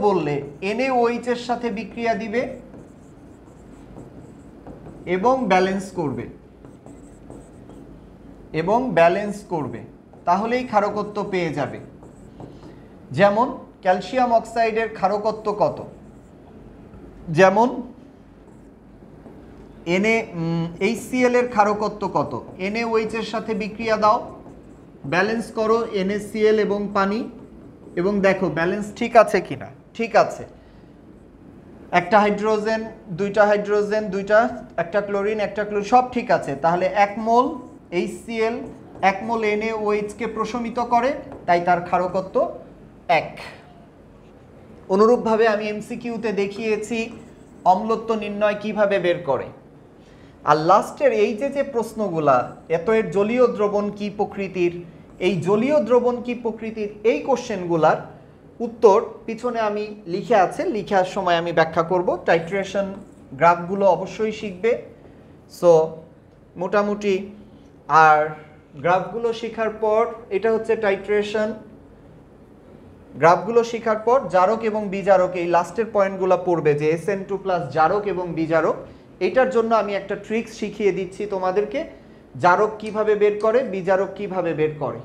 বললে NaOH এর সাথে বিক্রিয়া দিবে এবং ব্যালেন্স করবে, তাহলেই ক্ষারকত্ব পেয়ে যাবে। যেমন ক্যালসিয়াম অক্সাইডের ক্ষারকত্ব কত? যেমন HCl এর ক্ষারকত্ব কত? NaOH এর সাথে বিক্রিয়া দাও, ব্যালেন্স করো NaCl এবং পানি এবং দেখো ব্যালেন্স ঠিক আছে কিনা। ঠিক আছে, একটা হাইড্রোজেন, দুইটা হাইড্রোজেন, দুইটা, একটা ক্লোরিন, একটা ক্লোরিন, সব ঠিক আছে। তাহলে 1 মোল HCl 1 মোল NaOH কে প্রশমিত করে, তাই তার ক্ষারকত্ব 1। অনুরূপভাবে আমি MCQতে দেখিয়েছি অম্লত্ব নির্ণয় কিভাবে বের করে। আর লাস্টের এই যে প্রশ্নগুলা, এত এর জলীয় দ্রবণ কি প্রকৃতির, এই জলীয় দ্রবণ কি প্রকৃতির, এই কোশ্চেনগুলার উত্তর পিছনে আমি লিখে আছে, লিখার সময় আমি ব্যাখ্যা করব। টাইট্রেশন গ্রাফগুলো অবশ্যই শিখবে। সো মোটামুটি আর গ্রাফগুলো শেখার পর, এটা হচ্ছে টাইট্রেশন গ্রাফগুলো শেখার পর জারক এবং বিজারক, এই লাস্টের পয়েন্টগুলো পড়বে যে SN2+ জারক এবং বিজারক। এটার জন্য আমি একটা ট্রিক্স শিখিয়ে দিচ্ছি তোমাদেরকে, জারক কিভাবে বের করে, বিজারক কিভাবে বের করে।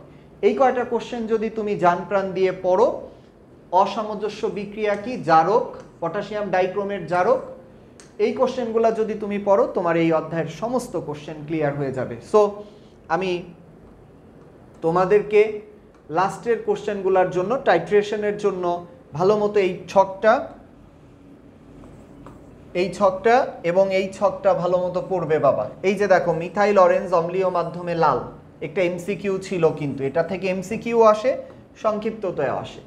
এই কয়টা কোশ্চেন যদি তুমি জান প্রাণ দিয়ে পড়ো, অসামঞ্জস্য বিক্রিয়া কি, জারক, পটাশিয়াম ডাইক্রোমেট জারক, এই কোশ্চেনগুলো যদি তুমি পড়ো, তোমার এই অধ্যায়ের সমস্ত কোশ্চেন ক্লিয়ার হয়ে যাবে। সো আমি তোমাদেরকে লাস্টের কোশ্চেনগুলোর জন্য, টাইট্রেশনের জন্য ভালো মতো এই ছকটা এবং এই ছকটা ভালো মতো পড়বে বাবা। এই যে দেখো মিথাইল অরেঞ্জ অম্লীয় মাধ্যমে লাল, একটা MCQ ছিল, কিন্তু এটা থেকে MCQ আসে, সংক্ষিপ্ততায় আসে।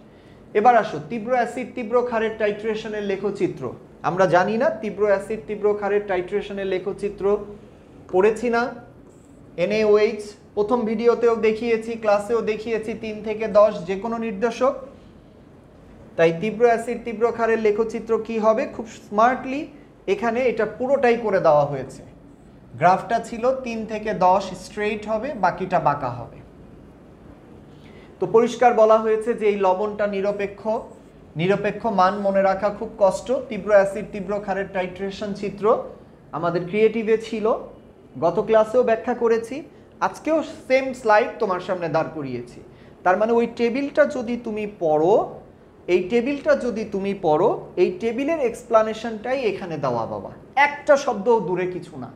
এবার আসো তীব্র অ্যাসিড তীব্র ক্ষারের টাইট্রেশনের লেখচিত্র। আমরা জানি না তীব্র অ্যাসিড তীব্র ক্ষারের টাইট্রেশনের লেখচিত্র পড়েছি না। NaOH প্রথম ভিডিওতেও দেখিয়েছি, ক্লাসেও দেখিয়েছি, 3 থেকে 10 যে কোনো নির্দেশক। তাই তীব্র অ্যাসিড তীব্র ক্ষারের লেখচিত্র কি হবে, খুব স্মার্টলি এখানে এটা পুরোটাই করে দেওয়া হয়েছে। গ্রাফটা ছিল 3 থেকে 10 স্ট্রেইট হবে, বাকিটা বাঁকা হবে। তো পরিষ্কার বলা হয়েছে যে এই লবণটা নিরপেক্ষ মান মনে রাখা খুব কষ্ট। তীব্র অ্যাসিড তীব্র ক্ষারের টাইট্রেশন চিত্র আমাদের ক্রিয়েটিভে ছিল, গত ক্লাসেও ব্যাখ্যা করেছি, আজকেও সেম স্লাইড তোমার সামনে দাঁড় করিয়েছি। তার মানে ওই টেবিলটা যদি তুমি পড়ো, এই টেবিলের এক্সপ্লানেশনটাই এখানে দেওয়া বাবা, একটা শব্দও দূরে কিছু না।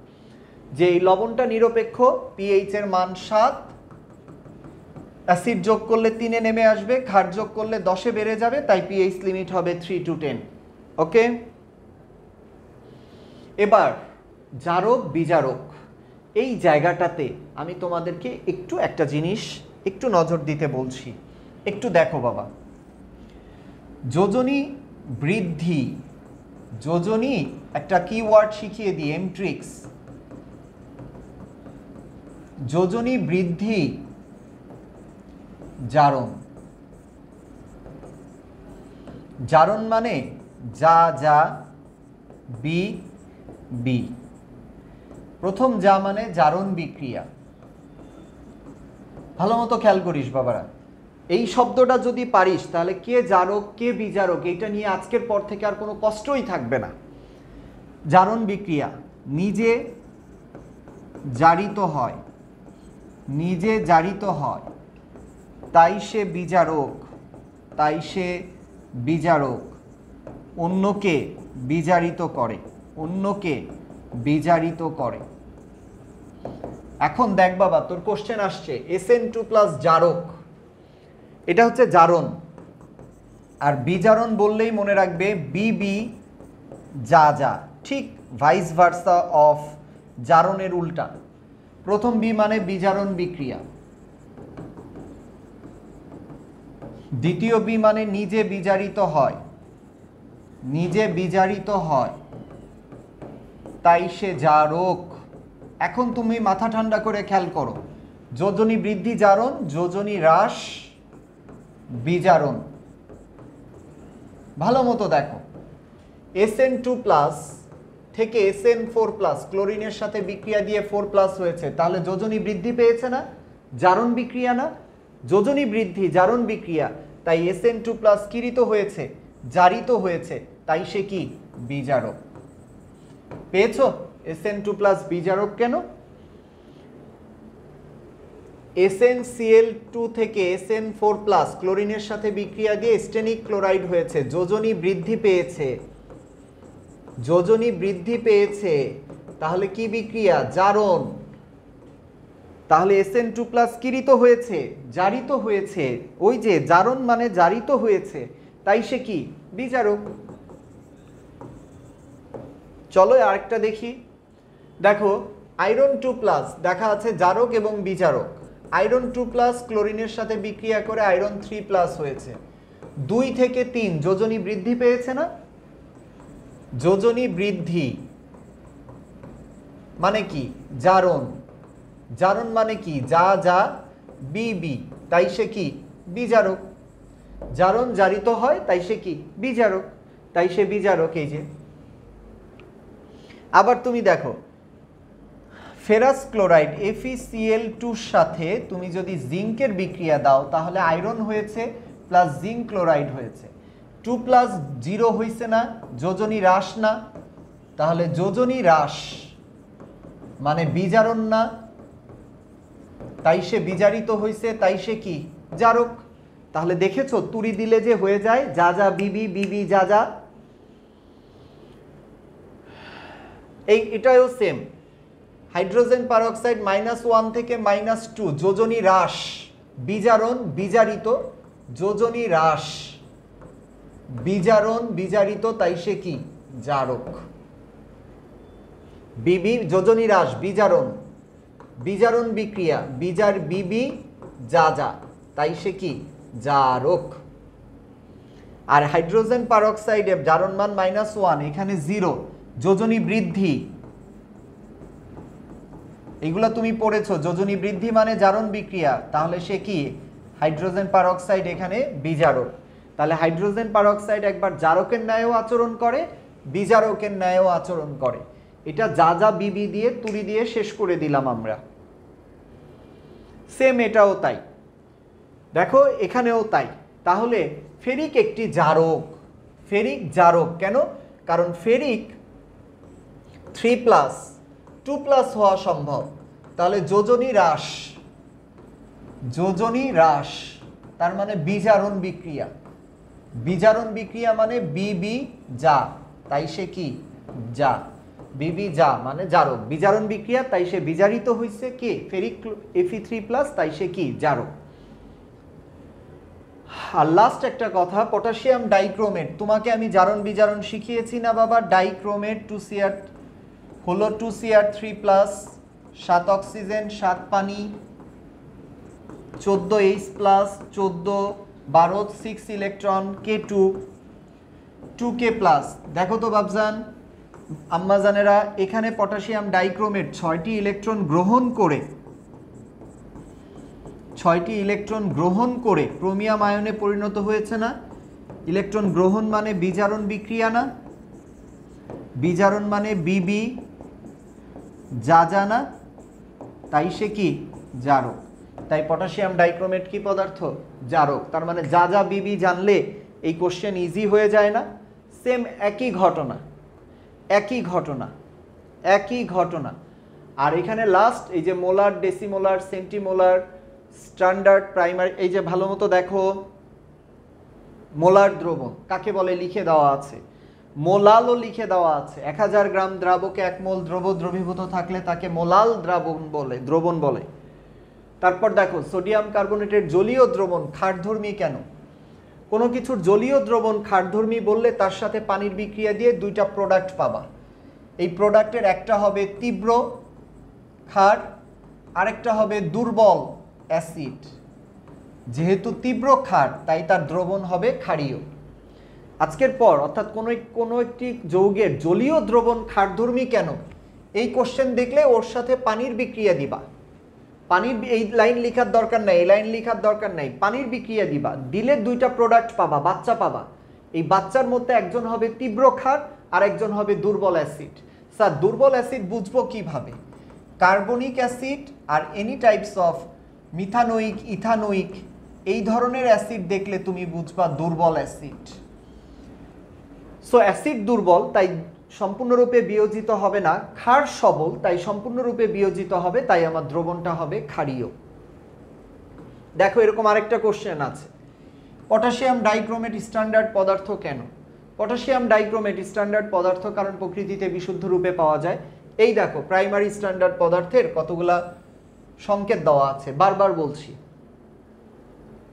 যে এই লবণটা নিরপেক্ষ, pH এর মান 7, অ্যাসিড যোগ করলে 3-এ নেমে আসবে, ক্ষার যোগ করলে 10-এ বেড়ে যাবে, তাই pH লিমিট হবে 3 to 10। ওকে, এবার জারক বিজারক এই জায়গাটাতে আমি তোমাদেরকে একটু একটা জিনিস একটু নজর দিতে বলছি। একটু দেখো বাবা, যোজনী বৃদ্ধি, যোজনী একটা কিওয়ার্ড শিখিয়ে দিই, এমট্রিক্স। যোজনী বৃদ্ধি জারণ, জারণ মানে যা বি বি। প্রথম যা মানে জারণ বিক্রিয়া। ভালো মতো খেয়াল করিস বাবারা, এই শব্দটা যদি পারিস তাহলে কে জারক কে বিজারক এইটা নিয়ে আজকের পর থেকে আর কোনো কষ্টই থাকবে না। জারণ বিক্রিয়া, নিজে জারিত হয়, নিজে জারিত হয়, তাই সে বিজারক, তাই সে বিজারক। অন্যকে বিজারিত করে, অন্যকে বিজারিত করে। এখন দেখ বাবা, তোর কোশ্চেন আসছে SN2+ জারক, এটা হচ্ছে জারণ। আর বিজারণ বললেই মনে রাখবে বিবি যা, ঠিক ভাইস ভার্সা অফ জারণের উল্টা। প্রথম বি মানে বিজারণ বিক্রিয়া, দ্বিতীয় বি মানে নিজে বিজারিত হয়, নিজে বিজারিত হয়, তাই সে জারক। এখন তুমি মাথা ঠান্ডা করে খেয়াল করো, যোজনী বৃদ্ধি জারণ, যোজনী হ্রাস বিজারণ। ভালো মতো দেখো, SN2+ থেকে SN4+, ক্লোরিনের সাথে বিক্রিয়া দিয়ে 4+ হয়েছে, তাহলে যোজনী বৃদ্ধি পেয়েছে না, জারণ বিক্রিয়া না, যোজনী বৃদ্ধি জারণ বিক্রিয়া, তাই SN2+ কিরিত হয়েছে, জারিত হয়েছে, তাই সে কি বিজারক। পেয়েছো SN2+ বিজারক কেন? SnCl2 থেকে SN4+ ক্লোরিনের সাথে বিক্রিয়া দিয়ে স্টেনিক ক্লোরাইড হয়েছে, যোজনী বৃদ্ধি পেয়েছে, যোজনী বৃদ্ধি পেয়েছে, তাহলে কি বিক্রিয়া, জারণ। তাহলে SN2+ কিরিত হয়েছে, জারিত হয়েছে, ওই যে জারণ মানে জারিত হয়েছে, তাই সে কি বিজারক। চলো আরেকটা দেখি। দেখো আয়রন 2+ দেখা আছে জারক এবং বিজারক। আয়রন 2+ ক্লোরিনের সাথে বিক্রিয়া করে আয়রন 3+ হয়েছে। 2 থেকে 3 যোজনী বৃদ্ধি পেয়েছে না? যোজনী বৃদ্ধি মানে কি জারণ, জারণ মানে কি যা যা বিবি, তাই সে কি বিজারক। জারণ জারিত হয় তাই সে কি বিজারক, তাই সে বিজারক। এই যে আবার তুমি দেখো ফেরাস ক্লোরাইড FeCl2 সাথে তুমি যদি জিঙ্কের বিক্রিয়া দাও তাহলে আয়রন হয়েছে প্লাস জিঙ্ক ক্লোরাইড হয়েছে। 2+ 0 হয়েছে না, যোজনী হ্রাস না, তাহলে যোজনী হ্রাস মানে বিজারণ না, তাই সে বিজারিত হয়েছে, তাই সে কি জারক। তাহলে দেখেছো তুড়ি দিলে যে হয়ে যায় যা যা বিবি, বিবি যা যা। এটাও সেম, হাইড্রোজেন পারঅক্সাইড -1 থেকে -2 যোজনী হ্রাস, বিজারণ বিজারিত, যোজনী হ্রাস বিজারণ বিজারিত, তাই সে কি জারক। বিবি যোজনী হ্রাস বিজারণ, বিজারণ বিক্রিয়া বিজার বিবি যা যা, তাই সে কি জারক। আর হাইড্রোজেন পারঅক্সাইডের জারণ মান -1, এখানে 0, যোজনী বৃদ্ধি, এগুলো তুমি পড়েছো। যোজনী বৃদ্ধি মানে জারণ বিক্রিয়া, তাহলে সে কি হাইড্রোজেন পারঅক্সাইড এখানে বিজারক। তাহলে হাইড্রোজেন পারঅক্সাইড একবার জারকের ন্যায়ও আচরণ করে, বিজারকের ন্যায়ও আচরণ করে। এটা যা যা বিবি দিয়ে তুড়ি দিয়ে শেষ করে দিলাম আমরা। সেম এটাও তাই, দেখো এখানেও তাই। তাহলে ফেরিক একটি জারক, ফেরিক জারক কেন? কারণ ফেরিক 3+ 2+ হওয়া সম্ভব। তাহলে যোজনী হ্রাস, যোজনী হ্রাস তার মানে বিজারণ বিক্রিয়া, বিজারণ বিক্রিয়া মানে বিবি যা, তাই সে কি যা, বিবি যা মানে জারক। বিজারণ বিক্রিয়া তাই সে বিজারিত হয়েছে কে ফেরিক Fe3+, তাই সে কি জারক। আর লাস্ট একটা কথা, পটাশিয়াম ডাইক্রোমেট, তোমাকে আমি জারণ বিজারণ শিখিয়েছি না বাবা? ডাইক্রোমেট 2Cr হলো 2Cr3+, 7 অক্সিজেন 7 পানি, 14H+, 14 12 6 ইলেকট্রন, K2 2K+। দেখো তো বাবজান আম্মাজানেরা, এখানে পটাশিয়াম ডাইক্রোমেট 6টি ইলেকট্রন গ্রহণ করে, 6টি ইলেকট্রন গ্রহণ করে ক্রোমিয়াম আয়নে পরিণত হয়েছে না? ইলেকট্রন গ্রহণ মানে বিজারণ বিক্রিয়া না? বিজারণ মানে বিবি যা যা না, তাই সে কি জারক। তাই পটাশিয়াম ডাইক্রোমেট কি পদার্থ? জারক। তার মানে যা যা বিবি জানলে এই কোশ্চেন ইজি হয়ে যায় না? সেম একই ঘটনা, একই ঘটনা, একই ঘটনা। আর এখানে লাস্ট এই যে molar, decimolar, centimolar, standard, primary, এই যে ভালো মতো দেখো মোলার দ্রবণ কাকে বলে লিখে দেওয়া আছে, মোলালও লিখে দেওয়া আছে। 1000 গ্রাম দ্রাবকে 1 মোল দ্রবীভূত থাকলে তাকে মোলাল দ্রবণ বলে। তারপর দেখো সোডিয়াম কার্বনেটের জলীয় দ্রবণ ক্ষারধর্মী কেন? কোনো কিছুর জলীয় দ্রবণ ক্ষারধর্মী বললে তার সাথে পানির বিক্রিয়া দিয়ে 2টা প্রোডাক্ট পাবা। এই প্রোডাক্টের একটা হবে তীব্র ক্ষার, আরেকটা হবে দুর্বল অ্যাসিড। যেহেতু তীব্র ক্ষার তাই তার দ্রবণ হবে ক্ষারীয়। আজকের পর অর্থাৎ কোনো একটি যৌগের জলীয় দ্রবণ ক্ষারধর্মী কেন, এই কোশ্চেন দেখলে ওর সাথে পানির বিক্রিয়া দিবা। পানির এই লাইন লেখার দরকার নাই, এই লাইন লেখার দরকার নাই, পানির বিক্রিয়া দিবা। দিলে 2টা প্রোডাক্ট পাবা, বাচ্চা পাবা। এই বাচ্চার মধ্যে একজন হবে তীব্র ক্ষার আর একজন হবে দুর্বল অ্যাসিড। স্যার দুর্বল অ্যাসিড বুঝবো কিভাবে? কার্বনিক অ্যাসিড আর any types of methanoic, ethanoic এই ধরনের অ্যাসিড দেখলে তুমি বুঝবা দুর্বল অ্যাসিড। সো অ্যাসিড দুর্বল তাই সম্পূর্ণরূপে বিয়োজিত হবে না, ক্ষার সবল তাই সম্পূর্ণরূপে বিয়োজিত হবে, তাই আমার দ্রবণটা হবে ক্ষারীয়। দেখো এরকম আরেকটা কোশ্চেন আছে, পটাশিয়াম ডাইক্রোমেট স্ট্যান্ডার্ড পদার্থ কেন? পটাশিয়াম ডাইক্রোমেট স্ট্যান্ডার্ড পদার্থ কারণ প্রকৃতিতে বিশুদ্ধ রূপে পাওয়া যায়। এই দেখো প্রাইমারি স্ট্যান্ডার্ড পদার্থের কতগুলা সংকেত দেওয়া আছে, বারবার বলছি,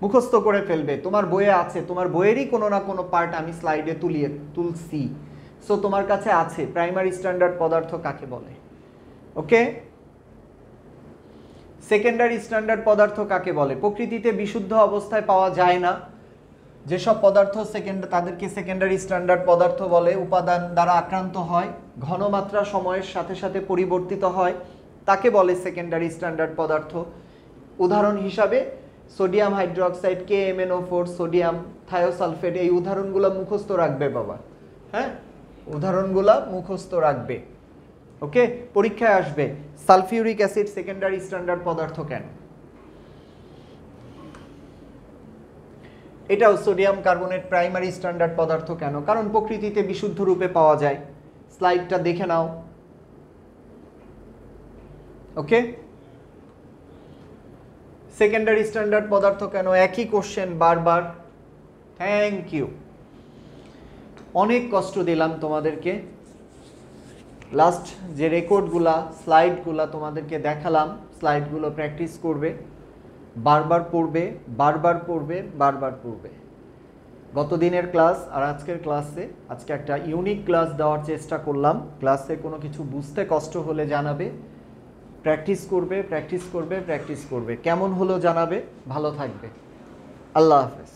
মুখস্থ করে ফেলবে। তোমার বইয়ে আছে, তোমার বইয়েরই কোনো না কোনো পার্ট আমি স্লাইডে তুলছি। সো তোমার কাছে আছে প্রাইমারি স্ট্যান্ডার্ড পদার্থ কাকে বলে। ওকে, সেকেন্ডারি স্ট্যান্ডার্ড পদার্থ কাকে বলে? প্রকৃতিতে বিশুদ্ধ অবস্থায় পাওয়া যায় না যেসব পদার্থ তাদেরকে সেকেন্ডারি স্ট্যান্ডার্ড পদার্থ বলে। উপাদান দ্বারা আক্রান্ত হয়, ঘনমাত্রা সময়ের সাথে সাথে পরিবর্তিত হয়, তাকে বলে সেকেন্ডারি স্ট্যান্ডার্ড পদার্থ। উদাহরণ হিসাবে sodium hydroxide, KMnO4, sodium thiosulphate, এই উদাহরণগুলো মুখস্থ রাখবে বাবা। হ্যাঁ, উদাহরণগুলো মুখস্থ রাখবে। ওকে, পরীক্ষায় আসবে সালফিউরিক অ্যাসিড সেকেন্ডারি স্ট্যান্ডার্ড পদার্থ কেন? এটাও সোডিয়াম কার্বনেট প্রাইমারি স্ট্যান্ডার্ড পদার্থ কেন? কারণ প্রকৃতিতে বিশুদ্ধ রূপে পাওয়া যায়। স্লাইডটা দেখে নাও। ওকে, সেকেন্ডারি স্ট্যান্ডার্ড পদার্থ কেন? একই কোশ্চেন বারবার। থ্যাংক ইউ, অনেক কষ্ট দিলাম তোমাদেরকে। লাস্ট যে রেকর্ডগুলা, স্লাইডগুলা তোমাদেরকে দেখালাম, স্লাইডগুলো প্র্যাকটিস করবে, বারবার পড়বে, বারবার পড়বে, বারবার পড়বে। গত দিনের ক্লাস আর আজকের ক্লাসে, আজকে একটা ইউনিক ক্লাস দেওয়ার চেষ্টা করলাম। ক্লাসে কোনো কিছু বুঝতে কষ্ট হলে জানাবে, প্র্যাকটিস করবে, প্র্যাকটিস করবে, প্র্যাকটিস করবে। কেমন হলো জানাবে। ভালো থাকবে। আল্লাহ হাফেজ।